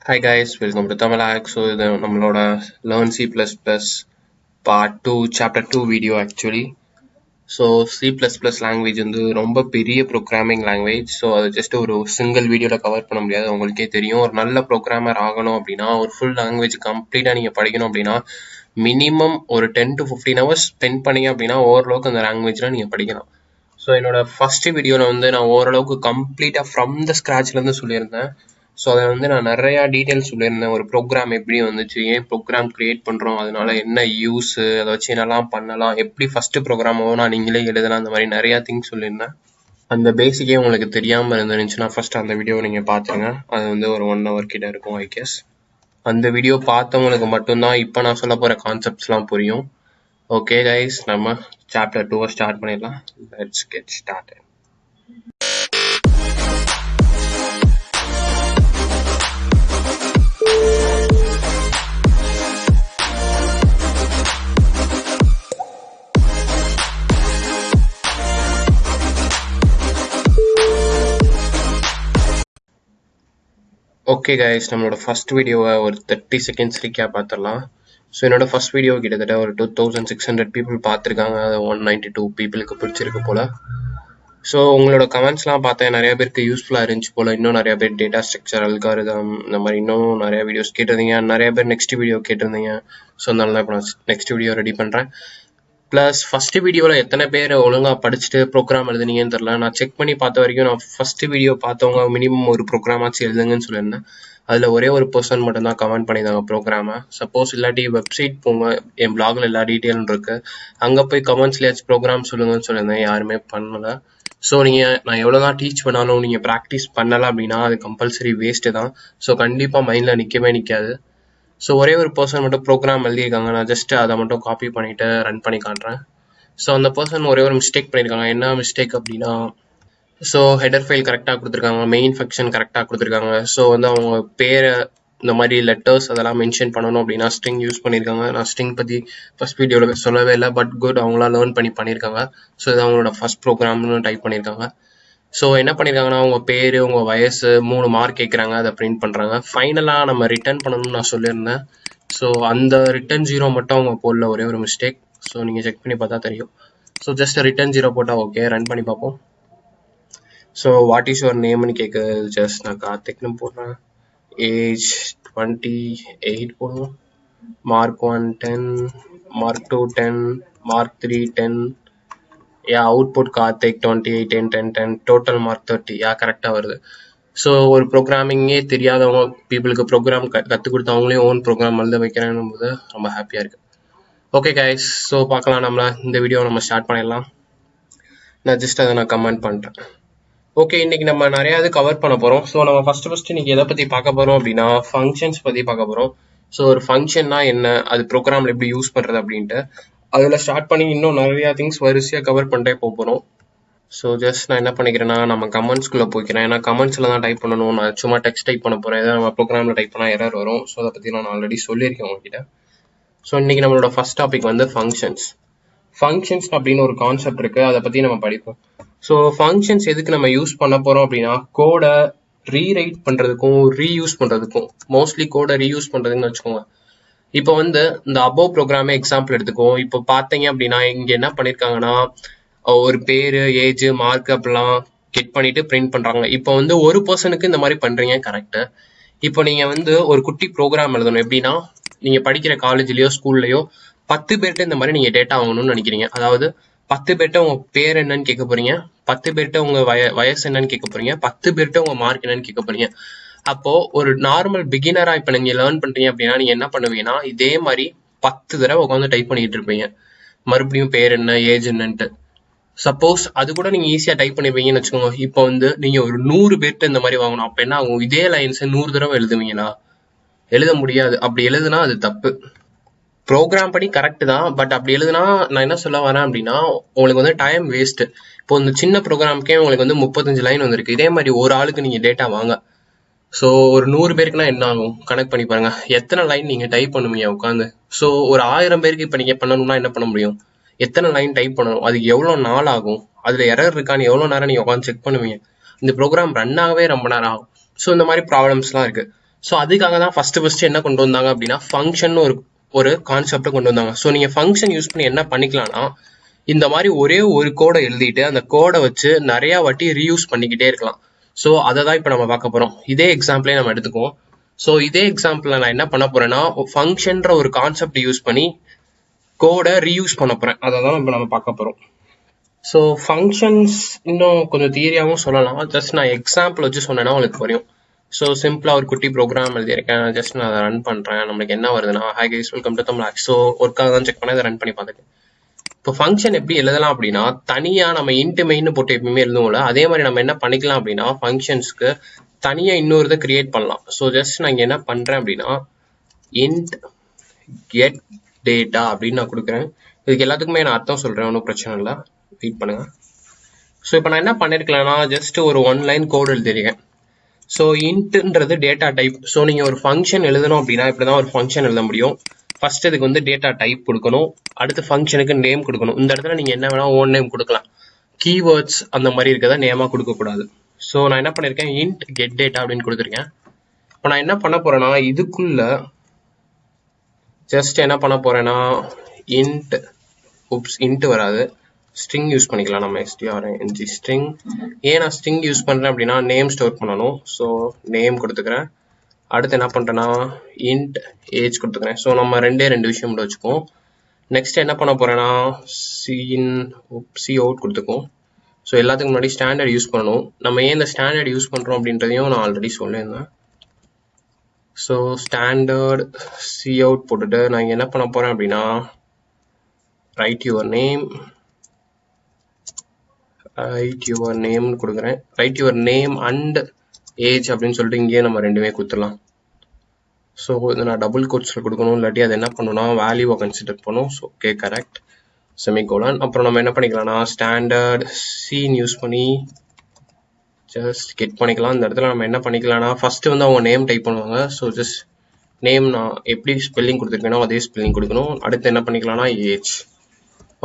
Hi guys, welcome to Tamil So இது நம்மளோட Learn C++ Part 2 Chapter 2 video actually. So C++ language வந்து ரொம்ப பெரிய ப்ரோக்ராமிங் லாங்குவேஜ். ஸோ அது ஜஸ்ட் ஒரு சிங்கிள் வீடியோவில் கவர் பண்ண முடியாது. உங்களுக்கே தெரியும், ஒரு நல்ல ப்ரோக்ராமர் ஆகணும் அப்படின்னா, ஒரு ஃபுல் லாங்குவேஜ் கம்ப்ளீட்டாக நீங்கள் படிக்கணும் அப்படின்னா மினிமம் ஒரு 10 to 15 ஹவர்ஸ் ஸ்பெண்ட் பண்ணீங்க அப்படின்னா ஓரளவுக்கு அந்த லாங்குவேஜில் நீங்கள் படிக்கலாம். ஸோ என்னோட ஃபர்ஸ்ட் வீடியோவில் வந்து நான் ஓரளவுக்கு கம்ப்ளீட்டாக ஃப்ரம் த ஸ்க்ராட்ச்லேருந்து சொல்லியிருந்தேன். ஸோ அதை வந்து நான் நிறையா டீட்டெயில்ஸ் சொல்லியிருந்தேன். ஒரு ப்ரோக்ராம் எப்படி வந்துச்சு, ஏன் ப்ரோக்ராம் க்ரியேட் பண்ணுறோம், அதனால என்ன யூஸு, அதை வச்சு என்னெல்லாம் பண்ணலாம், எப்படி ஃபஸ்ட்டு ப்ரோக்ராமோ நான் நீங்களே எழுதலாம், அந்த மாதிரி நிறையா திங்ஸ் சொல்லியிருந்தேன். அந்த பேசிக்கே உங்களுக்கு தெரியாமல் இருந்துருந்துச்சுன்னா ஃபஸ்ட்டு அந்த வீடியோவை நீங்கள் பார்த்துருங்க. அது வந்து ஒரு 1 hour கிட்ட இருக்கும் ஐ கெஸ். அந்த வீடியோ பார்த்தவங்களுக்கு மட்டும்தான் இப்போ நான் சொல்ல போகிற கான்செப்ட்ஸ்லாம் புரியும். ஓகே கைஸ், நம்ம சாப்டர் 2 ஸ்டார்ட் பண்ணிடலாம். Let's get started. Okay guys, நம்மளோட ஃபர்ஸ்ட் வீடியோவை ஒரு 30 seconds ரீக்கேப் பார்த்துடலாம். ஸோ என்னோட ஃபர்ஸ்ட் வீடியோ கிட்டத்தட்ட ஒரு 2600 people பார்த்துருக்காங்க. 192 peopleக்கு பிடிச்சிருக்கு போல். ஸோ உங்களோட கமெண்ட்ஸ்லாம் பார்த்தேன், நிறைய பேருக்கு யூஸ்ஃபுல்லாக இருந்துச்சு போல். இன்னும் நிறைய பேர் டேட்டா ஸ்ட்ரக்சர், அல்காரிதம், இந்த மாதிரி இன்னும் நிறைய வீடியோஸ் கேட்டிருந்தீங்க. நிறைய பேர் நெக்ஸ்ட் வீடியோ கேட்டிருந்தீங்க. ஸோ அதனால தான் இப்போ நான் நெக்ஸ்ட் வீடியோ ரெடி பண்ணுறேன். ப்ளஸ் ஃபஸ்ட்டு வீடியோவில் எத்தனை பேர் ஒழுங்காக படிச்சுட்டு ப்ரோக்ராம் எழுதுனீங்கன்னு தெரில. நான் செக் பண்ணி பார்த்த வரைக்கும் நான் ஃபஸ்ட்டு வீடியோ பார்த்தவங்க மினிமம் ஒரு ப்ரோக்ராமாச்சு எழுதுங்கன்னு சொல்லியிருந்தேன். அதில் ஒரே ஒரு பர்சன் மட்டும்தான் கமெண்ட் பண்ணியிருந்தாங்க ப்ரோக்ராமை. சப்போஸ் இல்லாட்டி வெப்சைட் போங்க, என் பிளாகில் எல்லா டீட்டெயிலும் இருக்குது, அங்கே போய் கமெண்ட்ஸ்லேயாச்சும் ப்ரோக்ராம் சொல்லுங்கன்னு சொல்லியிருந்தேன். யாருமே பண்ணலை. ஸோ நான் எவ்வளோ தான் டீச் பண்ணாலும் நீங்கள் ப்ராக்டிஸ் பண்ணலை அப்படின்னா அது கம்பல்சரி வேஸ்ட்டு தான். ஸோ கண்டிப்பாக மைண்டில் நிற்கவே நிற்காது. ஸோ ஒரே ஒரு பர்சன் மட்டும் ப்ரோக்ராம் எழுதியிருக்காங்க. நான் ஜஸ்ட் அதை மட்டும் காப்பி பண்ணிவிட்டு ரன் பண்ணி காட்டுறேன். ஸோ அந்த பர்சன் ஒரே ஒரு மிஸ்டேக் பண்ணியிருக்காங்க. என்ன மிஸ்டேக் அப்படின்னா, ஸோ ஹெடர் ஃபைல் கரெக்டாக கொடுத்துருக்காங்க, மெயின் ஃபங்க்ஷன் கரெக்டாக கொடுத்துருக்காங்க. ஸோ வந்து அவங்க பேரை இந்த மாதிரி லெட்டர்ஸ் அதெல்லாம் மென்ஷன் பண்ணணும் அப்படின்னா ஸ்ட்ரிங் யூஸ் பண்ணியிருக்காங்க. நான் ஸ்ட்ரிங் பற்றி ஃபஸ்ட் வீடியோவில் சொல்லவே இல்லை, பட் குட், அவங்களா லேர்ன் பண்ணியிருக்காங்க. ஸோ இது அவங்களோட ஃபஸ்ட் ப்ரோக்ராம்னு டைப் பண்ணியிருக்காங்க. ஸோ என்ன பண்ணியிருக்காங்கன்னா, உங்கள் பேர், உங்கள் வயசு, 3 மார்க் கேட்குறாங்க, அதை பிரிண்ட் பண்ணுறாங்க. ஃபைனலாக நம்ம ரிட்டர்ன் பண்ணணும்னு நான் சொல்லியிருந்தேன். ஸோ அந்த ரிட்டர்ன் 0 மட்டும் அவங்க போடல, ஒரே ஒரு மிஸ்டேக். ஸோ நீங்கள் செக் பண்ணி பார்த்தா தெரியும். ஸோ ஜஸ்ட் ரிட்டர்ன் 0 போட்டால் ஓகே. ரன் பண்ணி பார்ப்போம். ஸோ வாட் இஸ் யுவர் நேம்னு கேட்குது. ஜஸ்ட் நான் கார்த்திக்னு போடுறேன். ஏஜ் 28 போடுவோம். Mark 1 10, mark 2 10, mark 3 10. Output Karthik 28 10 10 10, total mark 30. கரெக்டாக வருது. ஸோ ஒரு ப்ரோக்ராமிங்கே தெரியாதவங்க பீப்புளுக்கு ப்ரோக்ராம் கற்றுக் கொடுத்தவங்களையும் ஓன் ப்ரோக்ராம் எழுத வைக்கிறேன்னும் போது ரொம்ப ஹாப்பியாக இருக்குது. ஓகே கைஸ், ஸோ பார்க்கலாம். நம்ம இந்த வீடியோவை நம்ம ஸ்டார்ட் பண்ணிடலாம். நான் ஜஸ்ட் அதை நான் கமெண்ட் பண்ணிட்டேன். ஓகே, இன்னைக்கு நம்ம நிறையா இது கவர் பண்ண போகிறோம். ஸோ நம்ம ஃபஸ்ட்டு இன்னைக்கு எதை பற்றி பார்க்க போகிறோம் அப்படின்னா, ஃபங்க்ஷன்ஸ் பற்றி பார்க்க போகிறோம். ஸோ ஒரு ஃபங்க்ஷன்னா என்ன, அது ப்ரோக்ராமில் எப்படி யூஸ் பண்ணுறது அப்படின்ட்டு அதில் ஸ்டார்ட் பண்ணி இன்னும் நிறையா திங்ஸ் வரிசையாக கவர் பண்ணிட்டே போகிறோம். ஸோ ஜஸ்ட் நான் என்ன பண்ணிக்கிறேன்னா, நம்ம கமெண்ட்ஸ்குள்ளே போய்க்கிறேன். ஏன்னா கமெண்ட்ஸில் தான் டைப் பண்ணணும். நான் சும்மா டெக்ஸ்ட் டைப் பண்ண போகிறேன். ஏதாவது நம்ம ப்ரோக்ராமில் டைப் பண்ணால் எரர் வரும். ஸோ அதை பற்றி நான் ஆல்ரெடி சொல்லியிருக்கேன் உங்ககிட்ட. ஸோ இன்றைக்கி நம்மளோட ஃபர்ஸ்ட் டாபிக் வந்து ஃபங்க்ஷன்ஸ். ஃபங்க்ஷன்ஸ் அப்படின்னு ஒரு கான்செப்ட் இருக்குது, அதை பற்றி நம்ம படிப்போம். ஸோ ஃபங்க்ஷன்ஸ் எதுக்கு நம்ம யூஸ் பண்ண போகிறோம் அப்படின்னா, கோடை ரீரைட் பண்ணுறதுக்கும் ரீயூஸ் பண்ணுறதுக்கும். மோஸ்ட்லி கோடை ரீயூஸ் பண்ணுறதுன்னு வச்சுக்கோங்க. இப்போ வந்து இந்த அபோவ் ப்ரோக்ராமே எக்ஸாம்பிள் எடுத்துக்குவோம். இப்போ பார்த்தீங்க அப்படின்னா இங்கே என்ன பண்ணியிருக்காங்கன்னா, ஒரு பேர், ஏஜ், மார்க் அப்படிலாம் கெட் பண்ணிட்டு பிரிண்ட் பண்ணுறாங்க. இப்போ வந்து ஒரு பர்சனுக்கு இந்த மாதிரி பண்ணுறீங்க, கரெக்டு. இப்போ நீங்கள் வந்து ஒரு குட்டி ப்ரோக்ராம் எழுதணும். எப்படின்னா, நீங்கள் படிக்கிற காலேஜ்லேயோ ஸ்கூல்லையோ 10 பேர்கிட்ட இந்த மாதிரி நீங்கள் டேட்டா வாங்கணும்னு நினைக்கிறீங்க. அதாவது 10 பேர்கிட்ட உங்கள் பேர் என்னன்னு கேட்க போறீங்க, 10 பேர்கிட்ட உங்கள் வயசு என்னன்னு கேட்க போறீங்க, 10 பேர்கிட்ட உங்கள் மார்க் என்னன்னு கேட்க போறீங்க. அப்போ ஒரு நார்மல் பிகினரா இப்போ நீங்க லேர்ன் பண்றீங்க அப்படின்னா நீங்க என்ன பண்ணுவீங்கன்னா, இதே மாதிரி 10 தடவை உட்காந்து டைப் பண்ணிட்டு இருப்பீங்க, மறுபடியும் பேர் என்ன, ஏஜ் என்னன்ட்டு. சப்போஸ் அது கூட நீங்க ஈஸியா டைப் பண்ணிருப்பீங்கன்னு வச்சுக்கோங்க. இப்போ வந்து நீங்க ஒரு 100 பேர்கிட்ட இந்த மாதிரி வாங்கணும். அப்ப என்ன ஆகும், இதே லைன்ஸ் 100 தடவை எழுதுவீங்களா? எழுத முடியாது. அப்படி எழுதுனா அது தப்பு. ப்ரோக்ராம் படி கரெக்ட் தான், பட் அப்படி எழுதுனா நான் என்ன சொல்ல வரேன் அப்படின்னா, உங்களுக்கு வந்து டைம் வேஸ்ட். இப்போ இந்த சின்ன ப்ரோக்ராமுக்கே உங்களுக்கு வந்து 35 லைன் வந்திருக்கு. இதே மாதிரி ஒரு ஆளுக்கு நீங்க டேட்டா வாங்க. ஸோ ஒரு 100 பேருக்குன்னா என்ன ஆகும், கனெக்ட் பண்ணி பாருங்க. எத்தனை லைன் நீங்கள் டைப் பண்ணுவீங்க உட்காந்து. ஸோ ஒரு 1000 பேருக்கு இப்போ நீங்கள் பண்ணணும்னா என்ன பண்ண முடியும், எத்தனை லைன் டைப் பண்ணணும், அதுக்கு எவ்வளோ நாள் ஆகும், அதில் எரர் இருக்கான்னு எவ்வளோ நேரம் நீங்கள் உட்காந்து செக் பண்ணுவீங்க. இந்த ப்ரோக்ராம் ரன் ஆகவே ரொம்ப நேரம் ஆகும். ஸோ இந்த மாதிரி ப்ராப்ளம்ஸ்லாம் இருக்குது. ஸோ அதுக்காக தான் ஃபர்ஸ்ட் என்ன கொண்டு வந்தாங்க அப்படின்னா ஃபங்க்ஷன் ஒரு கான்செப்டை கொண்டு வந்தாங்க. ஸோ நீங்கள் ஃபங்க்ஷன் யூஸ் பண்ணி என்ன பண்ணிக்கலாம்னா, இந்த மாதிரி ஒரே ஒரு கோடை எழுதிட்டு அந்த கோடை வச்சு நிறையா வாட்டி ரீயூஸ் பண்ணிக்கிட்டே இருக்கலாம். ஸோ அதை தான் இப்போ நம்ம பார்க்க போகிறோம். இதே எக்ஸாம்பிளே நம்ம எடுத்துக்குவோம். ஸோ இதே எக்ஸாம்பிளில் நான் என்ன பண்ண போகிறேன்னா, ஃபங்க்ஷன்ற ஒரு கான்செப்ட் யூஸ் பண்ணி கோடை ரீயூஸ் பண்ண போகிறேன். அதை தான் இப்போ நம்ம பார்க்க போகிறோம். ஸோ ஃபங்க்ஷன்ஸ் இன்னும் கொஞ்சம் தியரியாகவும் சொல்லலாம். ஜஸ்ட் நான் எக்ஸாம்பிள் வச்சு சொன்னேன்னா உங்களுக்கு புரியும். ஸோ சிம்பிளாக ஒரு குட்டி ப்ரோக்ராம் எழுதியிருக்கேன். ஜஸ்ட் நான் அதை ரன் பண்ணுறேன். நம்மளுக்கு என்ன வருதுன்னா, hi guys welcome to Tamil ஆக்ஸ். ஸோ ஒர்க்காக தான் செக் பண்ணி அதை ரன் பண்ணி பார்த்துட்டு, இப்போ ஃபங்க்ஷன் எப்படி எழுதலாம் அப்படின்னா, தனியாக நம்ம இன்ட் மெயின் போட்டு எப்பயுமே எழுதுவோம்ல, அதே மாதிரி நம்ம என்ன பண்ணிக்கலாம் அப்படின்னா, ஃபங்க்ஷன்ஸ்க்கு தனியாக இன்னொரு இதை கிரியேட் பண்ணலாம். ஸோ ஜஸ்ட் நான் இங்கே என்ன பண்ணுறேன் அப்படின்னா, இன்ட் கெட் டேட்டா அப்படின்னு நான் கொடுக்குறேன். இதுக்கு எல்லாத்துக்குமே நான் அர்த்தம் சொல்கிறேன், ஒன்றும் பிரச்சனை இல்லை, வெயிட் பண்ணுங்கள். ஸோ இப்போ நான் என்ன பண்ணியிருக்கலாம்னா, ஜஸ்ட் ஒரு 1 லைன் கோடு எழுதிருக்கேன். ஸோ இன்ட்ன்றது டேட்டா டைப். ஸோ நீங்கள் ஒரு ஃபங்க்ஷன் எழுதணும் அப்படின்னா இப்படி தான் ஒரு ஃபங்க்ஷன் எழுத முடியும். ஃபர்ஸ்ட் இதுக்கு வந்து டேட்டா டைப் கொடுக்கணும், அடுத்து ஃபங்க்ஷனுக்கு நேம் கொடுக்கணும். இந்த இடத்துல நீங்கள் என்ன வேணால் ஓன் நேம் கொடுக்கலாம், கீவேர்ட்ஸ் அந்த மாதிரி இருக்கிறத நேமாக கொடுக்கக்கூடாது. ஸோ நான் என்ன பண்ணியிருக்கேன், இன்ட் கெட் டேட்டா அப்படின்னு கொடுத்துருக்கேன். இப்போ நான் என்ன பண்ண போகிறேன்னா, இதுக்குள்ள ஜஸ்ட் என்ன பண்ண போகிறேன்னா, இன்ட் வராது, ஸ்ட்ரிங் யூஸ் பண்ணிக்கலாம். நம்ம strng ஸ்ட்ரிங். ஏன் நான் ஸ்ட்ரிங் யூஸ் பண்ணுறேன் அப்படின்னா, நேம் ஸ்டோர் பண்ணணும். ஸோ நேம் கொடுத்துக்கிறேன். அடுத்து என்ன பண்ணுறேன்னா, இன்ட் ஏஜ் கொடுத்துக்கிறேன். ஸோ நம்ம ரெண்டு விஷயம் மட்டும் வச்சுப்போம். நெக்ஸ்ட் என்ன பண்ண போகிறேன்னா, சி அவுட் கொடுத்துக்கும். ஸோ எல்லாத்துக்கும் முன்னாடி ஸ்டாண்டர்ட் யூஸ் பண்ணணும். நம்ம ஏன் இந்த ஸ்டாண்டர்ட் யூஸ் பண்ணுறோம் அப்படின்றதையும் நான் ஆல்ரெடி சொல்லியிருந்தேன். ஸோ ஸ்டாண்டர்ட் சி அவுட் போட்டுட்டு நான் இங்கே என்ன பண்ண போகிறேன் அப்படின்னா, ரைட் யுவர் நேம் கொடுக்குறேன். Right your name and age அப்படின்னு சொல்லிட்டு இங்கேயே நம்ம ரெண்டுமே கொடுத்துடலாம். ஸோ இதை நான் டபுள் கோட்ஸில் கொடுக்கணும், இல்லாட்டி அது என்ன பண்ணணும்னா வேல்யூவை கன்சிடர் பண்ணும். So okay correct, semicolon. அப்புறம் நம்ம என்ன பண்ணிக்கலாம்னா, ஸ்டாண்டர்ட் சீன் யூஸ் பண்ணி ஜஸ்ட் கெட் பண்ணிக்கலாம். இந்த இடத்துல நம்ம என்ன பண்ணிக்கலாம்னா, ஃபர்ஸ்ட் வந்து அவங்க நேம் டைப் பண்ணுவாங்க. ஸோ ஜஸ்ட் நேம் நான் எப்படி ஸ்பெல்லிங் கொடுத்துருக்கேனோ அதே ஸ்பெல்லிங் கொடுக்கணும். அடுத்து என்ன பண்ணிக்கலாம்னா, ஏஜ்.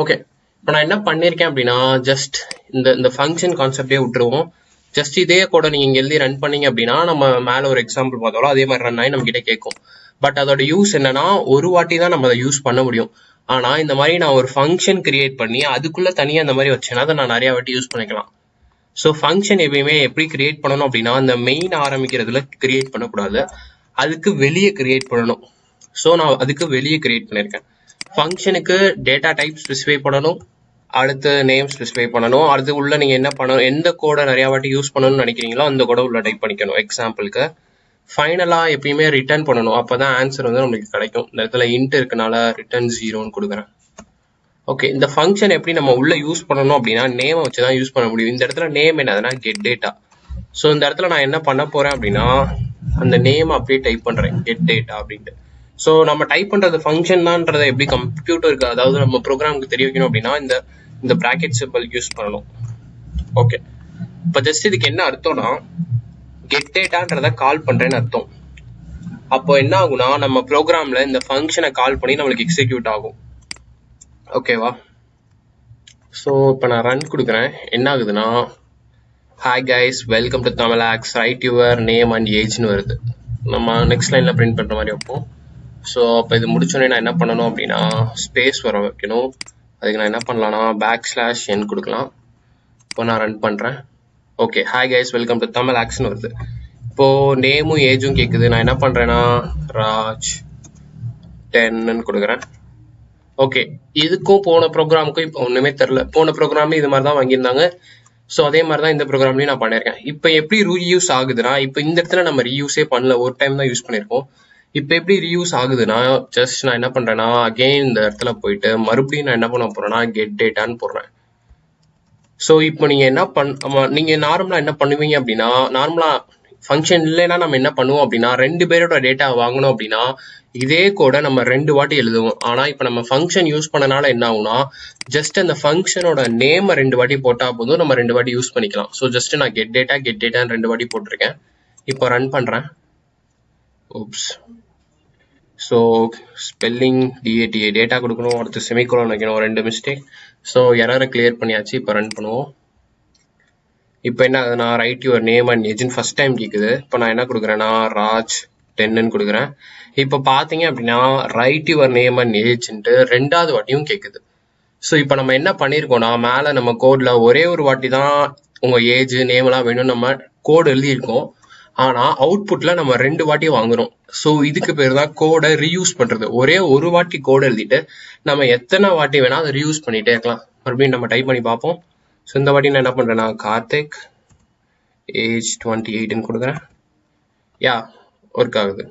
ஓகே, இப்போ நான் என்ன பண்ணியிருக்கேன் அப்படின்னா, ஜஸ்ட் இந்த ஃபங்க்ஷன் கான்செப்டே விட்டுருவோம். ஜஸ்ட் இதே கூட நீங்கள் இங்கே எழுதி ரன் பண்ணீங்க அப்படின்னா, நம்ம மேலே ஒரு எக்ஸாம்பிள் பார்த்தாலும் அதே மாதிரி ரன் ஆகி நம்ம கிட்ட கேட்கும். பட் அதோட யூஸ் என்னன்னா, ஒரு வாட்டி தான் நம்ம அதை யூஸ் பண்ண முடியும். ஆனால் இந்த மாதிரி நான் ஒரு ஃபங்க்ஷன் கிரியேட் பண்ணி அதுக்குள்ளே தனியாக இந்த மாதிரி வச்சேன்னா அதை நான் நிறையா வாட்டி யூஸ் பண்ணிக்கலாம். ஸோ ஃபங்க்ஷன் எப்பயுமே எப்படி கிரியேட் பண்ணணும் அப்படின்னா, அந்த மெயின் ஆரம்பிக்கிறதுல கிரியேட் பண்ணக்கூடாது, அதுக்கு வெளியே கிரியேட் பண்ணணும். ஸோ நான் அதுக்கு வெளியே கிரியேட் பண்ணியிருக்கேன். ஃபங்க்ஷனுக்கு டேட்டா டைப் ஸ்பெசிஃபை பண்ணணும், அடுத்து நேம் ஸ்பெசிஃபை பண்ணணும், அடுத்து உள்ள நீங்கள் என்ன பண்ணணும், எந்த கோடை நிறையா வாட்டி யூஸ் பண்ணணும்னு நினைக்கிறீங்களோ அந்த கோடை உள்ள டைப் பண்ணிக்கணும். எக்ஸாம்பிளுக்கு ஃபைனலாக எப்பயுமே ரிட்டர்ன் பண்ணணும், அப்போ தான் ஆன்சர் வந்து நம்மளுக்கு கிடைக்கும். இந்த இடத்துல இன்ட் இருக்கனால ரிட்டர்ன் 0ன்னு கொடுக்குறேன். ஓகே, இந்த ஃபங்க்ஷன் எப்படி நம்ம உள்ள யூஸ் பண்ணணும் அப்படின்னா, நேமை வச்சு தான் யூஸ் பண்ண முடியும். இந்த இடத்துல நேம் என்னதுன்னா கெட் டேட்டா. ஸோ இந்த இடத்துல நான் என்ன பண்ண போகிறேன் அப்படின்னா, அந்த நேம் அப்படியே டைப் பண்ணுறேன், கெட் டேட்டா அப்படின்ட்டு. ஸோ நம்ம டைப் பண்ணுறது ஃபங்க்ஷன் தான்றதை எப்படி கம்ப்யூட்டருக்கு, அதாவது நம்ம ப்ரோக்ராமுக்கு தெரிய வைக்கணும் அப்படின்னா, இந்த ப்ராக்கெட் சிம்பிள் யூஸ் பண்ணணும். ஓகே, இப்போ ஜஸ்ட் இதுக்கு என்ன அர்த்தம்னா, கெட் டேட்டான்றதை கால் பண்ணுறேன்னு அர்த்தம். அப்போ என்ன ஆகும்னா, நம்ம ப்ரோக்ராமில் இந்த ஃபங்க்ஷனை கால் பண்ணி நம்மளுக்கு எக்ஸிக்யூட் ஆகும். ஓகேவா? ஸோ இப்போ நான் ரன் கொடுக்குறேன். என்ன ஆகுதுன்னா, hi guys welcome to Tamil hacks, write your name and ஏஜ்னு வருது. நம்ம நெக்ஸ்ட் லைனில் பிரிண்ட் பண்ணுற மாதிரி வைப்போம். ஸோ அப்போ இது முடிச்சோடனே நான் என்ன பண்ணணும் அப்படின்னா, ஸ்பேஸ் வர வைக்கணும். அதுக்கு நான் என்ன பண்ணலாம்னா, \n கொடுக்கலாம். இப்போ நான் ரன் பண்ணுறேன். Okay, hi guys welcome to Tamil ஆக்ஸ்னு வருது. இப்போது நேமும் ஏஜும் கேட்குது. நான் என்ன பண்ணுறேன்னா, ராஜ் 10ன்னு கொடுக்குறேன். ஓகே, இதுக்கும் போன ப்ரோக்ராமுக்கும் இப்போ ஒன்றுமே தெரில. போன ப்ரோக்ராம்லேயும் இது மாதிரி தான் வாங்கியிருந்தாங்க. ஸோ அதே மாதிரி தான் இந்த ப்ரோக்ராம்லையும் நான் பண்ணியிருக்கேன். இப்போ எப்படி ரீயூஸ் ஆகுதுன்னா, இப்போ இந்த இடத்துல நம்ம ரீயூஸே பண்ணல, ஒரு டைம் தான் யூஸ் பண்ணியிருக்கோம். இப்போ எப்படி ரீயூஸ் ஆகுதுன்னா, ஜஸ்ட் நான் என்ன பண்ணுறேன்னா, அகெயின் இந்த இடத்துல போயிட்டு மறுபடியும் நான் என்ன பண்ண போகிறேன்னா, கெட் டேட்டான்னு போடுறேன். ஸோ இப்போ நீங்கள் நீங்கள் நார்மலாக என்ன பண்ணுவீங்க அப்படின்னா, நார்மலாக ஃபங்க்ஷன் இல்லைன்னா நம்ம என்ன பண்ணுவோம் அப்படின்னா, 2 பேரோட டேட்டா வாங்கணும் அப்படின்னா இதே கூட நம்ம 2 வாட்டி எழுதுவோம். ஆனால் இப்போ நம்ம ஃபங்க்ஷன் யூஸ் பண்ணனால என்ன ஆகும்னா, ஜஸ்ட் அந்த ஃபங்க்ஷனோட நேமை 2 வாட்டி போட்டால் போதும், நம்ம 2 வாட்டி யூஸ் பண்ணிக்கலாம். ஸோ ஜஸ்ட் நான் கெட் டேட்டான்னு 2 வாட்டி போட்டிருக்கேன். இப்போ ரன் பண்ணுறேன். Oops, so spelling DATA data கொடுக்கணும், அடுத்து செமிகோலன் வைக்கணும், 2 மிஸ்டேக். ஸோ எரரை கிளியர் பண்ணியாச்சு. இப்போ ரன் பண்ணுவோம். இப்போ என்ன ஆகுதுன்னா, ரைட் யுவர் நேம் அண்ட் ஏஜ்னு ஃபர்ஸ்ட் டைம் கேட்குது. இப்போ நான் என்ன கொடுக்குறேன்னா, ராஜ் 10ன்னு கொடுக்குறேன். இப்போ பார்த்தீங்க அப்படின்னா ரைட் யுவர் நேம் அண்ட் ஏஜ்ன்ட்டு ரெண்டாவது வாட்டியும் கேட்குது. ஸோ இப்போ நம்ம என்ன பண்ணியிருக்கோம்னா மேலே நம்ம கோடில் ஒரே ஒரு வாட்டி தான் உங்கள் ஏஜ் நேம்லாம் வேணும் நம்ம கோடு எழுதியிருக்கோம். ஆனால் அவுட்புட்டில் நம்ம 2 வாட்டி வாங்குறோம். ஸோ இதுக்கு பேர் தான் கோடை ரீயூஸ் பண்ணுறது. ஒரே ஒரு வாட்டி கோடு எழுதிட்டு நம்ம எத்தனை வாட்டி வேணால் அதை ரீயூஸ் பண்ணிகிட்டே இருக்கலாம். மறுபடியும் நம்ம டைப் பண்ணி பார்ப்போம். ஸோ இந்த வாட்டி நான் என்ன பண்ணுறேன்னா கார்த்திக் ஏஜ் 28ன்னு கொடுக்குறேன். ஒர்க் ஆகுது.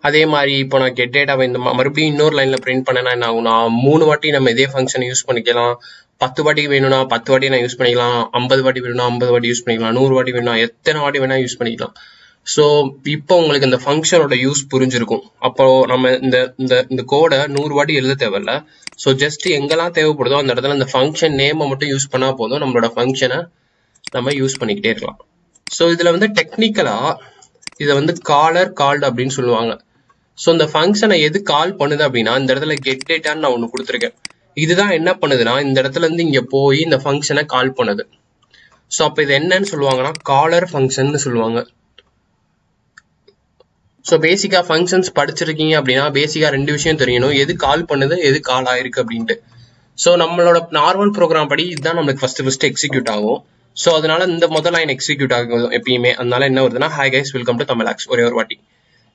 அதே மாதிரி இப்போ நான் கெட் டேட்டாவை இந்த மறுபடியும் இன்னொரு லைனில் பிரிண்ட் பண்ணேன்னா என்ன ஆகும்னா 3 வாட்டி நம்ம இதே ஃபங்க்ஷனை யூஸ் பண்ணிக்கலாம். 10 வாட்டிக்கு வேணும்னா 10 வாட்டி நான் யூஸ் பண்ணிக்கலாம். 50 வாட்டி வேணும்னா 50 வாட்டி யூஸ் பண்ணிக்கலாம். 100 வாட்டி வேணும்னா எத்தனை வாட்டி வேணா யூஸ் பண்ணிக்கலாம். ஸோ இப்போ உங்களுக்கு இந்த ஃபங்க்ஷனோட யூஸ் புரிஞ்சிருக்கும். அப்போ நம்ம இந்த கோடை 100 வாட்டி எழுத தேவையில்ல. ஸோ ஜஸ்ட் எங்கெல்லாம் தேவைப்படுதோ அந்த இடத்துல இந்த ஃபங்க்ஷன் நேமை மட்டும் யூஸ் பண்ணால் போதும், நம்மளோட ஃபங்க்ஷனை நம்ம யூஸ் பண்ணிக்கிட்டே இருக்கலாம். ஸோ இதில் வந்து டெக்னிக்கலாக இதை வந்து கால்டு அப்படின்னு சொல்லுவாங்க. ஸோ இந்த ஃபங்க்ஷனை எது கால் பண்ணுது அப்படின்னா இந்த இடத்துல கெட் டேட்டான்னு நான் ஒன்று கொடுத்துருக்கேன். இதுதான் என்ன பண்ணுதுன்னா இந்த இடத்துல இருந்து இங்கே போய் இந்த ஃபங்க்ஷனை கால் பண்ணுது. ஸோ அப்போ இது என்னன்னு சொல்லுவாங்கன்னா காலர் ஃபங்க்ஷன் சொல்லுவாங்க. ஸோ பேசிக்காக ஃபங்க்ஷன்ஸ் படிச்சிருக்கீங்க அப்படின்னா பேசிக்காக 2 விஷயம் தெரியணும், எது கால் பண்ணுது எது கால் ஆயிருக்கு அப்படின்ட்டு. ஸோ நம்மளோட நார்மல் ப்ரோக்ராம் படி இதுதான் நம்மளுக்கு ஃபர்ஸ்ட் எக்ஸிக்யூட் ஆகும். ஸோ அதனால இந்த முதல் லைன் எக்ஸிக்யூட் ஆகும் எப்பயுமே. அதனால என்ன வருதுன்னா ஹாய் கைஸ் வெல்கம் டு தமிழாக்ஸ் ஒரே ஒரு வாட்டி.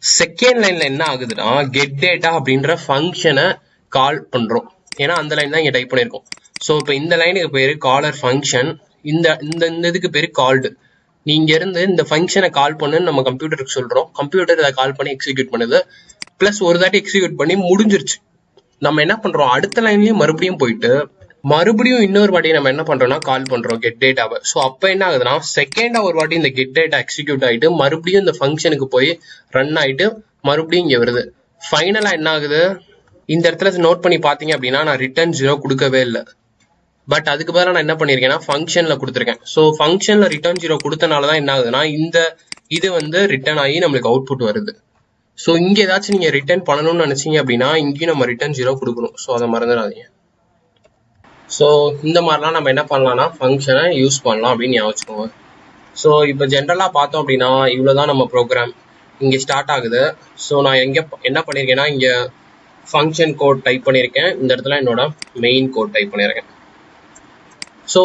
செகண்ட் லைன்ல என்ன ஆகுதுன்னா கெட் டேட்டா அப்படின்ற ஃபங்க்ஷனை கால் பண்றோம். ஏன்னா அந்த லைன் தான் இங்க டைப் பண்ணிருக்கோம். ஸோ இப்போ இந்த லைனுக்கு பேரு காலர் ஃபங்க்ஷன், இந்த இதுக்கு பேரு கால்டு. நீங்க இருந்து இந்த ஃபங்க்ஷனை கால் பண்ணுன்னு நம்ம கம்ப்யூட்டருக்கு சொல்றோம். கம்ப்யூட்டர் அதை கால் பண்ணி எக்ஸிக்யூட் பண்ணுது. பிளஸ் ஒரு தாட்டி எக்ஸிக்யூட் பண்ணி முடிஞ்சிருச்சு. நம்ம என்ன பண்றோம் அடுத்த லைன்லயும் மறுபடியும் போயிட்டு மறுபடியும் இன்னொரு வாட்டி நம்ம என்ன பண்றோம்னா கால் பண்றோம் கெட் டேட்டாவை. ஸோ அப்போ என்ன ஆகுதுன்னா செகண்டா ஒரு வாட்டி இந்த கெட் டேட்டா எக்ஸிக்யூட் ஆயிட்டு மறுபடியும் இந்த ஃபங்க்ஷனுக்கு போய் ரன் ஆயிட்டு மறுபடியும் இங்க வருது. ஃபைனலா என்ன ஆகுது இந்த இடத்துல நோட் பண்ணி பாத்தீங்க அப்படின்னா நான் ரிட்டர்ன் 0 கொடுக்கவே இல்லை. பட் அதுக்கு பதிலாக நான் என்ன பண்ணிருக்கேன்னா ஃபங்க்ஷன்ல கொடுத்துருக்கேன். ஸோ ஃபங்க்ஷன்ல ரிட்டர்ன் 0 கொடுத்தனாலதான் என்ன ஆகுதுன்னா இது வந்து ரிட்டர்ன் ஆகி நம்மளுக்கு அவுட்புட் வருது. ஸோ இங்க ஏதாச்சும் நீங்க ரிட்டர்ன் பண்ணணும்னு நினைச்சீங்க அப்படின்னா இங்கேயும் நம்ம ரிட்டர்ன் 0 கொடுக்கணும். ஸோ அதை மறந்துடாதீங்க. ஸோ இந்த மாதிரிலாம் நம்ம என்ன பண்ணலாம்னா ஃபங்க்ஷனை யூஸ் பண்ணலாம் அப்படின்னு யோசிச்சுக்கோங்க. ஸோ இப்போ ஜென்ரலாக பார்த்தோம் அப்படின்னா இவ்வளோதான் நம்ம ப்ரோக்ராம் இங்கே ஸ்டார்ட் ஆகுது. ஸோ நான் என்ன பண்ணியிருக்கேன்னா இங்கே ஃபங்க்ஷன் கோட் டைப் பண்ணியிருக்கேன். இந்த இடத்துல என்னோட மெயின் கோட் டைப் பண்ணியிருக்கேன். ஸோ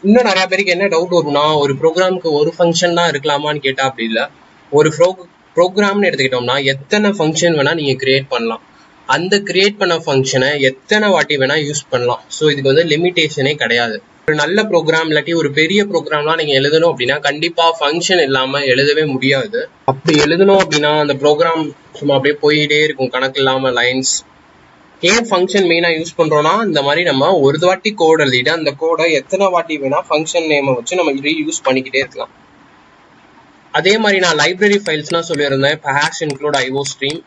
இன்னும் நிறைய பேருக்கு என்ன டவுட் வரும்னா ஒரு ப்ரோக்ராமுக்கு ஒரு ஃபங்க்ஷன் தான் இருக்கலாமான்னு கேட்டால் அப்படி இல்லை. ஒரு ப்ரோக்ராம்னு எடுத்துக்கிட்டோம்னா எத்தனை ஃபங்க்ஷன் வேணால் நீங்கள் கிரியேட் பண்ணலாம். அந்த கிரியேட் பண்ண ஃபங்க்ஷனை எத்தனை வாட்டி வேணா யூஸ் பண்ணலாம். ஸோ இதுக்கு வந்து லிமிடேஷனே கிடையாது. ஒரு நல்ல ப்ரோக்ராம் இல்லாட்டி ஒரு பெரிய ப்ரோக்ராம்லாம் நீங்க எழுதணும் அப்படின்னா கண்டிப்பா ஃபங்க்ஷன் இல்லாம எழுதவே முடியாது. அப்படி எழுதணும் அப்படின்னா அந்த ப்ரோக்ராம் சும்மா அப்படியே போயிட்டே இருக்கும், கணக்கு இல்லாம லைன்ஸ். ஏன் ஃபங்க்ஷன் மெயினா யூஸ் பண்றோம்னா இந்த மாதிரி நம்ம ஒரு வாட்டி கோட் எழுதிட்டு அந்த கோடை எத்தனை வாட்டி வேணா ஃபங்க்ஷன் நேமை வச்சு நம்ம ரீயூஸ் பண்ணிக்கிட்டே இருக்கலாம். அதே மாதிரி நான் லைப்ரரி ஃபைல்ஸ்னா சொல்லியிருந்தேன், இப்போ hash include IO stream.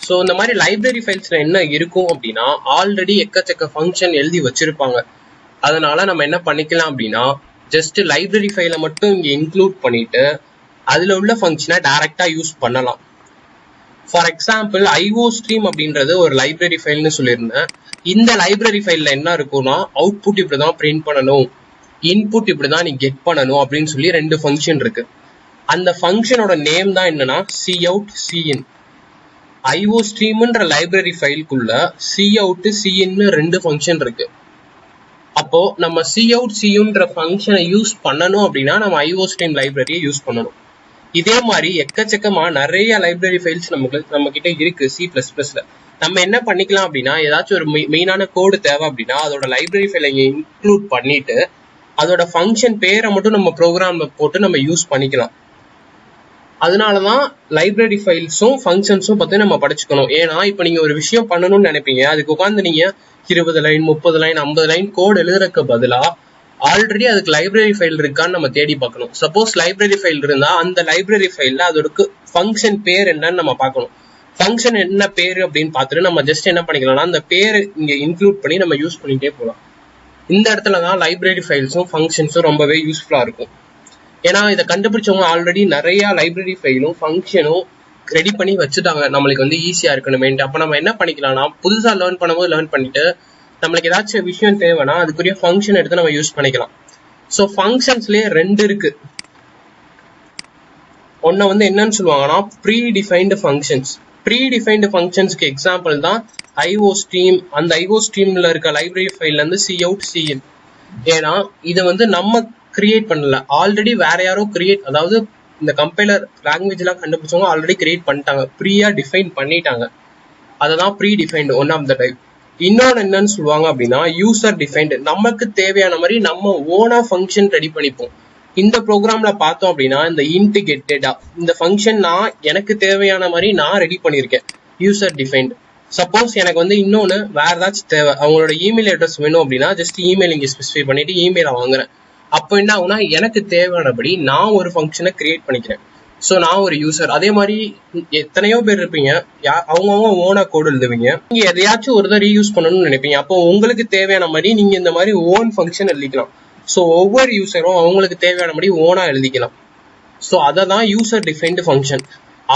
So இந்த மாதிரி லைப்ரரி ஃபைல்ஸ்ல என்ன இருக்கும் அப்படின்னா ஆல்ரெடி எக்கச்சக்க ஃபங்க்ஷன் எழுதி வச்சிருப்பாங்க. அதனால நம்ம என்ன பண்ணிக்கலாம் அப்படின்னா ஜஸ்ட் லைப்ரரி ஃபைலை மட்டும் இங்கே இன்க்ளூட் பண்ணிட்டு அதுல உள்ள ஃபங்க்ஷனை டைரக்டா யூஸ் பண்ணலாம். ஃபார் எக்ஸாம்பிள் ஐஓ ஸ்ட்ரீம் அப்படின்றது ஒரு லைப்ரரி ஃபைல்னு சொல்லியிருந்தேன். இந்த லைப்ரரி ஃபைல்ல என்ன இருக்கும்னா அவுட்புட் இப்படிதான் பிரிண்ட் பண்ணணும், இன்புட் இப்படிதான் நீ கெட் பண்ணணும் அப்படின்னு சொல்லி 2 ஃபங்க்ஷன் இருக்கு. அந்த ஃபங்க்ஷனோட நேம் தான் என்னன்னா cout cin. ஐஓ ஸ்ட்ரீம்ன்ற லைப்ரரி ஃபைலுக்குள்ள cout cin 2 ஃபங்க்ஷன் இருக்கு. அப்போ நம்ம cout cன்ற ஃபங்க்ஷனை யூஸ் பண்ணணும் அப்படின்னா நம்ம ஐஓ ஸ்ட்ரீம் லைப்ரரியை யூஸ் பண்ணணும். இதே மாதிரி எக்கச்சக்கமா நிறைய லைப்ரரி ஃபைல்ஸ் நம்ம கிட்ட இருக்கு C++ல. நம்ம என்ன பண்ணிக்கலாம் அப்படின்னா ஏதாச்சும் ஒரு மெயினான கோடு தேவை அப்படின்னா அதோட லைப்ரரி ஃபைலை இன்க்ளூட் பண்ணிட்டு அதோட ஃபங்க்ஷன் பேரை மட்டும் நம்ம ப்ரோக்ராம்ல போட்டு நம்ம யூஸ் பண்ணிக்கலாம். அதனாலதான் லைப்ரரி ஃபைல்ஸும் ஃபங்க்ஷன்ஸும் பத்தி நம்ம படிச்சுக்கணும். ஏன்னா இப்ப நீங்க ஒரு விஷயம் பண்ணணும்னு நினைப்பீங்க, அதுக்கு உட்காந்து நீங்க 20 லைன் 30 லைன் 50 லைன் கோட் எழுதுறதுக்கு பதிலா ஆல்ரெடி அதுக்கு லைப்ரரி ஃபைல் இருக்கான்னு நம்ம தேடி பார்க்கணும். சப்போஸ் லைப்ரரி ஃபைல் இருந்தா அந்த லைப்ரரி ஃபைல்ல அதோட ஃபங்க்ஷன் பேர் என்னன்னு நம்ம பார்க்கணும். ஃபங்க்ஷன் என்ன பேரு அப்படின்னு பார்த்துட்டு நம்ம ஜஸ்ட் என்ன பண்ணிக்கலாம்னா அந்த பேரை இங்க இன்க்ளூட் பண்ணி நம்ம யூஸ் பண்ணிட்டே போகலாம். இந்த இடத்துலதான் லைப்ரரி ஃபைல்ஸும் ஃபங்க்ஷன்ஸும் ரொம்பவே யூஸ்ஃபுல்லா இருக்கும். ஏன்னா இதை கண்டுபிடிச்சவங்க ஆல்ரெடி நிறைய லைப்ரரி ஃபைலும் ஃபங்க்ஷனும் ரெடி பண்ணி வச்சுட்டாங்க, நம்மளுக்கு வந்து ஈஸியா இருக்கணுமே. அப்ப நம்ம என்ன பண்ணிக்கலாம்னா புதுசா லேர்ன் பண்ணும்போது லேர்ன் பண்ணிட்டு நம்மளுக்கு ஏதாச்சும் விஷயம் தேவைன்னா அதுக்குரிய ஃபங்க்ஷன் எடுத்து நம்ம யூஸ் பண்ணிக்கலாம். ஸோ ஃபங்க்ஷன்ஸ்லயே 2 இருக்கு. ஒன்றை வந்து என்னன்னு சொல்லுவாங்கன்னா ப்ரீ டிஃபைன்டு ஃபங்க்ஷன்ஸ். ப்ரீ டிஃபைன்டு ஃபங்க்ஷன்ஸ்க்கு எக்ஸாம்பிள் தான் ஐஓ ஸ்ட்ரீம். அந்த ஐஓ ஸ்ட்ரீம்ல இருக்க லைப்ரரி ஃபைல்ல இருந்து சி அவுட் சி இன். ஏன்னா இது வந்து நம்ம கிரியேட் பண்ணல, ஆல்ரெடி வேற யாரோ கிரியேட், அதாவது இந்த கம்பைலர் லாங்குவேஜ் எல்லாம் கண்டுபிடிச்சவங்க ஆல்ரெடி கிரியேட் பண்ணிட்டாங்க, ப்ரீயா டிஃபைன் பண்ணிட்டாங்க. அததான் pre defined one of the type. இன்னொன்று என்னன்னு சொல்லுவாங்க அப்படின்னா யூசர் டிஃபைன்டு. நமக்கு தேவையான மாதிரி நம்ம ஓனா ஃபங்க்ஷன் ரெடி பண்ணிப்போம். இந்த ப்ரோக்ராம்ல பார்த்தோம் அப்படின்னா இந்த இன்ட் கெட் டேட்டா, இந்த ஃபங்க்ஷன் நான் எனக்கு தேவையான மாதிரி நான் ரெடி பண்ணியிருக்கேன், யூசர் டிஃபைன்டு. சப்போஸ் எனக்கு வந்து இன்னொன்று வேற ஏதாச்சும் தேவை, அவங்களோட இமெயில் அட்ரஸ் வேணும் அப்படின்னா ஜஸ்ட் இமெயில் இங்கே ஸ்பெசிஃபை பண்ணிட்டு இமெயிலை வாங்குறேன். அப்போ என்ன ஆகுனா எனக்கு தேவையானபடி நான் ஒரு ஃபங்க்ஷனை கிரியேட் பண்ணிக்கிறேன். ஸோ நான் ஒரு யூசர். அதே மாதிரி எத்தனையோ பேர் இருப்பீங்க, அவங்கவுங்க ஓனா கோடு எழுதுவீங்க. நீங்க எதையாச்சும் ஒரு தான் ரீயூஸ் பண்ணணும்னு நினைப்பீங்க. அப்போ உங்களுக்கு தேவையான மாதிரி நீங்க இந்த மாதிரி ஓன் ஃபங்க்ஷன் எழுதிக்கலாம். ஸோ ஒவ்வொரு யூசரும் அவங்களுக்கு தேவையான மாதிரி ஓனா எழுதிக்கலாம். ஸோ அதை தான் யூசர் டிஃபைன்டு ஃபங்க்ஷன்.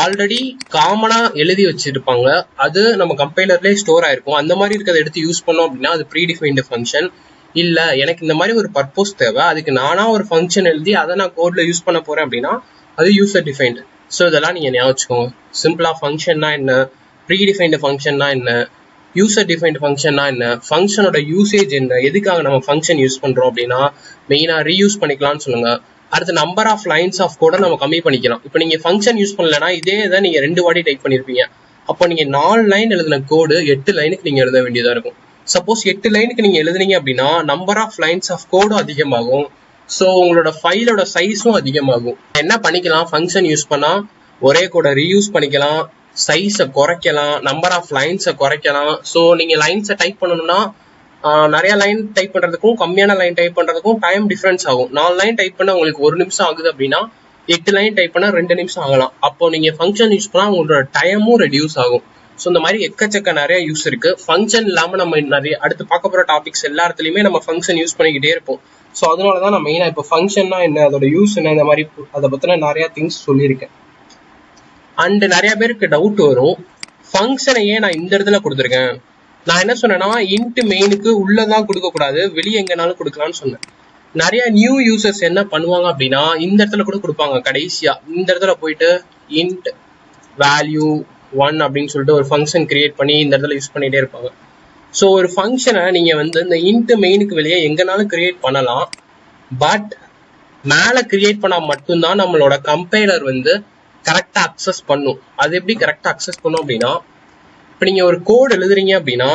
ஆல்ரெடி காமனா எழுதி வச்சிருப்பாங்க, அது நம்ம கம்பைலர்லேயே ஸ்டோர் ஆயிருக்கும். அந்த மாதிரி இருக்கிறத எடுத்து யூஸ் பண்ணோம் அப்படின்னா அது ப்ரீ டிஃபைன்டு ஃபங்க்ஷன். இல்ல எனக்கு இந்த மாதிரி ஒரு பர்பஸ் தேவை, அதுக்கு நானா ஒரு ஃபங்க்ஷன் எழுதி அதை நான் கோட்ல யூஸ் பண்ண போறேன் அப்படின்னா அது யூசர் டிஃபைன்டு. ஸோ இதெல்லாம் நீங்க ஞாபகம் வச்சுக்கோங்க. சிம்பிளா ஃபங்க்ஷன்னா என்ன, ப்ரீ டிஃபைன்டு ஃபங்க்ஷன்னா என்ன, யூசர் டிஃபைன்டு ஃபங்க்ஷன்னா என்ன, ஃபங்க்ஷனோட யூசேஜ் என்ன, எதுக்காக நம்ம ஃபங்க்ஷன் யூஸ் பண்றோம் அப்படின்னா மெயினா ரீயூஸ் பண்ணிக்கலாம்னு சொல்லுங்க. அடுத்து நம்பர் ஆஃப் லைன்ஸ் ஆஃப் கோட நம்ம கம்மி பண்ணிக்கலாம். இப்போ நீங்க ஃபங்க்ஷன் யூஸ் பண்ணலன்னா இதே தான் நீங்க 2 வாட்டி டைப் பண்ணிருப்பீங்க. அப்போ நீங்க 4 லைன் எழுதின கோடு 8 லைனுக்கு நீங்க எழுத வேண்டியதா இருக்கும். சப்போஸ் 8 லைனுக்கு நீங்க எழுதுனீங்க அப்படின்னா நம்பர் ஆஃப் லைன்ஸ் ஆஃப் கோடும் அதிகமாகும். ஸோ உங்களோட ஃபைலோட சைஸும் அதிகமாகும். என்ன பண்ணிக்கலாம், ஃபங்க்ஷன் யூஸ் பண்ணா ஒரே கூட ரீயூஸ் பண்ணிக்கலாம், சைஸை குறைக்கலாம், நம்பர் ஆஃப் லைன்ஸை குறைக்கலாம். ஸோ நீங்க லைன்ஸை டைப் பண்ணணும்னா நிறைய லைன் டைப் பண்றதுக்கும் கம்மியான லைன் டைப் பண்றதுக்கும் டைம் டிஃபரன்ஸ் ஆகும். 4 லைன் டைப் பண்ண உங்களுக்கு 1 நிமிஷம் ஆகுது அப்படின்னா 8 லைன் டைப் பண்ணா 2 நிமிஷம் ஆகலாம். அப்போ நீங்க ஃபங்க்ஷன் யூஸ் பண்ணா உங்களோட டைமும் ரெடியூஸ் ஆகும். ஸோ இந்த மாதிரி எக்கச்சக்க நிறைய யூஸ் இருக்கு. ஃபங்க்ஷன் இல்லாம நம்ம நிறைய அடுத்து பார்க்க போற டாபிக்ஸ் எல்லா இடத்துலயுமே நம்ம ஃபங்க்ஷன் யூஸ் பண்ணிக்கிட்டே இருப்போம். ஸோ அதனாலதான் நான் மெயினா இப்போ ஃபங்க்ஷன்னா என்ன, அதோட யூஸ் என்ன, இந்த மாதிரி அதை பத்தின நிறைய திங்ஸ் சொல்லியிருக்கேன். அண்ட் நிறைய பேருக்கு டவுட் வரும், ஃபங்க்ஷனை ஏன் நான் இந்த இடத்துல கொடுத்துருக்கேன். நான் என்ன சொன்னேன்னா இன்ட் மெயினுக்கு உள்ளதான் கொடுக்க கூடாது, வெளியே எங்கனாலும் கொடுக்கலாம்னு சொன்னேன். நிறைய நியூ யூசர்ஸ் என்ன பண்ணுவாங்க அப்படின்னா இந்த இடத்துல கூட கொடுப்பாங்க. கடைசியா இந்த இடத்துல போயிட்டு இன்ட் வேல்யூ 1 அப்படின்னு சொல்லிட்டு ஒரு ஃபங்க்ஷன் கிரியேட் பண்ணி இந்த இடத்துல யூஸ் பண்ணிட்டே இருப்பாங்க. ஸோ ஒரு ஃபங்க்ஷனை நீங்க வந்து இந்த இன்ட் மெயினுக்கு வெளியே எங்கனாலும் கிரியேட் பண்ணலாம். பட் மேலே கிரியேட் பண்ணா மட்டும்தான் நம்மளோட கம்பைலர் வந்து கரெக்டா அக்சஸ் பண்ணும். அது எப்படி கரெக்டா அக்சஸ் பண்ணும் அப்படின்னா, இப்போ நீங்க ஒரு கோட் எழுதுறீங்க அப்படின்னா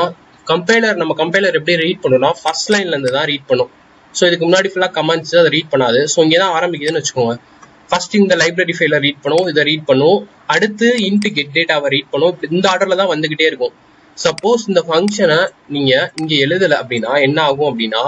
நம்ம கம்பைலர் எப்படி ரீட் பண்ணும்னா ஃபர்ஸ்ட் லைன்ல இருந்து தான் ரீட் பண்ணும். ஸோ இதுக்கு முன்னாடி ஃபுல்லா கமெண்ட்ஸ் அதை ரீட் பண்ணாது. ஸோ இங்கே தான் ஆரம்பிக்குதுன்னு வச்சுக்கோங்க. ஃபர்ஸ்ட் இந்த லைப்ரரி ஃபைல ரீட் பண்ணும், இதை ரீட் பண்ணும், அடுத்து இன்ட் கெட் டேட்டாவை ரீட் பண்ணும். இந்த ஆர்டர்ல தான் வந்துகிட்டே இருக்கும். சப்போஸ் இந்த ஃபங்க்ஷனை நீங்க இங்க எழுதல அப்படின்னா என்ன ஆகும் அப்படின்னா,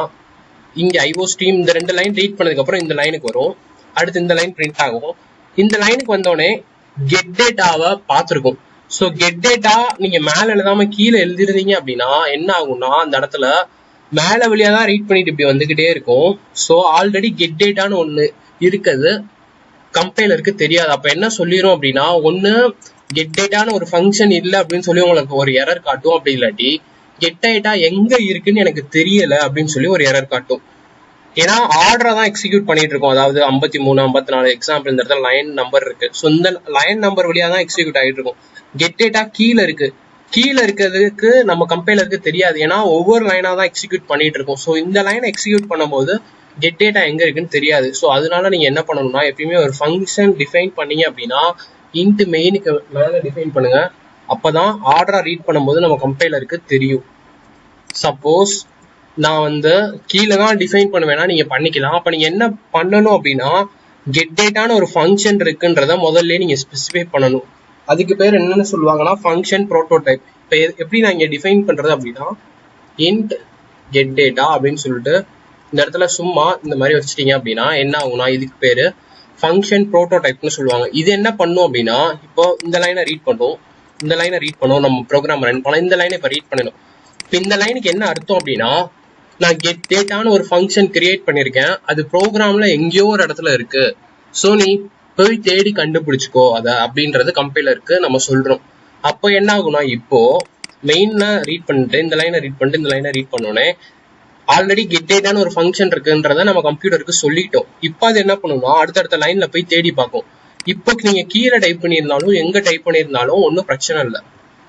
இங்க ஐஓ ஸ்ட்ரீம் இந்த 2 லைன் ரீட் பண்ணதுக்கு அப்புறம் இந்த லைனுக்கு வரும், அடுத்து இந்த லைன் பிரிண்ட் ஆகும். இந்த லைனுக்கு வந்தோடனே கெட் டேட்டாவை பார்த்துருக்கும். ஸோ கெட் டேட்டா நீங்க மேல எழுதாம கீழே எழுதிருந்தீங்க அப்படின்னா என்ன ஆகும்னா அந்த இடத்துல மேல வழியா தான் ரீட் பண்ணிட்டு இப்படி வந்துகிட்டே இருக்கும். ஸோ ஆல்ரெடி கெட் டேட்டான்னு ஒண்ணு இருக்குது, கம்பைலருக்கு தெரியாது. அப்ப என்ன சொல்லிரும் அப்படின்னா, ஒன்னு கெட் டேட்டான்னு ஒரு ஃபங்க்ஷன் இல்லை அப்படின்னு சொல்லி உங்களுக்கு ஒரு எரர் காட்டும், அப்படி இல்லாட்டி கெட் டேட்டா எங்க இருக்குன்னு எனக்கு தெரியல அப்படின்னு சொல்லி ஒரு எரர் காட்டும். ஏன்னா ஆர்டரை தான் எக்ஸிக்யூட் பண்ணிட்டு இருக்கோம். அதாவது 53, 54 எக்ஸாம்பிள் இந்த இடத்துல லைன் நம்பர் இருக்கு. ஸோ இந்த லைன் நம்பர் வழியா தான் எக்ஸிக்யூட் ஆகிட்டு இருக்கும். கெட் டேட்டா கீழே இருக்கு, கீழே இருக்கிறதுக்கு நம்ம கம்பைலருக்கு தெரியாது, ஏன்னா ஒவ்வொரு லைனா தான் எக்ஸிக்யூட் பண்ணிட்டு இருக்கோம். ஸோ இந்த லைனை எக்ஸிக்யூட் பண்ணும்போது கெட் டேட்டா எங்க இருக்குன்னு தெரியாது. ஸோ அதனால நீங்க என்ன பண்ணணும்னா எப்பயுமே ஒரு ஃபங்க்ஷன் டிஃபைன் பண்ணீங்க அப்படின்னா இன்ட் மெயினுக்கு மேல டிஃபைன் பண்ணுங்க. அப்பதான் ஆர்டரா ரீட் பண்ணும்போது நம்ம கம்பைலருக்கு தெரியும். சப்போஸ் நான் வந்து கீழே தான் டிஃபைன் பண்ணுவேன்னா நீங்க பண்ணிக்கலாம். அப்ப நீங்க என்ன பண்ணணும் அப்படின்னா கெட் டேட்டான்னு ஒரு ஃபங்க்ஷன் இருக்குன்றத முதல்ல நீங்க ஸ்பெசிஃபை பண்ணணும். அதுக்கு பேர் என்னன்னு சொல்லுவாங்கன்னா ஃபங்க்ஷன் ப்ரோட்டோடைப். இப்போ எப்படி நான் இங்க டிஃபைன் பண்றது அப்படின்னா இன்ட் கெட் டேட்டா அப்படின்னு சொல்லிட்டு இந்த இடத்துல சும்மா இந்த மாதிரி வச்சுட்டீங்க அப்படின்னா என்ன ஆகும்னா இதுக்கு பேரு ஃபங்க்ஷன் ப்ரோட்டோடைப்னு சொல்லுவாங்க. இது என்ன பண்ணும் அப்படின்னா இப்போ இந்த லைனை ரீட் பண்ணும், இந்த லைனை ரீட் பண்ணும், நம்ம ப்ரோக்ராம் ரன் பண்ணலாம். இந்த லைனை இப்போ ரீட் பண்ணணும். இப்போ இந்த லைனுக்கு என்ன அர்த்தம் அப்படின்னா நான் கெட் டேட்டான்னு ஒரு ஃபங்க்ஷன் கிரியேட் பண்ணியிருக்கேன், அது ப்ரோக்ராம்ல எங்கேயோ ஒரு இடத்துல இருக்கு, ஸோ நீ போய் தேடி கண்டுபிடிச்சிக்கோ அதை அப்படின்றது கம்பைலருக்கு நம்ம சொல்றோம். அப்போ என்ன ஆகும்னா இப்போ மெயின்ல ரீட் பண்ணிட்டு இந்த லைனை ரீட் பண்ணிட்டு இந்த லைனை ரீட் பண்ணோன்னே ஆல்ரெடி கெட் டேட்டான்னு ஒரு ஃபங்க்ஷன் இருக்குன்றத நம்ம கம்ப்யூட்டருக்கு சொல்லிட்டோம். இப்போ அது என்ன பண்ணும்னா அடுத்தடுத்த லைன்ல போய் தேடி பார்க்கும். இப்போ நீங்க கீழே டைப் பண்ணியிருந்தாலும் எங்க டைப் பண்ணியிருந்தாலும் ஒன்றும் பிரச்சனை இல்லை,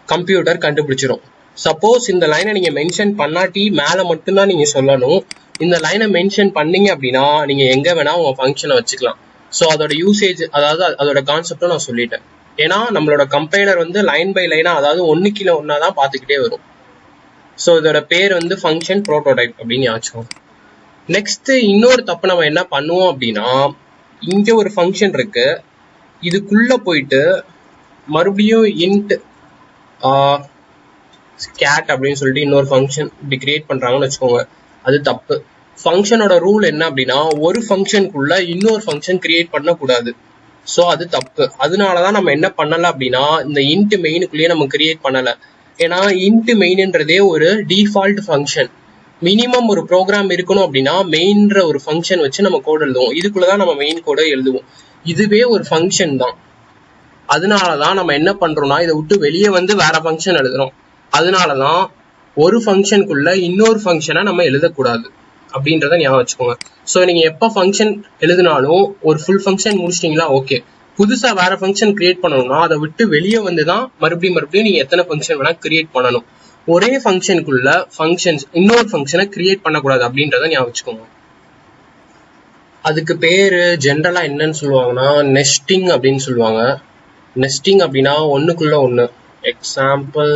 கம்ப்யூட்டர் கண்டுபிடிச்சிடும். சப்போஸ் இந்த லைனை நீங்க மென்ஷன் பண்ணாட்டி மேல மட்டும்தான் நீங்க சொல்லணும். இந்த லைனை மென்ஷன் பண்ணீங்க அப்படின்னா நீங்க எங்க வேணா உங்க ஃபங்க்ஷனை வச்சுக்கலாம். ஸோ அதோட யூசேஜ், அதாவது அதோட கான்செப்டும் நான் சொல்லிட்டேன். ஏன்னா நம்மளோட கம்பைலர் வந்து லைன் பை லைனா, அதாவது ஒன்னு கீழே ஒன்னா தான் பார்த்துக்கிட்டே வரும். ஸோ இதோட பேர் வந்து ஃபங்க்ஷன் ப்ரோட்டோடைப் அப்படின்னு ஆச்சுக்கோங்க. நெக்ஸ்ட் இன்னொரு தப்பு நம்ம என்ன பண்ணுவோம் அப்படின்னா, இங்க ஒரு ஃபங்க்ஷன் இருக்கு, இதுக்குள்ள போயிட்டு மறுபடியும் இன்ட் கேட் அப்படின்னு சொல்லிட்டு இன்னொரு ஃபங்க்ஷன் இப்படி கிரியேட் பண்றாங்கன்னு வச்சுக்கோங்க. அது தப்பு. ஃபங்க்ஷனோட ரூல் என்ன அப்படின்னா, ஒரு ஃபங்க்ஷனுக்குள்ள இன்னொரு ஃபங்க்ஷன் கிரியேட் பண்ணக்கூடாது. ஸோ அது தப்பு. அதனாலதான் நம்ம என்ன பண்ணல அப்படின்னா, இந்த இன்ட் மெயினுக்குள்ளேயே நம்ம கிரியேட் பண்ணல. ஏன்னா இன்ட் மெயின்ன்றதே ஒரு டிஃபால்ட் ஃபங்க்ஷன். மினிமம் ஒரு ப்ரோக்ராம் இருக்கணும் அப்படின்னா மெயின்ற ஒரு ஃபங்க்ஷன் வச்சு நம்ம கோட் எழுதுவோம். இதுக்குள்ளதான் நம்ம மெயின் கோடை எழுதுவோம். இதுவே ஒரு ஃபங்க்ஷன் தான். அதனாலதான் நம்ம என்ன பண்றோம்னா, இதை விட்டு வெளியே வந்து வேற ஃபங்க்ஷன் எழுதுறோம். அதனாலதான் ஒரு ஃபங்க்ஷனுக்குள்ள இன்னொரு ஃபங்க்ஷனை நம்ம எழுதக்கூடாது அப்படின்றத ஞாபகம் வச்சுக்கோங்க. ஸோ நீங்க எப்ப ஃபங்க்ஷன் எழுதினாலும் ஒரு ஃபுல் ஃபங்க்ஷன் முடிச்சிட்டீங்களா, ஓகே. புதுசா வேற ஃபங்க்ஷன் கிரியேட் பண்ணணும்னா அதை விட்டு வெளியே வந்து தான் மறுபடியும் நீங்க எத்தனை ஃபங்க்ஷன் வேணா கிரியேட் பண்ணணும். ஒரே ஃபங்க்ஷனுக்குள்ள ஃபங்க்ஷன்ஸ் இன்னொரு ஃபங்க்ஷனை கிரியேட் பண்ணக்கூடாது அப்படின்றத ஞாபகம் வச்சுக்கோங்க. அதுக்கு பேரு ஜென்ரலா என்னன்னு சொல்லுவாங்கன்னா நெஸ்டிங் அப்படின்னு சொல்லுவாங்க. நெஸ்டிங் அப்படின்னா ஒண்ணுக்குள்ள ஒண்ணு. எக்ஸாம்பிள்,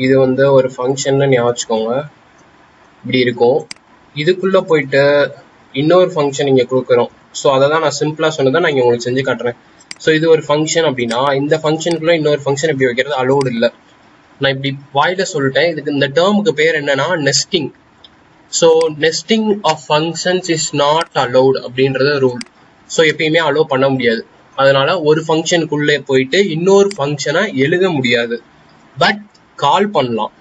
இது வந்து ஒரு ஃபங்க்ஷன் ஞாபகம் வச்சுக்கோங்க. இப்படி இருக்கும். இதுக்குள்ள போயிட்டு இன்னொரு ஃபங்க்ஷன் இங்க கொடுக்குறோம். ஸோ அதை தான் நான் சிம்பிளா சொன்னதை நான் இங்க உங்களுக்கு செஞ்சு காட்டுறேன். ஸோ இது ஒரு ஃபங்க்ஷன் அப்படின்னா இந்த ஃபங்க்ஷனுக்குள்ள இன்னொரு ஃபங்க்ஷன் இப்படி வைக்கிறது அலோடு இல்லை. நான் இப்படி வாயில சொல்லிட்டேன். இதுக்கு இந்த டேர்முக்கு பேர் என்னன்னா nesting. So nesting of functions is not allowed அப்படின்றது ரூல். ஸோ எப்பயுமே அலோ பண்ண முடியாது. அதனால ஒரு ஃபங்க்ஷனுக்குள்ளே போயிட்டு இன்னொரு ஃபங்க்ஷனை எழுத முடியாது, பட் கால் பண்ணலாம்.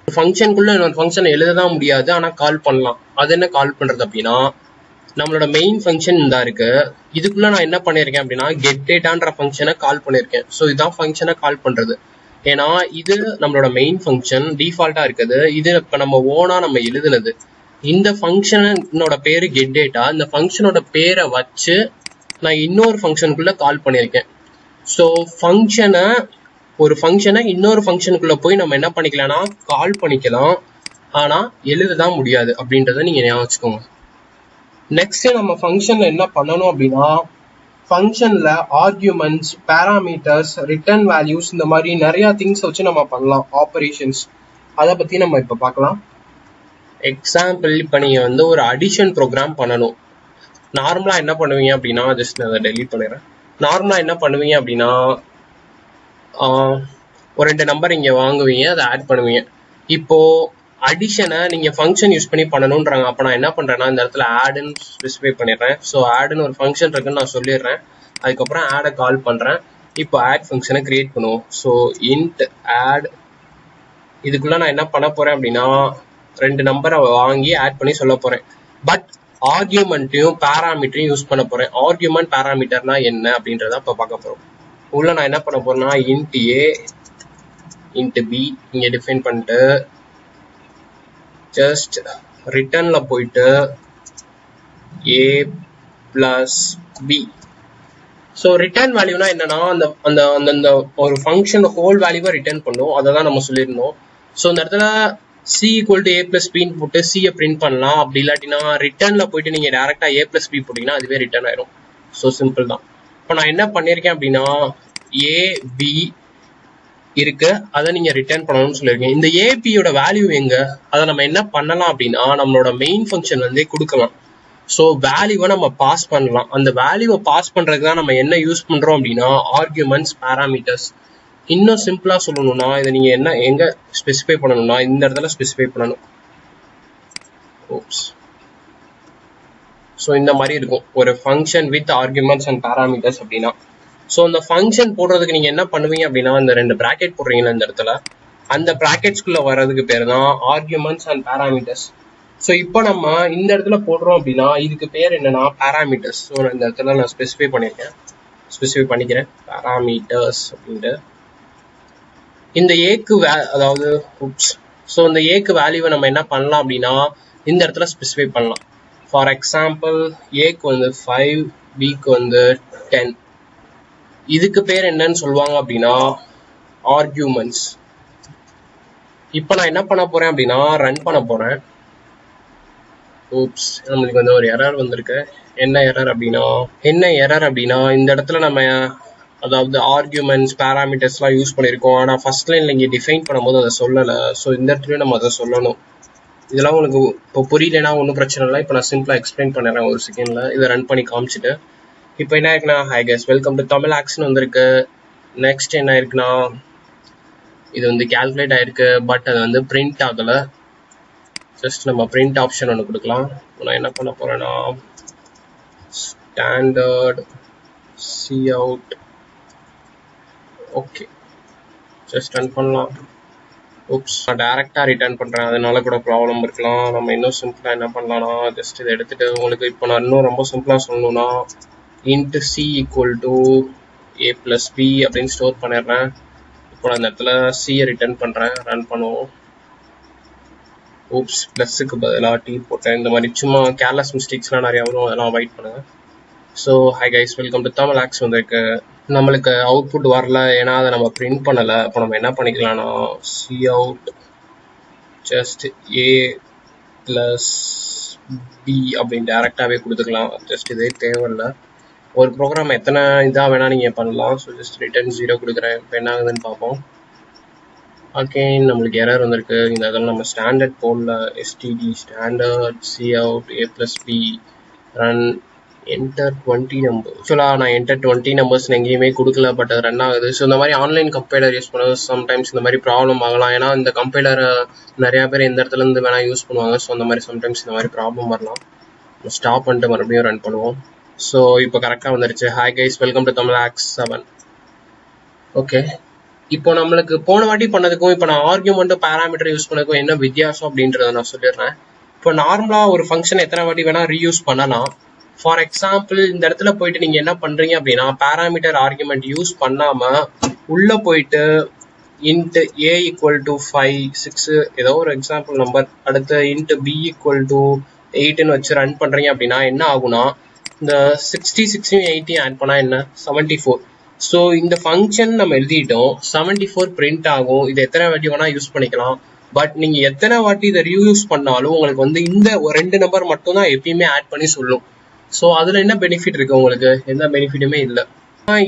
ஒரு ஃபங்க்ஷனுக்குள்ள இன்னொரு ஃபங்க்ஷனை எழுததான் முடியாது, ஆனா கால் பண்ணலாம். அது என்ன கால் பண்றது அப்படின்னா, நம்மளோட மெயின் ஃபங்க்ஷன் இந்த இருக்கு. இதுக்குள்ள நான் என்ன பண்ணிருக்கேன் அப்படின்னா கெட் டேட்டான்ற ஃபங்க்ஷனை கால் பண்ணிருக்கேன். ஸோ இதுதான் ஃபங்க்ஷனை கால் பண்றது. ஏன்னா இது நம்மளோட மெயின் ஃபங்க்ஷன் டிஃபால்ட்டா இருக்குது. இது இப்ப நம்ம ஓனா நம்ம எழுதுனது. இந்த ஃபங்க்ஷனோட பேரு கெட் டேட்டா. இந்த ஃபங்க்ஷனோட பேரை வச்சு நான் இன்னொரு ஃபங்க்ஷனுக்குள்ள கால் பண்ணியிருக்கேன். ஸோ ஒரு ஃபங்க்ஷனை இன்னொரு ஃபங்க்ஷனுக்குள்ள போய் நம்ம என்ன பண்ணிக்கலாம்னா கால் பண்ணிக்கலாம், ஆனா எழுததான் முடியாது அப்படின்றத நீங்க ஞாபகம் வச்சுக்கோங்க. நெக்ஸ்ட் நம்ம ஃபங்க்ஷன்ல என்ன பண்ணணும் அப்படின்னா, ஃபங்க்ஷன்ல ஆர்கியூமெண்ட்ஸ், பேராமீட்டர்ஸ், ரிட்டர்ன் வேல்யூஸ், இந்த மாதிரி நிறைய திங்ஸ் வச்சு நம்ம பண்ணலாம் ஆபரேஷன்ஸ். அதை பத்தி நம்ம இப்ப பார்க்கலாம். எக்ஸாம்பிள், இப்ப நீங்க வந்து ஒரு அடிஷன் ப்ரோக்ராம் பண்ணணும். நார்மலா என்ன பண்ணுவீங்க அப்படின்னா, ஜஸ்ட் நான் அதை டெலீட் பண்ணிடுறேன். நார்மலா என்ன பண்ணுவீங்க அப்படின்னா, ஒரு 2 நம்பர் இங்க வாங்குவீங்க, அதை ஆட் பண்ணுவீங்க. இப்போ அடிஷனை நீங்க ஃபங்க்ஷன் யூஸ் பண்ணி பண்ணணும்ன்றாங்க. அப்ப நான் என்ன பண்றேன்னா இந்த இடத்துல ஆட்னு ஸ்பெசிஃபை பண்ணிடுறேன். ஸோ ஆட்னு ஒரு ஃபங்க்ஷன் இருக்குன்னு நான் சொல்லிடுறேன். அதுக்கப்புறம் ஆடை கால் பண்றேன். இப்போ ஆட் ஃபங்க்ஷனை கிரியேட் பண்ணுவோம். ஸோ இன்ட் ஆட், இதுக்குள்ள நான் என்ன பண்ண போறேன் அப்படின்னா 2 நம்பரை வாங்கி ஆட் பண்ணி சொல்ல போறேன். பட் ஆர்கியூமெண்ட்டையும் பேராமீட்டரையும் யூஸ் பண்ண போறேன். ஆர்கியூமெண்ட் பேராமீட்டர்னா என்ன அப்படின்றத இப்ப பார்க்க போறோம். உள்ள நான் என்ன பண்ண போறேன்னா இன்ட் ஏ இன்ட் பி இங்க டிஃபைன் பண்ணிட்டு ஜஸ்ட் ரிட்டர்ன்ல போயிட்டு ஏ பிளஸ் பி. ஸோ ரிட்டர்ன் வேல்யூனா என்னன்னா அந்த அந்த அந்த ஒரு ஃபங்க்ஷன் ஹோல் வேல்யூவை ரிட்டர்ன் பண்ணும். அதை தான் நம்ம சொல்லியிருந்தோம். ஸோ இந்த இடத்துல C equal to A plus பின்னு போட்டு சியை பிரிண்ட் பண்ணலாம். அப்படி இல்லாட்டினா ரிட்டர்ன்ல போயிட்டு நீங்க டேரக்டா ஏ பிளஸ் பி போட்டீங்கன்னா அதுவே ரிட்டர்ன் ஆயிரும். ஸோ சிம்பிள் தான். இப்போ நான் என்ன பண்ணிருக்கேன் அப்படின்னா ஏ பி இருக்கு, அதை நீங்க ரிட்டர்ன் பண்ணணும்னு சொல்லியிருக்கேன். இந்த ஏபியோட வேல்யூ எங்க, அதை நம்ம என்ன பண்ணலாம் அப்படின்னா நம்மளோட மெயின் ஃபங்க்ஷன் வந்து கொடுக்கலாம். ஸோ வேல்யூவை நம்ம பாஸ் பண்ணலாம். அந்த வேல்யூவை பாஸ் பண்றதுக்கு தான் நம்ம என்ன யூஸ் பண்றோம் அப்படின்னா ஆர்கியூமெண்ட்ஸ், பேராமீட்டர்ஸ். இன்னும் சிம்பிளா சொல்லணும்னா இதை நீங்க என்ன எங்க ஸ்பெசிஃபை பண்ணணும்னா இந்த இடத்துல ஸ்பெசிஃபை பண்ணணும். ஸோ இந்த மாதிரி இருக்கும் ஒரு function with arguments and parameters அப்படின்னா. ஸோ அந்த ஃபங்க்ஷன் போடுறதுக்கு நீங்க என்ன பண்ணுவீங்க அப்படின்னா இந்த 2 பிராக்கெட் போடுறீங்களா இந்த இடத்துல, அந்த பிராக்கெட்ஸ்குள்ள வர்றதுக்கு பேர் தான் ஆர்கியூமெண்ட்ஸ் அண்ட் பேராமீட்டர்ஸ். ஸோ இப்போ நம்ம இந்த இடத்துல போடுறோம் அப்படின்னா இதுக்கு பேர் என்னன்னா பேராமீட்டர்ஸ். ஸோ இந்த இடத்துல நான் ஸ்பெசிஃபை பண்ணிக்கிறேன் பேராமீட்டர்ஸ் அப்படின்ட்டு. இந்த ஏக்கு அதாவது ஸோ இந்த ஏக்கு வேல்யூவை நம்ம என்ன பண்ணலாம் அப்படின்னா இந்த இடத்துல ஸ்பெசிஃபை பண்ணலாம். ஃபார் எக்ஸாம்பிள் ஏக்கு வந்து 5, பிக்கு வந்து 10. இதுக்கு பேர் என்னன்னு சொல்லுவாங்க அப்படின்னா ஆர்கியூமெண்ட்ஸ். இப்போ நான் என்ன பண்ண போறேன் அப்படின்னா ரன் பண்ண போறேன். oops நம்மளுக்கு வந்து ஒரு எரர் வந்திருக்கு. என்ன எரர் அப்படின்னா இந்த இடத்துல நம்ம அதாவது ஆர்கியூமெண்ட்ஸ் பேராமீட்டர்ஸ்லாம் யூஸ் பண்ணியிருக்கோம். ஆனால் ஃபர்ஸ்ட் லைன்ல இங்கே டிஃபைன் பண்ணும்போது அதை சொல்லலை. ஸோ இந்த இடத்துலயும் நம்ம அதை சொல்லணும். இதெல்லாம் உங்களுக்கு இப்போ புரியலன்னா ஒன்றும் பிரச்சனை இல்லை. இப்போ நான் சிம்பிளாக எக்ஸ்பிளைன் பண்ணிடுறேன் ஒரு செகண்ட்ல. இதை ரன் பண்ணி காமிச்சிட்டு இப்போ என்ன இருக்குன்னா hi guys welcome to Tamil ஆக்ஸ்னு வந்திருக்கு. நெக்ஸ்ட் என்ன இருக்குன்னா இது வந்து கால்குலேட் ஆயிருக்கு, பட் அது வந்து பிரிண்ட் ஆகலை. ஜஸ்ட் நம்ம பிரிண்ட் ஆப்ஷன் ஒன்று கொடுக்கலாம். நான் என்ன பண்ண போறேன்னா standard C out. Okay just run பண்ணலாம். oops நான் டைரக்டாக ரிட்டர்ன் பண்ணுறேன், அதனால கூட ப்ராப்ளம் இருக்கலாம். நம்ம இன்னும் சிம்பிளாக என்ன பண்ணலாம்னா ஜஸ்ட் இதை எடுத்துகிட்டு உங்களுக்கு இப்போ நான் இன்னும் ரொம்ப சிம்பிளாக சொல்லணும்னா int c equal to a + b அப்படின்னு ஸ்டோர் பண்ணிடுறேன். இப்போ நான் அந்த இடத்துல சியை ரிட்டர்ன் பண்ணுறேன். ரன் பண்ணுவோம். oops ப்ளஸ்ஸுக்கு பதிலாக டி போட்டேன். இந்த மாதிரி சும்மா கேர்லெஸ் மிஸ்டேக்ஸ்லாம் நிறையா வரும், அதெல்லாம் அவாய்ட் பண்ணுங்க. So hi guys welcome to Tamil ஆக்ஸ் வந்திருக்கு. நம்மளுக்கு அவுட்புட் வரல, ஏன்னா அதை நம்ம பிரிண்ட் பண்ணலை. அப்போ நம்ம என்ன பண்ணிக்கலாம்னா C out just a + b அப்படின்னு டேரெக்டாகவே கொடுத்துக்கலாம். ஜஸ்ட் இதே தேவையில்லை. ஒரு ப்ரோக்ராம் எத்தனை இதாக வேணால் நீங்கள் பண்ணலாம். ஸோ ஜஸ்ட் ரிட்டர்ன் 0 கொடுக்குறேன். இப்போ என்ன ஆகுதுன்னு பார்ப்போம். அகெயின் நம்மளுக்கு எரர் வந்திருக்கு. இந்த இதில் நம்ம ஸ்டாண்டர்ட் போடல. std standard C out a + b run enter 20 number. ஆக்சுவலாக நான் என்டர் 20 நம்பர்ஸ் எங்கேயுமே கொடுக்கல, பட் அது ரன் ஆகுது. ஸோ இந்த மாதிரி ஆன்லைன் கம்பைலர் யூஸ் பண்ணுறது சம்டைம்ஸ் இந்த மாதிரி ப்ராப்ளம் ஆகலாம். ஏன்னா இந்த கம்பைலரை நிறையா பேர் எந்த இடத்துல இருந்து வேணால் யூஸ் பண்ணுவாங்க. ஸோ அந்த மாதிரி சம்டைம்ஸ் இந்த மாதிரி ப்ராப்ளம் வரலாம். ஸ்டாப் பண்ணிட்டு மறுபடியும் ரன் பண்ணுவோம். ஸோ இப்போ கரெக்டாக வந்துருச்சு. Hi guys welcome to Tamil ஆக்ஸ் 7. ஓகே இப்போ நம்மளுக்கு போன வாட்டி பண்ணதுக்கும் இப்போ நான் ஆர்கியூமெண்ட்டும் பேராமீட்டர் யூஸ் பண்ணதுக்கும் என்ன வித்தியாசம் அப்படின்றத நான் சொல்லிடுறேன். இப்போ நார்மலாக ஒரு ஃபங்க்ஷன் எத்தனை வாட்டி வேணால் ரீயூஸ் பண்ணலாம். ஃபார் எக்ஸாம்பிள் இந்த இடத்துல போயிட்டு நீங்கள் என்ன பண்ணுறீங்க அப்படின்னா பேராமீட்டர் ஆர்குமெண்ட் யூஸ் பண்ணாமல் உள்ளே போயிட்டு int a ஈக்குவல் டு 5 6 ஏதோ ஒரு எக்ஸாம்பிள் நம்பர், அடுத்து int b ஈக்குவல் டு 8ன்னு வச்சு ரன் பண்ணுறீங்க அப்படின்னா என்ன ஆகுனா இந்த 66 80 ஆட் பண்ணால் என்ன 74. ஸோ இந்த ஃபங்க்ஷன் நம்ம எழுதிட்டோம், 74 பிரிண்ட் ஆகும். இது எத்தனை வாட்டி வேணால் யூஸ் பண்ணிக்கலாம். பட் நீங்கள் எத்தனை வாட்டி இதை ரீயூஸ் பண்ணாலும் உங்களுக்கு வந்து இந்த ஒரு 2 நம்பர் மட்டும் தான் எப்பயுமே ஆட் பண்ணி சொல்லும். ஸோ அதில் என்ன பெனிஃபிட் இருக்குது? உங்களுக்கு எந்த பெனிஃபிட்டுமே இல்லை.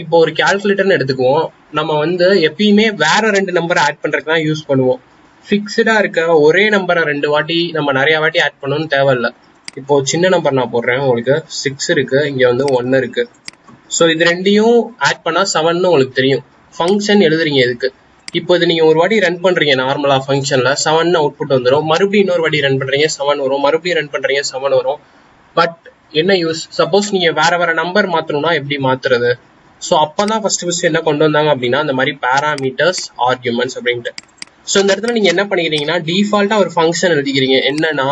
இப்போ ஒரு கால்குலேட்டர்னு எடுத்துக்குவோம். நம்ம வந்து எப்பயுமே வேற 2 நம்பரை ஆட் பண்ணுறதுக்கு தான் யூஸ் பண்ணுவோம். ஃபிக்ஸ்டாக இருக்க ஒரே நம்பரை 2 வாட்டி நம்ம நிறையா வாட்டி ஆட் பண்ணணும்னு தேவையில்லை. இப்போ சின்ன நம்பர் நான் போடுறேன். உங்களுக்கு 6 இருக்கு, இங்கே வந்து 1 இருக்கு. ஸோ இது ரெண்டையும் ஆட் பண்ணால் 7ன்னு உங்களுக்கு தெரியும். ஃபங்க்ஷன் எழுதுறீங்க இதுக்கு. இப்போ இது நீங்கள் ஒரு வாட்டி ரன் பண்ணுறீங்க நார்மலாக ஃபங்க்ஷனில் 7ன்னு அவுட்புட் வந்துடும். மறுபடியும் இன்னொரு வாட்டி ரன் பண்ணுறீங்க 7 வரும், மறுபடியும் ரன் பண்ணுறீங்க 7 வரும். பட் என்ன யூஸ்? சப்போஸ் நீங்க வேற நம்பர் மாத்தணும்னா எப்படி மாத்துறது? ஸோ அப்பதான் ஃபர்ஸ்ட் என்ன கொண்டு வந்தாங்க அப்படின்னா இந்த மாதிரி பேராமீட்டர்ஸ் ஆர்குமெண்ட்ஸ் அப்படின்ட்டு. ஸோ இந்த இடத்துல நீங்க என்ன பண்ணிக்கிறீங்கன்னா டிஃபால்ட்டா ஒரு ஃபங்க்ஷன் எழுதிக்கிறீங்க. என்னன்னா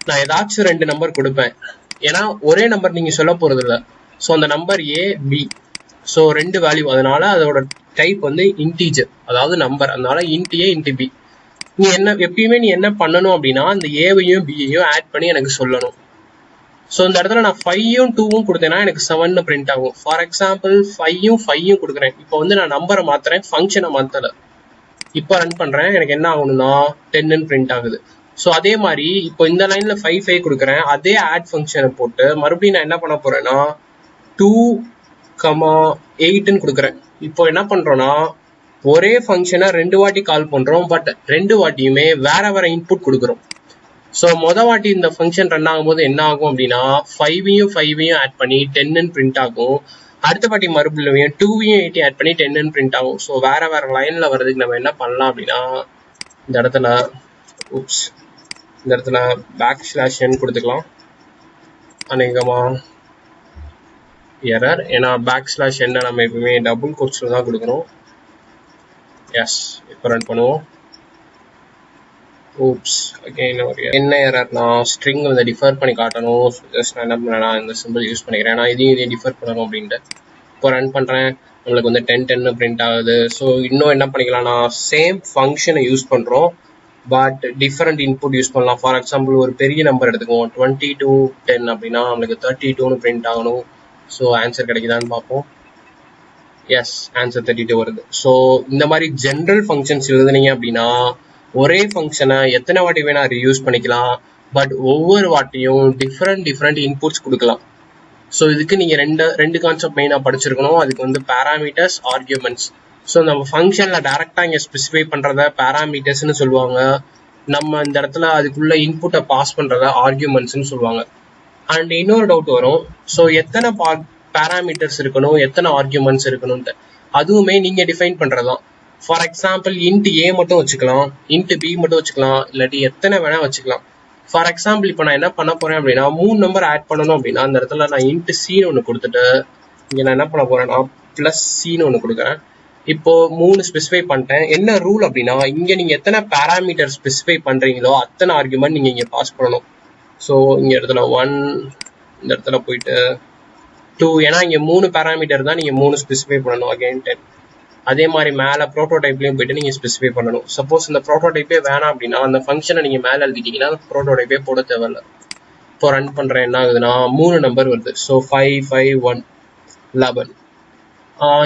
நான் ஏதாச்சும் 2 நம்பர் கொடுப்பேன், ஏன்னா ஒரே நம்பர் நீங்க சொல்ல போறது இல்லை. ஸோ அந்த number a b, so 2 value, அதனால அதோட டைப் வந்து இன்டீஜர், அதாவது நம்பர். அதனால int a int b. நீ என்ன எப்பயுமே நீ என்ன பண்ணணும் அப்படின்னா இந்த ஏவையும் பியையும் ஆட் பண்ணி எனக்கு சொல்லணும். ஸோ இந்த இடத்துல நான் 5ம் 2ம் கொடுத்தேன்னா எனக்கு 7ன்னு பிரிண்ட் ஆகும். ஃபார் எக்ஸாம்பிள் 5ம் 5ம் கொடுக்குறேன். இப்போ வந்து நான் நம்பரை மாத்துறேன், ஃபங்க்ஷனை மாத்தலை. இப்போ ரன் பண்றேன், எனக்கு என்ன ஆகணும்னா 10ன்னு பிரிண்ட் ஆகுது. ஸோ அதே மாதிரி இப்போ இந்த லைன்ல 5 5 கொடுக்குறேன். அதே ஆட் ஃபங்க்ஷனை போட்டு மறுபடியும் நான் என்ன பண்ண போறேன்னா 2, 8ன்னு கொடுக்குறேன். இப்போ என்ன பண்றோம்னா ஒரே ஃபங்க்ஷனை 2 வாட்டி கால் பண்றோம், பட் 2 வாட்டியுமே வேற இன்புட் கொடுக்குறோம். ஸோ மொதல் வாட்டி இந்த ஃபங்க்ஷன் ரன் ஆகும்போது என்ன ஆகும் அப்படின்னா 5யும் 5யும் ஆட் பண்ணி 10ன்னு பிரிண்ட் ஆகும். அடுத்த வாட்டி மறுபடியும் 2யும் 8 ஆட் பண்ணி 10ன்னு பிரிண்ட் ஆகும். ஸோ வேற லைன்ல வர்றதுக்கு நம்ம என்ன பண்ணலாம் அப்படின்னா இந்த இடத்துல இந்த இடத்துல \n கொடுத்துக்கலாம். அநேகமா எரர், ஏன்னா \n நம்ம எப்பவுமே டபுள் கோட்ஸ்ல தான் கொடுக்கணும். எஸ், இப்போ ரன் பண்ணுவோம். என்ன எரர்னா ஸ்ட்ரிங் வந்து டிஃபர் பண்ணி காட்டணும். ஜஸ்ட் நான் என்ன பண்ணேன்னா இந்த சிம்பிள் யூஸ் பண்ணிக்கிறேன். நான் இதையும் டிஃபர் பண்ணணும் அப்படின்ட்டு இப்போ ரன் பண்ணுறேன். நம்மளுக்கு வந்து 10 பிரிண்ட் ஆகுது. ஸோ இன்னும் என்ன பண்ணிக்கலாம்னா சேம் ஃபங்க்ஷனை யூஸ் பண்ணுறோம், பட் டிஃப்ரெண்ட் இன்புட் யூஸ் பண்ணலாம். ஃபார் எக்ஸாம்பிள் ஒரு பெரிய நம்பர் எடுத்துக்குவோம், 20 to 10 அப்படின்னா நம்மளுக்கு 32ன்னு பிரிண்ட் ஆகணும். ஸோ ஆன்சர் கிடைக்குதான்னு பார்ப்போம். எஸ், ஆன்சர் 32 வருது. ஸோ இந்த மாதிரி ஜென்ரல் ஃபங்க்ஷன்ஸ் எழுதுனீங்க அப்படின்னா ஒரே ஃபங்க்ஷனை எத்தனை வாட்டி வேணா ரீயூஸ் பண்ணிக்கலாம். பட் ஒவ்வொரு வாட்டியும் டிஃப்ரெண்ட் இன்புட்ஸ் கொடுக்கலாம். ஸோ இதுக்கு நீங்கள் ரெண்டு கான்செப்ட் மெயினாக படிச்சிருக்கணும். அதுக்கு வந்து பேராமீட்டர்ஸ், ஆர்கியூமெண்ட்ஸ். ஸோ நம்ம ஃபங்க்ஷனில் டேரெக்டாக இங்கே ஸ்பெசிஃபை பண்ணுறத பேராமீட்டர்ஸ்னு சொல்லுவாங்க. நம்ம இந்த இடத்துல அதுக்குள்ள இன்புட்டை பாஸ் பண்ணுறத ஆர்கியூமெண்ட்ஸ்னு சொல்லுவாங்க. அண்ட் இன்னொரு டவுட் வரும், ஸோ எத்தனை பேராமீட்டர்ஸ் இருக்கணும், எத்தனை ஆர்கியூமெண்ட்ஸ் இருக்கணும்ட்டு அதுவுமே நீங்கள் டிஃபைன் பண்ணுறதான். ஃபார் எக்ஸாம்பிள் இன்ட் ஏ மட்டும் வச்சுக்கலாம், இன்ட் பி மட்டும் வச்சுக்கலாம், இல்லாட்டி எத்தனை வேணால் வச்சுக்கலாம். ஃபார் எக்ஸாம்பிள் இப்போ நான் என்ன பண்ண போகிறேன் அப்படின்னா 3 நம்பர் ஆட் பண்ணணும் அப்படின்னா அந்த இடத்துல நான் இன்ட் சின்னு ஒன்று கொடுத்துட்டு இங்கே நான் என்ன பண்ண போகிறேன்னா ப்ளஸ் சின்னு ஒன்று கொடுக்குறேன். இப்போ 3 ஸ்பெசிஃபை பண்ணிட்டேன். என்ன ரூல் அப்படின்னா இங்கே நீங்கள் எத்தனை பேராமீட்டர் ஸ்பெசிஃபை பண்ணுறீங்களோ அத்தனை ஆர்கியூமெண்ட் நீங்கள் இங்கே பாஸ் பண்ணணும். ஸோ இங்கே இடத்துல 1, இந்த இடத்துல போயிட்டு 2, ஏன்னா இங்கே 3 பேராமீட்டர் தான் நீங்கள் 3 ஸ்பெசிஃபை பண்ணணும். அகைன் 10. அதே மாதிரி மேலே ப்ரோட்டோடைப்லையும் போயிட்டு நீங்கள் ஸ்பெசிஃபை பண்ணணும். சப்போஸ் இந்த ப்ரோட்டோடைப்பே வேணாம் அப்படின்னா அந்த ஃபங்க்ஷனை நீங்கள் மேலே எழுதிட்டீங்கன்னா ப்ரோட்டோடைப்பே போட தேவையில்ல. இப்போ ரன் பண்ணுறேன், என்ன ஆகுதுன்னா 3 நம்பர் வருது. ஸோ 5, 5, 1, 11.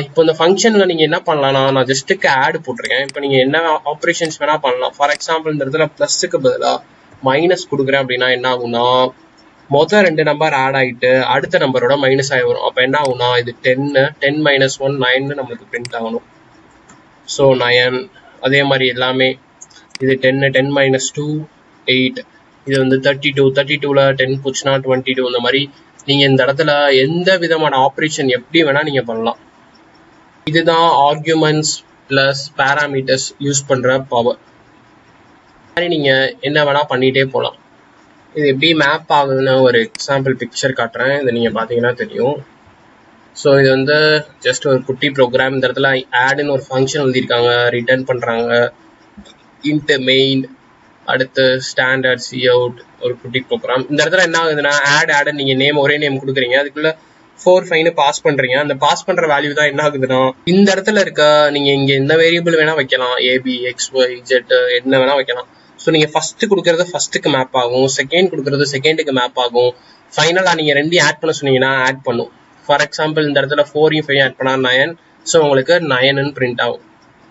இப்போ இந்த ஃபங்க்ஷனில் நீங்கள் என்ன பண்ணலாம்னா நான் ஜஸ்ட்டுக்கு ஆட் போட்டிருக்கேன். இப்போ நீங்கள் என்ன ஆப்ரேஷன்ஸ் வேணால் பண்ணலாம். ஃபார் எக்ஸாம்பிள் இந்த இடத்துல ப்ளஸுக்கு பதிலாக மைனஸ் கொடுக்குறேன் அப்படின்னா என்ன ஆகும்னா மொதல் 2 நம்பர் ஆட் ஆகிட்டு அடுத்த நம்பரோட மைனஸ் ஆகி வரும். அப்போ என்ன ஆகும்னா இது 10 மைனஸ் 1 9 நம்மளுக்கு பிரிண்ட் ஆகணும். ஸோ 9. அதே மாதிரி எல்லாமே இது 10 மைனஸ் 2 8. இது வந்து 32ல 10 போச்சுன்னா 22. இந்த மாதிரி நீங்கள் இந்த இடத்துல எந்த விதமான ஆப்ரேஷன் எப்படி வேணால் நீங்கள் பண்ணலாம். இதுதான் ஆர்கியூமெண்ட்ஸ் ப்ளஸ் பேராமீட்டர்ஸ் யூஸ் பண்ணுற பவர். மாதிரி நீங்கள் என்ன வேணால் பண்ணிகிட்டே போகலாம். இது எப்படி மேப் ஆகுதுன்னு ஒரு எக்ஸாம்பிள் பிக்சர் காட்டுறேன். இதை நீங்கள் பார்த்தீங்கன்னா தெரியும். ஸோ இது வந்து ஜஸ்ட் ஒரு குட்டி ப்ரோக்ராம். இந்த இடத்துல ஆடுன்னு ஒரு ஃபங்க்ஷன் எழுதியிருக்காங்க, ரிட்டர்ன் பண்ணுறாங்க இன்ட் மெயின், அடுத்து ஸ்டாண்டர்ட் சி அவுட், ஒரு குட்டி ப்ரோக்ராம். இந்த இடத்துல என்ன ஆகுதுன்னா ஆடு நீங்கள் ஒரே நேம் கொடுக்குறீங்க, அதுக்குள்ள 4, 5ன்னு பாஸ் பண்ணுறீங்க. அந்த பாஸ் பண்ணுற வேல்யூ தான் என்ன ஆகுதுன்னா இந்த இடத்துல இருக்க நீங்கள் இங்கே எந்த வேரியபிள் வேணால் வைக்கலாம், ஏபி எக்ஸ் ஒய் ஜெட் என்ன வேணால் வைக்கலாம். ஸோ நீங்கள் ஃபஸ்ட்டு கொடுக்குறது ஃபஸ்ட்டுக்கு மேப் ஆகும், செகண்ட் கொடுக்குறது செகண்டுக்கு மேப் ஆகும். ஃபைனலாக நீங்கள் 2 ஆட் பண்ண சொன்னீங்கன்னா ஆட் பண்ணும். ஃபார் எக்ஸாம்பிள் இந்த இடத்துல 4, 5 ஆட் பண்ணால் 9. ஸோ உங்களுக்கு 9ன்னு பிரிண்ட் ஆகும்.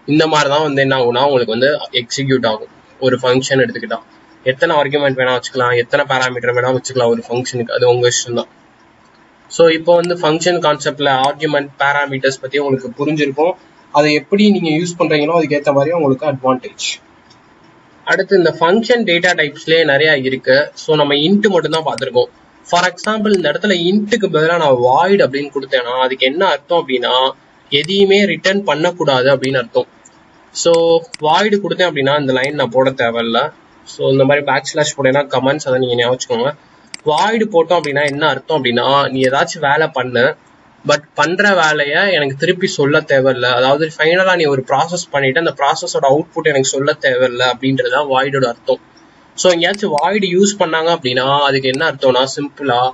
இந்த மாதிரி தான் வந்து என்ன ஆகும்னா உங்களுக்கு வந்து எக்ஸிக்யூட் ஆகும். ஒரு ஃபங்க்ஷன் எடுத்துக்கிட்டா எத்தனை ஆர்குமெண்ட் வேணால் வச்சுக்கலாம், எத்தனை பேராமீட்டர் வேணால் வச்சுக்கலாம் ஒரு ஃபங்க்ஷனுக்கு, அது உங்கள் இஷ்டம் தான். ஸோ இப்போ வந்து ஃபங்க்ஷன் கான்செப்டில் ஆர்குமெண்ட் பேராமீட்டர்ஸ் பற்றி உங்களுக்கு புரிஞ்சிருக்கும். அதை எப்படி நீங்கள் யூஸ் பண்ணுறீங்களோ அதுக்கேற்ற மாதிரி உங்களுக்கு அட்வான்டேஜ். அடுத்து இந்த ஃபங்க்ஷன் டேட்டா டைப்ஸ்லேயே நிறையா இருக்கு. ஸோ நம்ம இன்ட் மட்டும் தான் பார்த்துருக்கோம். ஃபார் எக்ஸாம்பிள் இந்த இடத்துல இன்ட்டுக்கு பதிலாக நான் வாய்ட் அப்படின்னு கொடுத்தேன்னா அதுக்கு என்ன அர்த்தம் அப்படின்னா எதையுமே ரிட்டர்ன் பண்ணக்கூடாது அப்படின்னு அர்த்தம். ஸோ வாய்டு கொடுத்தேன் அப்படின்னா இந்த லைன் நான் போட தேவையில்ல. ஸோ இந்த மாதிரி பேக்ஸ்லாஷ் போட்டேன்னா கமெண்ட்ஸ் அதை நீங்கள் ஞாபகம் வச்சுக்கோங்க. வாய்டு போட்டோம் அப்படின்னா என்ன அர்த்தம் அப்படின்னா நீ ஏதாச்சும் வேலை பண்ணு, பட் பண்ணுற வேலையை எனக்கு திருப்பி சொல்ல தேவையில்லை. அதாவது ஃபைனலாக நீ ஒரு ப்ராசஸ் பண்ணிவிட்டு அந்த ப்ராசஸோட அவுட்புட் எனக்கு சொல்ல தேவையில்லை அப்படின்றது தான் வாய்டோட அர்த்தம். ஸோ எங்கேயாச்சும் வாய்டு யூஸ் பண்ணாங்க அப்படின்னா அதுக்கு என்ன அர்த்தம்னா சிம்பிளாக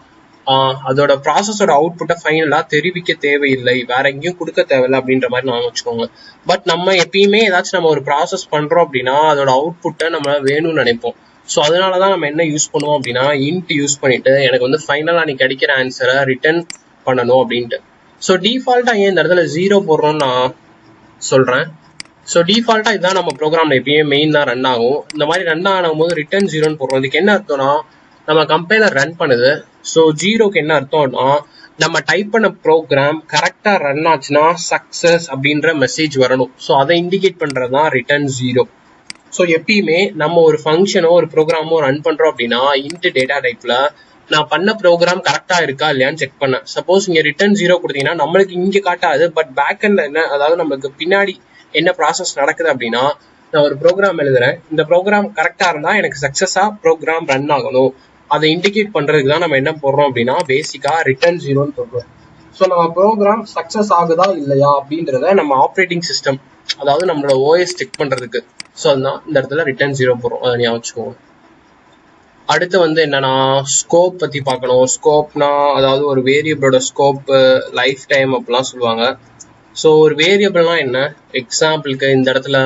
அதோட ப்ராசஸோட அவுட்புட்டை ஃபைனலாக தெரிவிக்க தேவையில்லை, வேற எங்கேயும் கொடுக்க தேவையில்லை அப்படின்ற மாதிரி நான் வச்சுக்கோங்க. பட் நம்ம எப்பயுமே ஏதாச்சும் நம்ம ஒரு ப்ராசஸ் பண்ணுறோம் அப்படின்னா அதோட அவுட்புட்டை நம்ம வேணும்னு நினைப்போம். ஸோ அதனால தான் நம்ம என்ன யூஸ் பண்ணுவோம் அப்படின்னா இன்ட் யூஸ் பண்ணிட்டு எனக்கு வந்து ஃபைனலாக நீ கிடைக்கிற ஆன்சரை ரிட்டர்ன் பண்ணணும் அப்படின்ட்டு. ஸோ டிஃபால்ட்டாக ஏன் இந்த இடத்துல 0 போடுறோம்னு நான் சொல்கிறேன். ஸோ டிஃபால்ட்டாக இதுதான் நம்ம ப்ரோக்ராமில் எப்பயுமே மெயின் தான் ரன் ஆகும். இந்த மாதிரி ரன் ஆகும்போது ரிட்டர்ன் 0ன்னு போடுறோம். இதுக்கு என்ன அர்த்தம்னா நம்ம கம்பைலர் ரன் பண்ணுது. ஸோ 0க்கு என்ன அர்த்தம்னா நம்ம டைப் பண்ண ப்ரோக்ராம் கரெக்டாக ரன் ஆச்சுன்னா சக்ஸஸ் அப்படின்ற மெசேஜ் வரணும். ஸோ அதை இண்டிகேட் பண்ணுறது தான் ரிட்டர்ன் 0. ஸோ எப்பயுமே நம்ம ஒரு ஃபங்க்ஷனோ ஒரு ப்ரோக்ராமோ ரன் பண்ணுறோம் அப்படின்னா இன்ட் டேட்டா டைப்பில் நான் பண்ண ப்ரோக்ராம் கரெக்டாக இருக்கா இல்லையான்னு செக் பண்ணேன். சப்போஸ் இங்கே ரிட்டர்ன் 0 கொடுத்தீங்கன்னா நம்மளுக்கு இங்கே காட்டாது, பட் பேக்கெண்டில் என்ன, அதாவது நம்மளுக்கு பின்னாடி என்ன ப்ராசஸ் நடக்குது அப்படின்னா நான் ஒரு ப்ரோக்ராம் எழுதுறேன், இந்த ப்ரோக்ராம் கரெக்டாக இருந்தால் எனக்கு சக்ஸஸாக ப்ரோக்ராம் ரன் ஆகணும். அதை இண்டிகேட் பண்ணுறதுக்கு தான் நம்ம என்ன போடுறோம் அப்படின்னா பேசிக்காக ரிட்டர்ன் 0ன்னு போடுறோம். ஸோ நம்ம ப்ரோக்ராம் சக்ஸஸ் ஆகுதா இல்லையா அப்படின்றத நம்ம ஆப்ரேட்டிங் சிஸ்டம், அதாவது நம்மளோட ஓஎஸ் செக் பண்ணுறதுக்கு. ஸோ அதுதான் இந்த இடத்துல ரிட்டர்ன் 0 போடுறோம், அதை ஞாபகம் வச்சுக்கோங்க. அடுத்து வந்து என்னன்னா ஸ்கோப் பற்றி பார்க்கணும். ஸ்கோப்னா அதாவது ஒரு வேரியபிளோட ஸ்கோப்பு, லைஃப் டைம் அப்படிலாம் சொல்லுவாங்க. ஸோ ஒரு வேரியபிள்னா என்ன, எக்ஸாம்பிளுக்கு இந்த இடத்துல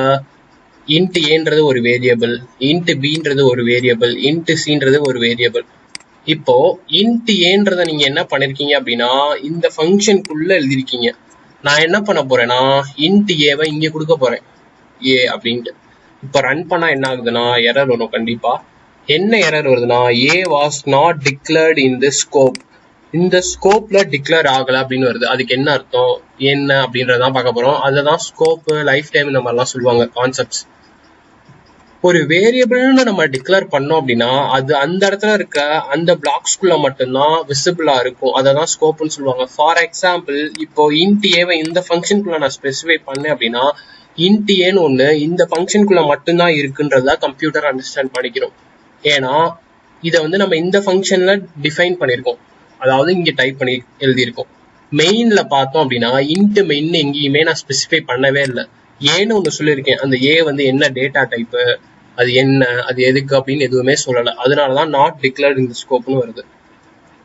இன்ட் ஏன்றது ஒரு வேரியபிள், இன்ட் பின்றது ஒரு வேரியபிள், இன்ட் சின்றது ஒரு வேரியபிள். இப்போ இன்ட் ஏன்றதை நீங்க என்ன பண்ணிருக்கீங்க அப்படின்னா இந்த ஃபங்க்ஷனுக்குள்ள எழுதிருக்கீங்க. நான் என்ன பண்ண போறேன்னா int a-வை இங்க கொடுக்க போறேன் a அப்படின்ட்டு. இப்ப ரன் பண்ணா என்ன ஆகுதுன்னா எரர் வரும் கண்டிப்பா. என்ன எரர் வருதுன்னா a was not declared in the scope. இந்த ஸ்கோப்ல டிக்ளேர் ஆகல அப்படின்னு வருது. அதுக்கு என்ன அர்த்தம் என்ன அப்படின்றதான் பார்க்க போறோம். அதுதான் ஸ்கோப், லைஃப் டைம் இந்த மாதிரிலாம் சொல்லுவாங்க கான்செப்ட்ஸ். ஒரு வேரியபிள்னு நம்ம டிக்ளேர் பண்ணோம் அப்படின்னா அது அந்த இடத்துல இருக்க அந்த பிளாக்ஸ்குள்ள மட்டும்தான் விசிபிளா இருக்கும். அதை தான் ஸ்கோப்னு சொல்லுவாங்க. ஃபார் எக்ஸாம்பிள் இப்போ இன்ட் ஏவை இந்த ஃபங்க்ஷனுக்குள்ள நான் ஸ்பெசிஃபை பண்ணேன் அப்படின்னா இன்ட் ஏன்னு ஒண்ணு இந்த ஃபங்க்ஷனுக்குள்ள மட்டும்தான் இருக்குன்றதா கம்ப்யூட்டர் அண்டர்ஸ்டாண்ட் பண்ணிக்கிறோம். ஏன்னா இதை நம்ம இந்த ஃபங்க்ஷன்ல டிஃபைன் பண்ணியிருக்கோம், அதாவது இங்க டைப் பண்ணி எழுதியிருக்கோம். மெயின்ல பார்த்தோம் அப்படின்னா இன்ட் மெயின் எங்கேயுமே நான் ஸ்பெசிஃபை பண்ணவே இல்லை. ஏன்னு ஒன்று சொல்லியிருக்கேன். அந்த ஏ என்ன டேட்டா டைப்பு, அது என்ன, அது எதுக்கு அப்படின்னு எதுவுமே சொல்லலை. அதனாலதான் நாட் டிக்ளேர்ட் இன் தி ஸ்கோப்னு வருது.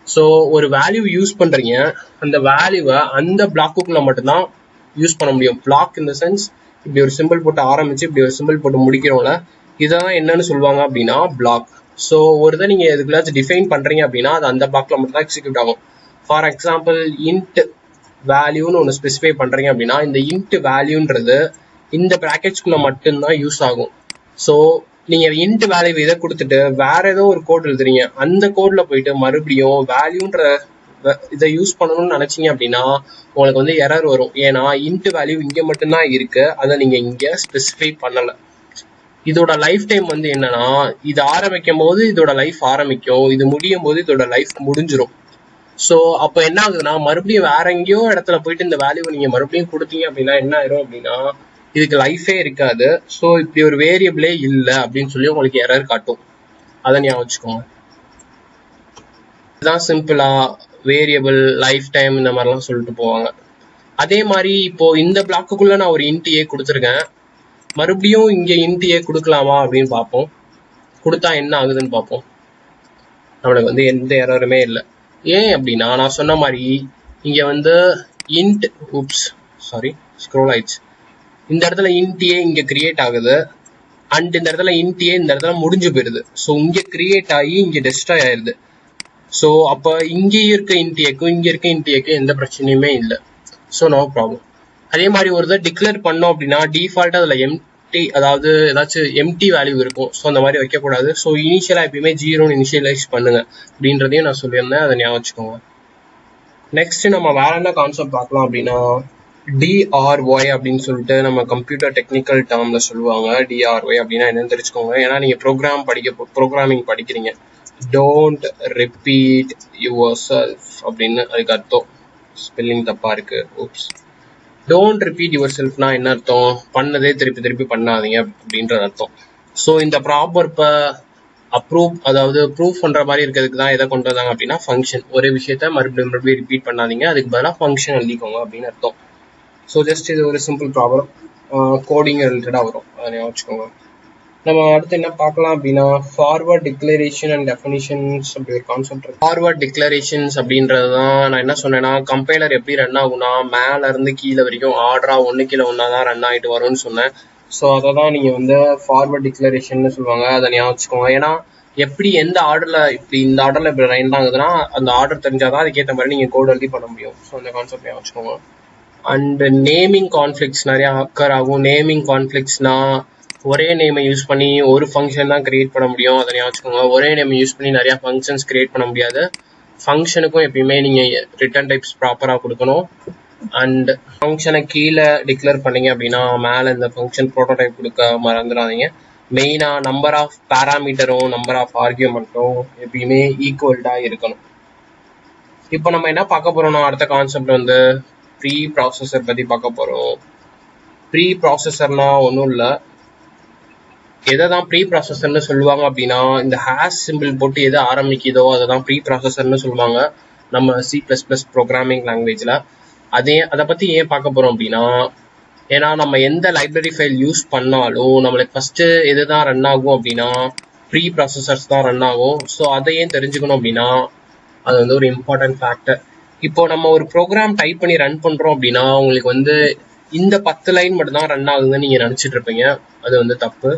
ஸோ ஒரு வேல்யூ யூஸ் பண்றீங்க, அந்த வேல்யூவை அந்த பிளாக்குக்குள்ள மட்டும்தான் யூஸ் பண்ண முடியும். பிளாக் இன் த சென்ஸ் இப்படி ஒரு சிம்பிள் போட்டு ஆரம்பிச்சு இப்படி ஒரு சிம்பிள் போட்டு முடிக்கிறோம்ல, இதான் என்னன்னு சொல்லுவாங்க அப்படின்னா பிளாக். ஸோ ஒரு இதை நீங்க எதுக்குள்ளாச்சும் டிஃபைன் பண்றீங்க அப்படின்னா அது அந்த பிளாக்ல மட்டும் தான் எக்ஸிக்யூட் ஆகும். ஃபார் எக்ஸாம்பிள் இன்ட் வேல்யூன்னு ஒன்று ஸ்பெசிஃபை பண்றீங்க அப்படின்னா இந்த இன்ட் வேல்யூன்றது இந்த பிராக்கெட்ஸ்குள்ள மட்டும்தான் யூஸ் ஆகும். ஸோ நீங்க இன்ட் வேல்யூ இதை கொடுத்துட்டு வேற ஏதோ ஒரு கோட் எழுதுறீங்க, அந்த கோட்ல போயிட்டு மறுபடியும் வேல்யூன்ற இதை யூஸ் பண்ணணும்னு நினைச்சீங்க அப்படின்னா உங்களுக்கு எரர் வரும். ஏன்னா இன்ட் வேல்யூ இங்க மட்டும்தான் இருக்கு, அதை நீங்க இங்க ஸ்பெசிஃபை பண்ணல. இதோட லைஃப் டைம் என்னன்னா இது ஆரம்பிக்கும் போது இதோட லைஃப் ஆரம்பிக்கும், இது முடியும் போது இதோட லைஃப் முடிஞ்சிடும். ஸோ அப்போ என்ன ஆகுதுன்னா மறுபடியும் வேற எங்கேயோ இடத்துல போயிட்டு இந்த வேல்யூவை நீங்க மறுபடியும் கொடுத்தீங்க அப்படின்னா என்ன ஆயிரும் அப்படின்னா இதுக்கு லைஃபே இருக்காது. ஸோ இப்படி ஒரு வேரியபிளே இல்லை அப்படின்னு சொல்லி உங்களுக்கு எரர் காட்டும். அதை ஞாபகம் வச்சுக்கோங்க. இதுதான் சிம்பிளா வேரியபிள், லைஃப் டைம் இந்த மாதிரிலாம் சொல்லிட்டு போவாங்க. அதே மாதிரி இப்போ இந்த பிளாக்குக்குள்ள நான் ஒரு இன்ட் ஏ கொடுத்துருக்கேன், மறுபடியும் இங்க இன்ட் ஏ கொடுக்கலாமா அப்படின்னு பார்ப்போம். கொடுத்தா என்ன ஆகுதுன்னு பார்ப்போம். நம்மளுக்கு எந்த எரருமே இல்லை. ஏன் அப்படின்னா நான் சொன்ன மாதிரி இங்க இன்ட் ஸ்க்ரோல் ஆயிடுச்சு. இந்த இடத்துல இன்ட் ஏ இங்க கிரியேட் ஆகுது அண்ட் இந்த இடத்துல இன்ட் ஏ இந்த இடத்துல முடிஞ்சு போயிருது. ஸோ இங்க கிரியேட் ஆகி இங்க டெஸ்ட்ராய் ஆயிருது. ஸோ அப்ப இங்க இருக்க இன்ட் ஏக்கும் இங்க இருக்க இன்ட் ஏக்கும் எந்த பிரச்சனையுமே இல்லை. So no problem. அதே மாதிரி ஒரு இதை டிக்ளேர் பண்ணோம் அப்படின்னா டிஃபால்ட்டா அதுல எம்டி, அதாவது ஏதாச்சும் எம்டி வேல்யூ இருக்கும். ஸோ அந்த மாதிரி வைக்கக்கூடாது. ஸோ இனிஷியலா எப்பயுமே 0 இனிஷியலைஸ் பண்ணுங்க அப்படின்றதையும் நான் சொல்லியிருந்தேன், அதை ஞாபகம் வச்சுக்கோங்க. நெக்ஸ்ட் நம்ம வேற என்ன கான்செப்ட் பார்க்கலாம் அப்படின்னா DRY அப்படின்னு சொல்லிட்டு நம்ம கம்ப்யூட்டர் டெக்னிக்கல் டேர்ம்ல சொல்லுவாங்க. DRY அப்படின்னா என்னன்னு தெரிஞ்சுக்கோங்க. ஏன்னா நீங்க ப்ரோக்ராமிங் படிக்கிறீங்க. டோன்ட் ரிப்பீட் யுவர் செல்ஃப் அப்படின்னு அதுக்கு அர்த்தம். ஸ்பெல்லிங் தப்பா இருக்கு. ஓப்ஸ். டோன்ட் ரிப்பீட் யுவர் செல்ஃப்னா என்ன அர்த்தம்? பண்ணதே திருப்பி திருப்பி பண்ணாதீங்க அப்படின்றது அர்த்தம். ஸோ இந்த ப்ராப்பர்ப்பை அதாவது ப்ரூவ் பண்ற மாதிரி இருக்கிறதுக்கு தான் எதை கொண்டு வந்தாங்க அப்படின்னா ஃபங்க்ஷன். ஒரே விஷயத்த மறுபடியும் ரிப்பீட் பண்ணாதீங்க, அதுக்கு பதிலாக ஃபங்க்ஷன் எழுதிக்கோங்க அப்படின்னு அர்த்தம். ஸோ ஜஸ்ட் இது ஒரு சிம்பிள் ப்ராப்ளம், கோடிங் ரிலேட்டடாக வரும், அதை ஞாபகம் வச்சுக்கோங்க. நம்ம அடுத்து என்ன பார்க்கலாம் அப்படின்னா ஃபார்வர்ட் டிக்ளரேஷன் அண்ட் டெஃபினிஷன்ஸ் அப்படி ஒரு கான்செப்ட் இருக்கு. ஃபார்வர்ட் டிக்ளரேஷன்ஸ் அப்படின்றது தான் நான் என்ன சொன்னேன்னா கம்பைலர் எப்படி ரன் ஆகும்னா மேல இருந்து கீழே வரைக்கும் ஆர்டரா ஒன்று கீழே ஒன்றா தான் ரன் ஆகிட்டு வரும்னு சொன்னேன். ஸோ அதை தான் நீங்கள் ஃபார்வர்ட் டிக்ளரேஷன் சொல்லுவாங்க, அதை ஞாபகம் வச்சுக்கோங்க. ஏன்னா எப்படி எந்த ஆர்டர்ல இப்படி இந்த ஆர்டர்ல இப்படி ரன் ஆகுதுன்னா அந்த ஆர்டர் தெரிஞ்சாதான் அதுக்கேற்ற மாதிரி நீங்கள் கோட் எழுதி பண்ண முடியும். ஸோ அந்த கான்செப்ட் ஞாபகம் வச்சுக்கோங்க. அண்ட் நேமிங் கான்ஃப்ளிக்ஸ் நிறைய அக்கர் ஆகும். நேமிங் கான்ஃப்ளிக்ஸ்னா ஒரே நேமை யூஸ் பண்ணி ஒரு ஃபங்க்ஷன் தான் கிரியேட் பண்ண முடியும், அதை ஞாபகம் வச்சுக்கோங்க. ஒரே நேமை யூஸ் பண்ணி நிறைய ஃபங்க்ஷன்ஸ் கிரியேட் பண்ண முடியாது. ஃபங்க்ஷனுக்கும் எப்பயுமே நீங்க ரிட்டர்ன் டைப்ஸ் ப்ராப்பரா கொடுக்கணும். அண்ட் ஃபங்க்ஷனை கீழே டிக்ளேர் பண்ணீங்க அப்படின்னா மேலே இந்த ஃபங்க்ஷன் ப்ரோட்டோடைப் கொடுக்க மறந்துடாதீங்க. மெயினா நம்பர் ஆஃப் பேராமீட்டரும் நம்பர் ஆஃப் ஆர்கியூமெண்ட்டும் எப்பயுமே ஈக்குவல்டா இருக்கணும். இப்போ நம்ம என்ன பார்க்க போறோம்னா அடுத்த கான்செப்ட் ப்ரீ ப்ராசஸர் பத்தி பார்க்க போறோம். ப்ரீ ப்ராசஸர்னா ஒன்றும் இல்லை, எதை தான் ப்ரீ ப்ராசஸர்னு சொல்லுவாங்க அப்படின்னா இந்த ஹேஷ் சிம்பிள் போட்டு எதை ஆரம்பிக்குதோ அதை தான் ப்ரீ ப்ராசஸர்னு சொல்லுவாங்க நம்ம C++ ப்ரோக்ராமிங் லாங்குவேஜில். அதை பற்றி ஏன் பார்க்க போகிறோம் அப்படின்னா ஏன்னா நம்ம எந்த லைப்ரரி ஃபைல் யூஸ் பண்ணாலும் நம்மளுக்கு ஃபஸ்ட்டு எது தான் ரன் ஆகும் அப்படின்னா ப்ரீ ப்ராசஸர்ஸ் தான் ரன் ஆகும். ஸோ அதை ஏன் தெரிஞ்சுக்கணும் அப்படின்னா அது ஒரு இம்பார்ட்டன்ட் ஃபேக்டர். இப்போ நம்ம ஒரு ப்ரோக்ராம் டைப் பண்ணி ரன் பண்ணுறோம் அப்படின்னா உங்களுக்கு இந்த 10 லைன் மட்டும் தான் ரன் ஆகுதுன்னு நீங்கள் நினச்சிட்டு இருப்பீங்க. அது தப்பு.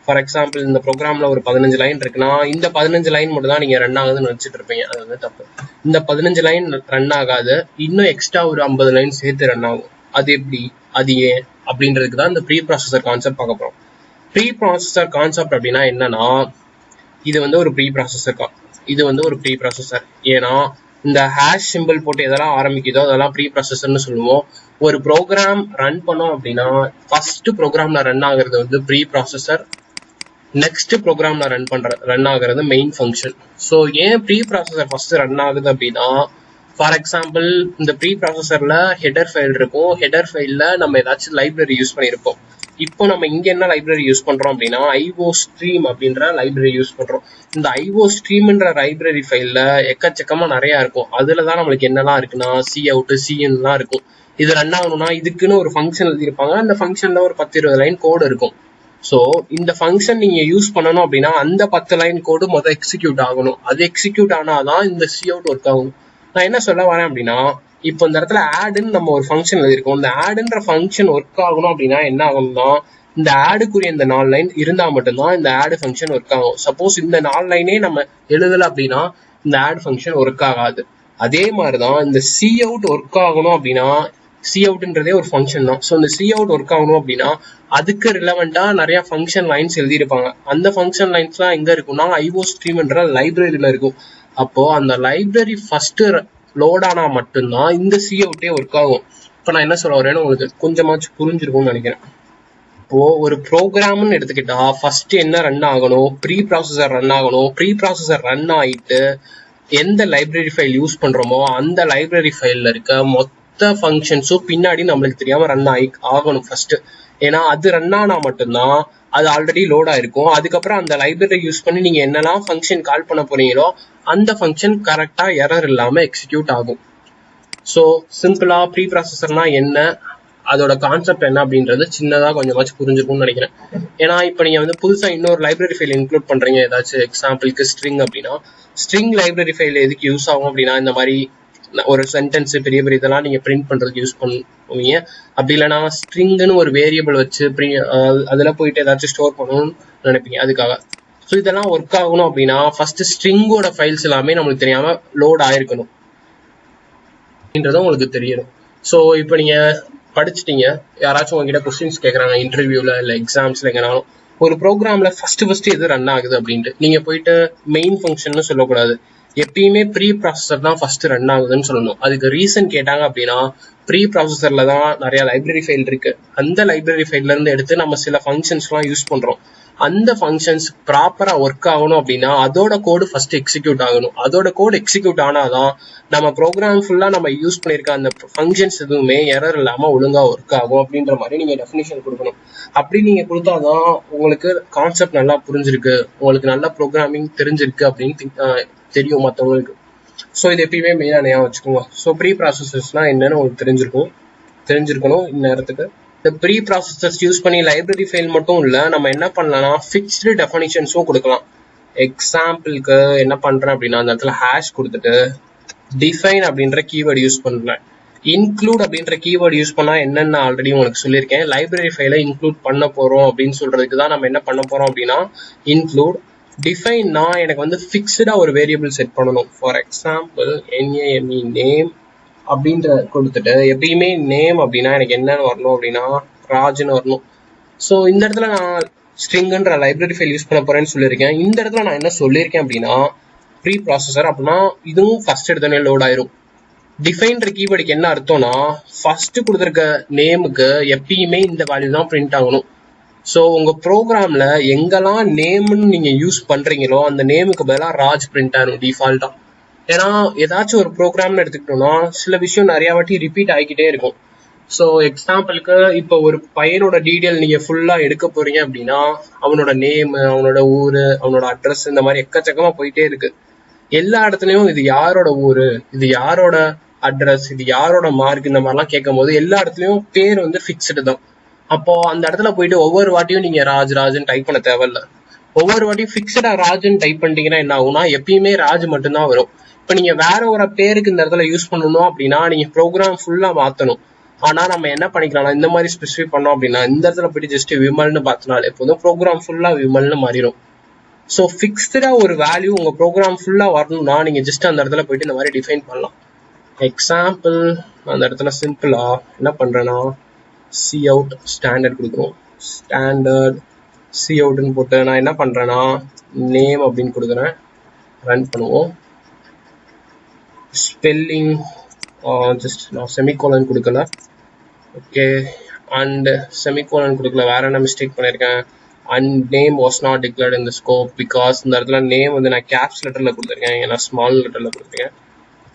ஃபார் எக்ஸாம்பிள் இந்த ப்ரோக்ராமில் ஒரு 15 லைன் இருக்குன்னா இந்த 15 லைன் மட்டும் தான் நீங்கள் ரன் ஆகுதுன்னு நினச்சிட்டு இருப்பீங்க. அது தப்பு. இந்த 15 லைன் ரன் ஆகாது, இன்னும் எக்ஸ்ட்ரா ஒரு 50 லைன் சேர்த்து ரன் ஆகும். அது எப்படி, அது ஏன் அப்படின்றதுக்கு தான் இந்த ப்ரீ ப்ராசஸர் கான்செப்ட் பார்க்க போறோம். ப்ரீ ப்ராசஸர் கான்செப்ட் அப்படின்னா என்னன்னா, இது வந்து ஒரு ப்ரீ ப்ராசஸர். ஏன்னா இந்த ஹேஷ் சிம்பிள் போட்டு எதெல்லாம் ஆரம்பிக்குதோ அதெல்லாம் ப்ரீ ப்ராசஸர்னு சொல்லுவோம். ஒரு ப்ரோக்ராம் ரன் பண்ணோம் அப்படின்னா ஃபர்ஸ்ட் ப்ரோக்ராம்ல ரன் ஆகுறது வந்து ப்ரீ ப்ராசஸர், நெக்ஸ்ட் ப்ரோக்ராம்ல ரன் ஆகுறது மெயின் ஃபங்க்ஷன். ஸோ ஏன் ப்ரீ ப்ராசஸர் ஃபர்ஸ்ட் ரன் ஆகுது அப்படின்னா, ஃபார் எக்ஸாம்பிள் இந்த ப்ரீ ப்ராசஸர்ல ஹெடர் ஃபைல் இருக்கும். ஹெடர் ஃபைல்ல நம்ம ஏதாச்சும் லைப்ரரி யூஸ் பண்ணியிருப்போம். இப்போ நம்ம இங்க என்ன லைப்ரரி யூஸ் பண்றோம் அப்படின்னா ஐஓ ஸ்ட்ரீம் அப்படின்ற லைப்ரரி யூஸ் பண்றோம். இந்த ஐஓ ஸ்ட்ரீம்ன்ற லைப்ரரி ஃபைல்ல எக்கச்சக்கமா நிறைய இருக்கும். அதுலதான் நம்மளுக்கு என்னெல்லாம் இருக்குன்னா சி அவுட், சிஎன்லாம் இருக்கும். இது ரன் ஆகணும்னா இதுக்குன்னு ஒரு ஃபங்க்ஷன் எழுதியிருப்பாங்க. அந்த ஃபங்க்ஷன்ல ஒரு 10-20 லைன் கோடு இருக்கும். ஸோ இந்த ஃபங்க்ஷன் நீங்க யூஸ் பண்ணணும் அப்படின்னா அந்த 10 லைன் கோடு முதல் எக்ஸிக்யூட் ஆகணும். அது எக்ஸிக்யூட் ஆனாதான் இந்த சி அவுட் ஒர்க் ஆகும். நான் என்ன சொல்ல வரேன் அப்படின்னா, இப்போ இந்த இடத்துல ஆடுன்னு நம்ம ஒரு ஃபங்க்ஷன் எழுதிருக்கோம். இந்த ஆடுன்ற ஃபங்க்ஷன் ஒர்க் ஆகணும் அப்படின்னா என்ன ஆகும்னா, இந்த ஆடுக்குரிய இந்த 4 லைன் இருந்தா மட்டும்தான் இந்த ஆடு ஃபங்க்ஷன் ஒர்க் ஆகும். சப்போஸ் இந்த 4 லைனே நம்ம எழுதல அப்படின்னா இந்த ஆட் ஃபங்க்ஷன் ஒர்க் ஆகாது. அதே மாதிரிதான் இந்த சி அவுட் ஒர்க் ஆகணும் அப்படின்னா, சி அவுட்ன்றதே ஒரு ஃபங்க்ஷன் தான். ஸோ இந்த சி அவுட் ஒர்க் ஆகணும் அப்படின்னா அதுக்கு ரிலவெண்டா நிறைய ஃபங்க்ஷன் லைன்ஸ் எழுதியிருப்பாங்க. அந்த ஃபங்க்ஷன் லைன்ஸ்லாம் எங்க இருக்கும்னா ஐஓ ஸ்ட்ரீம்ன்ற லைப்ரரியில இருக்கும். அப்போ அந்த லைப்ரரி ஃபர்ஸ்ட் லோட் ஆனா மட்டும்தான் இந்த சி அவுட்டே ஒர்க் ஆகும். இப்போ நான் என்ன சொல்ல வரேன்னு உங்களுக்கு கொஞ்சமாச்சும் புரிஞ்சிருக்கும்னு நினைக்கிறேன். இப்போ ஒரு ப்ரோக்ராம்னு எடுத்துக்கிட்டா ஃபர்ஸ்ட் என்ன ரன் ஆகணும், ப்ரீ ப்ராசஸர் ரன் ஆகணும். ப்ரீ ப்ராசஸர் ரன் ஆயிட்டு எந்த லைப்ரரி ஃபைல் யூஸ் பண்றோமோ அந்த லைப்ரரி ஃபைல்ல இருக்க மொத்த ஃபங்க்ஷன்ஸும் பின்னாடி நம்மளுக்கு தெரியாம ரன் ஆகணும் ஃபர்ஸ்ட். ஏன்னா அது ரன் ஆனா மட்டும்தான் அது ஆல்ரெடி லோட் ஆயிருக்கும். அதுக்கப்புறம் அந்த லைப்ரரி யூஸ் பண்ணி நீங்க என்னெல்லாம் ஃபங்க்ஷன் கால் பண்ண போறீங்களோ அந்த ஃபங்க்ஷன் கரெக்டா எரர் இல்லாம எக்ஸிக்யூட் ஆகும். ஸோ சிம்பிளா ப்ரீ ப்ராசஸர்னா என்ன, அதோட கான்செப்ட் என்ன அப்படின்றது சின்னதா கொஞ்சமாச்சும் புரிஞ்சிருக்கும்னு நினைக்கிறேன். ஏன்னா இப்போ நீங்க வந்து புதுசா இன்னொரு லைப்ரரி ஃபைல் இன்க்ளூட் பண்றீங்க, ஏதாச்சும் எக்ஸாம்பிளுக்கு ஸ்ட்ரிங் அப்படின்னா, ஸ்ட்ரிங் லைப்ரரி ஃபைல் எதுக்கு யூஸ் ஆகும் அப்படின்னா, இந்த மாதிரி ஒரு சென்டென்ஸ் பெரிய பெரிய இதெல்லாம் நீங்க பிரிண்ட் பண்றதுக்கு யூஸ் பண்ணுவீங்க. அப்படி இல்லைன்னா ஸ்ட்ரிங்னு ஒரு வேரியபிள் வச்சு அதுல போயிட்டு ஏதாச்சும் ஸ்டோர் பண்ணணும்னு நினைப்பீங்க அதுக்காக. ஸோ இதெல்லாம் ஒர்க் ஆகணும் அப்படின்னா ஃபர்ஸ்ட் ஸ்ட்ரிங்கோட ஃபைல்ஸ் எல்லாமே நம்மளுக்கு தெரியாம லோட் ஆயிருக்கணும் அப்படின்றதும் உங்களுக்கு தெரியணும். ஸோ இப்போ நீங்க படிச்சுட்டீங்க, யாராச்சும் உங்ககிட்ட கொஸ்டின்ஸ் கேட்கறாங்க இன்டர்வியூல இல்ல எக்ஸாம்ஸ்ல எங்கனாலும், ஒரு ப்ரோக்ராம்ல ஃபர்ஸ்ட் எது ரன் ஆகுது அப்படின்ட்டு நீங்க போயிட்டு மெயின் ஃபங்க்ஷன் சொல்லக்கூடாது. எப்பயுமே ப்ரீ ப்ராசஸர் தான் ஃபர்ஸ்ட் ரன் ஆகுதுன்னு சொல்லணும். அதுக்கு ரீசன் கேட்டாங்க அப்படின்னா, ப்ரீ ப்ராசஸர்ல தான் நிறைய லைப்ரரி ஃபைல் இருக்கு. அந்த லைப்ரரி ஃபைல்ல இருந்து எடுத்து நம்ம சில ஃபங்க்ஷன்ஸ்லாம் யூஸ் பண்றோம். அந்த ஃபங்க்ஷன்ஸ் ப்ராப்பரா ஒர்க் ஆகணும் அப்படின்னா அதோட கோடு ஃபர்ஸ்ட் எக்ஸிக்யூட் ஆகணும். அதோட கோடு எக்ஸிக்யூட் ஆனாதான் நம்ம ப்ரோக்ராம் ஃபுல்லா நம்ம யூஸ் பண்ணிருக்க அந்த ஃபங்க்ஷன்ஸ் எதுவுமே எரர் இல்லாம ஒழுங்கா ஒர்க் ஆகும் அப்படின்ற மாதிரி நீங்க டெஃபினிஷன் கொடுக்கணும். அப்படி நீங்க கொடுத்தாதான் உங்களுக்கு கான்செப்ட் நல்லா புரிஞ்சிருக்கு, உங்களுக்கு நல்லா ப்ரோக்ராமிங் தெரிஞ்சிருக்கு அப்படின்னு தெரியும் மற்றவங்களுக்கு. ஸோ இது எப்பயுமே மெயினாக ஞாபகம் வச்சுக்கோங்க. ஸோ ப்ரீ ப்ராசஸர்ஸ்லாம் என்னன்னு உங்களுக்கு தெரிஞ்சிருக்கணும் இந்நேரத்துக்கு. இந்த ப்ரீ ப்ராசஸர்ஸ் யூஸ் பண்ணி லைப்ரரி ஃபைல் மட்டும் இல்லை, நம்ம என்ன பண்ணலாம்னா ஃபிக்ஸ்டு டெஃபினிஷன்ஸும் கொடுக்கலாம். எக்ஸாம்பிளுக்கு என்ன பண்றேன் அப்படின்னா, அந்த இடத்துல ஹேஷ் கொடுத்துட்டு டிஃபைன் அப்படின்ற கீவேர்டு யூஸ் பண்றேன். இன்க்ளூட் அப்படின்ற கீவேர்டு யூஸ் பண்ணா என்னன்னு ஆல்ரெடி உங்களுக்கு சொல்லியிருக்கேன். லைப்ரரி ஃபைலை இன்க்ளூட் பண்ண போறோம் அப்படின்னு சொல்றதுக்கு தான் நம்ம என்ன பண்ண போறோம் அப்படின்னா இன்க்ளூட். டிஃபைன்னா எனக்கு வந்து ஃபிக்ஸ்டா ஒரு வேரியபிள் செட் பண்ணணும். ஃபார் எக்ஸாம்பிள் NAME நேம் அப்படின்ற கொடுத்துட்டு, எப்பயுமே நேம் அப்படின்னா எனக்கு என்னன்னு வரணும் அப்படின்னா ராஜ்னு வரணும். ஸோ இந்த இடத்துல நான் ஸ்ட்ரிங்ன்ற லைப்ரரி ஃபைல் யூஸ் பண்ண போறேன்னு சொல்லியிருக்கேன். இந்த இடத்துல நான் என்ன சொல்லியிருக்கேன் அப்படின்னா ப்ரீ ப்ராசஸர் அப்படின்னா இதுவும் ஃபர்ஸ்ட் எடுத்தோடனே லோட் ஆயிரும். டிஃபைன்ற கீவேர்டுக்கு என்ன அர்த்தம்னா ஃபர்ஸ்ட் கொடுத்துருக்க நேமுக்கு எப்பயுமே இந்த வேல்யூ தான் பிரிண்ட் ஆகணும். ஸோ உங்க ப்ரோக்ராம்ல எங்கெல்லாம் நேம்னு நீங்க யூஸ் பண்றீங்களோ அந்த நேமுக்கு பதிலாக ராஜ் பிரிண்ட் ஆகணும் டிஃபால்ட்டா. ஏன்னா ஏதாச்சும் ஒரு ப்ரோக்ராம்னு எடுத்துக்கிட்டோம்னா சில விஷயம் நிறைய வாட்டி ரிப்பீட் ஆகிக்கிட்டே இருக்கும். ஸோ எக்ஸாம்பிளுக்கு இப்போ ஒரு பையனோட டீடைல் நீங்க ஃபுல்லா எடுக்க போறீங்க அப்படின்னா அவனோட நேம், அவனோட ஊரு, அவனோட அட்ரஸ், இந்த மாதிரி எக்கச்சக்கமா போயிட்டே இருக்கு. எல்லா இடத்துலயும் இது யாரோட ஊரு, இது யாரோட அட்ரஸ், இது யாரோட மார்க், இந்த மாதிரிலாம் கேட்கும் போது எல்லா இடத்துலயும் பேர் வந்து ஃபிக்ஸ்டு தான். அப்போ அந்த இடத்துல போயிட்டு ஒவ்வொரு வாட்டியும் நீங்க ராஜ்னு டைப் பண்ண தேவையில்ல. ஒவ்வொரு வாட்டியும் ஃபிக்ஸ்டா ராஜ்னு டைப் பண்ணிட்டீங்கன்னா என்ன ஆகும்னா எப்பயுமே ராஜ் மட்டும்தான் வரும். இப்போ நீங்க வேற ஒரு பேருக்கு இந்த இடத்துல யூஸ் பண்ணணும் அப்படின்னா நீங்க ப்ரோக்ராம் ஃபுல்லா மாத்தணும். ஆனா நம்ம என்ன பண்ணிக்கலாம், இந்த மாதிரி ஸ்பெசிஃபை பண்ணோம் அப்படின்னா இந்த இடத்துல போயிட்டு ஜஸ்ட் விமல்னு பார்த்தனால எப்போதும் ப்ரோக்ராம் ஃபுல்லா விமல்னு மாறிடும். ஸோ ஃபிக்ஸ்டா ஒரு வேல்யூ உங்க ப்ரோக்ராம் ஃபுல்லா வரணும்னா நீங்க ஜஸ்ட் அந்த இடத்துல போயிட்டு இந்த மாதிரி டிஃபைன் பண்ணலாம். எக்ஸாம்பிள் அந்த இடத்துல சிம்பிளா என்ன பண்றேன்னா சி அவுட் ஸ்டாண்டர்ட் கொடுக்குறோம். ஸ்டாண்டர்ட் சி அவுட்னு போட்டு நான் என்ன பண்றேன்னா நேம் அப்படின்னு கொடுக்குறேன். ரன் பண்ணுவோம். ஸ்பெல்லிங் ஜஸ்ட் நான் செமிகோலன் கொடுக்கல. ஓகே, அண்ட் செமிகோலன் கொடுக்கல. வேற என்ன மிஸ்டேக் பண்ணியிருக்கேன்? And name was not declared in the scope because இந்த இடத்துல நேம் வந்து நான் கேப்ஸ் லெட்டர்ல கொடுத்துருக்கேன், ஏன்னா ஸ்மால் லெட்டர்ல கொடுத்துருக்கேன்.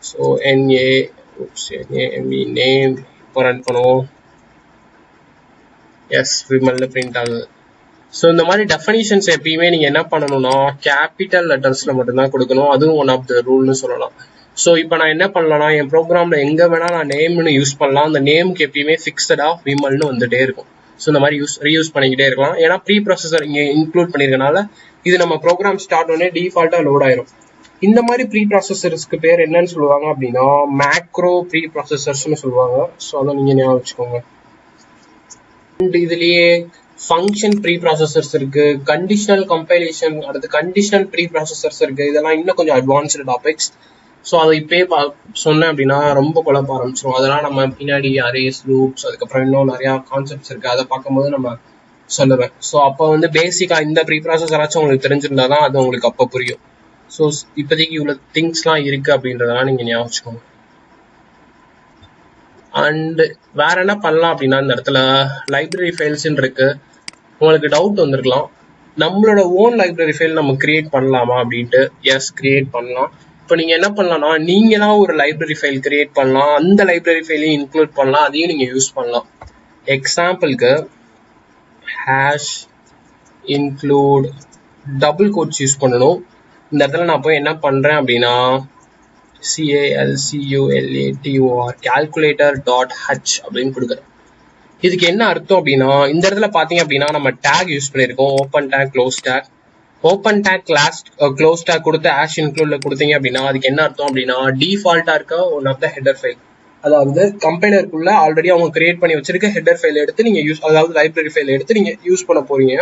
So NAME name. இப்போ ரன் பண்ணுவோம். எஸ், விமல்ல பிரிண்ட் ஆகுது. ஸோ இந்த மாதிரி டெஃபனிஷன்ஸ் எப்பயுமே நீங்க என்ன பண்ணணும்னா கேபிட்டல் லெட்டர்ஸ்ல மட்டும்தான் கொடுக்கணும். அதுவும் ஒன் ஆஃப் த ரூல்னு சொல்லலாம். ஸோ இப்போ நான் என்ன பண்ணலாம்னா என் ப்ரோக்ராம்ல எங்க வேணா நான் நேம்னு யூஸ் பண்ணலாம். அந்த நேமுக்கு எப்பயுமே ஃபிக்ஸடா விமல்னு வந்துட்டே இருக்கும். ஸோ இந்த மாதிரி ரீயூஸ் பண்ணிக்கிட்டே இருக்கலாம். ஏன்னா ப்ரீ ப்ராசஸர் இங்கே இன்க்ளூட் பண்ணிருக்கனால இது நம்ம ப்ரோக்ராம் ஸ்டார்ட் உடனே டிஃபால்ட்டா லோட் ஆயிரும். இந்த மாதிரி ப்ரீ ப்ராசஸர்ஸ்க்கு பேர் என்னன்னு சொல்லுவாங்க அப்படின்னா மேக்ரோ ப்ரீ ப்ராசஸர்ஸ்னு சொல்லுவாங்க. ஸோ அதை நீங்க ஞாபகம் வச்சுக்கோங்க. இதுலயே ஃபங்க்ஷன் ப்ரீ ப்ராசஸர்ஸ் இருக்கு, கண்டிஷனல் கம்பைலேஷன், அடுத்து கண்டிஷனல் ப்ரீ ப்ராசஸர்ஸ் இருக்கு. இதெல்லாம் இன்னும் கொஞ்சம் அட்வான்ஸ்டு டாபிக்ஸ். ஸோ அதை இப்பயே சொன்னேன் அப்படின்னா ரொம்ப குழப்ப ஆரம்பிச்சிடும். அதெல்லாம் நம்ம பின்னாடி அரேஸ், லூப்ஸ், அதுக்கப்புறம் இன்னும் நிறைய கான்செப்ட்ஸ் இருக்கு. அதை பார்க்கும்போது நம்ம சொல்லுவேன். ஸோ அப்போ வந்து பேசிக்கா இந்த ப்ரீ ப்ராசஸராச்சும் உங்களுக்கு தெரிஞ்சிருந்தா தான் அது உங்களுக்கு அப்போ புரியும். ஸோ இப்போதைக்கு இவ்வளோ திங்ஸ்லாம் இருக்கு அப்படின்றதெல்லாம் நீங்க ஞாபகம் வச்சுக்கோங்க. அண்ட் வேற என்ன பண்ணலாம் அப்படின்னா இந்த இடத்துல லைப்ரரி ஃபைல்ஸ் இருக்கு. உங்களுக்கு டவுட் வந்திருக்கலாம், நம்மளோட ஓன் லைப்ரரி ஃபைல் நம்ம கிரியேட் பண்ணலாமா அப்படின்ட்டு. எஸ், கிரியேட் பண்ணலாம். இப்போ நீங்க என்ன பண்ணலாம்னா நீங்களா ஒரு லைப்ரரி ஃபைல் கிரியேட் பண்ணலாம். அந்த லைப்ரரி ஃபைலையும் இன்க்ளூட் பண்ணலாம், அதையும் நீங்க யூஸ் பண்ணலாம். எக்ஸாம்பிளுக்கு hash include double quotes use பண்ணணும். இந்த இடத்துல நான் போய் என்ன பண்றேன் அப்படின்னா CALCULATOR கால்குலேட்டர் டாட் ஹச் அப்படின்னு கொடுக்குறேன். இதுக்கு என்ன அர்த்தம் அப்படின்னா இந்த இடத்துல பாத்தீங்க அப்படின்னா நம்ம டேக் யூஸ் பண்ணிருக்கோம், open tag, close tag. Open tag close tag கொடுத்து ஹேஷ் இன்க்ளூட்ல கொடுத்தீங்க அப்படின்னா அதுக்கு என்ன அர்த்தம் அப்படின்னா டிஃபால்ட்டா இருக்க one of the header file, அதாவது கம்பைலருக்குள்ள ஆல்ரெடி அவங்க கிரியேட் பண்ணி வச்சிருக்க ஹெடர் ஃபைல் எடுத்து நீங்க யூஸ், அதாவது லைப்ரரி ஃபைல் எடுத்து நீங்க யூஸ் பண்ண போறீங்க.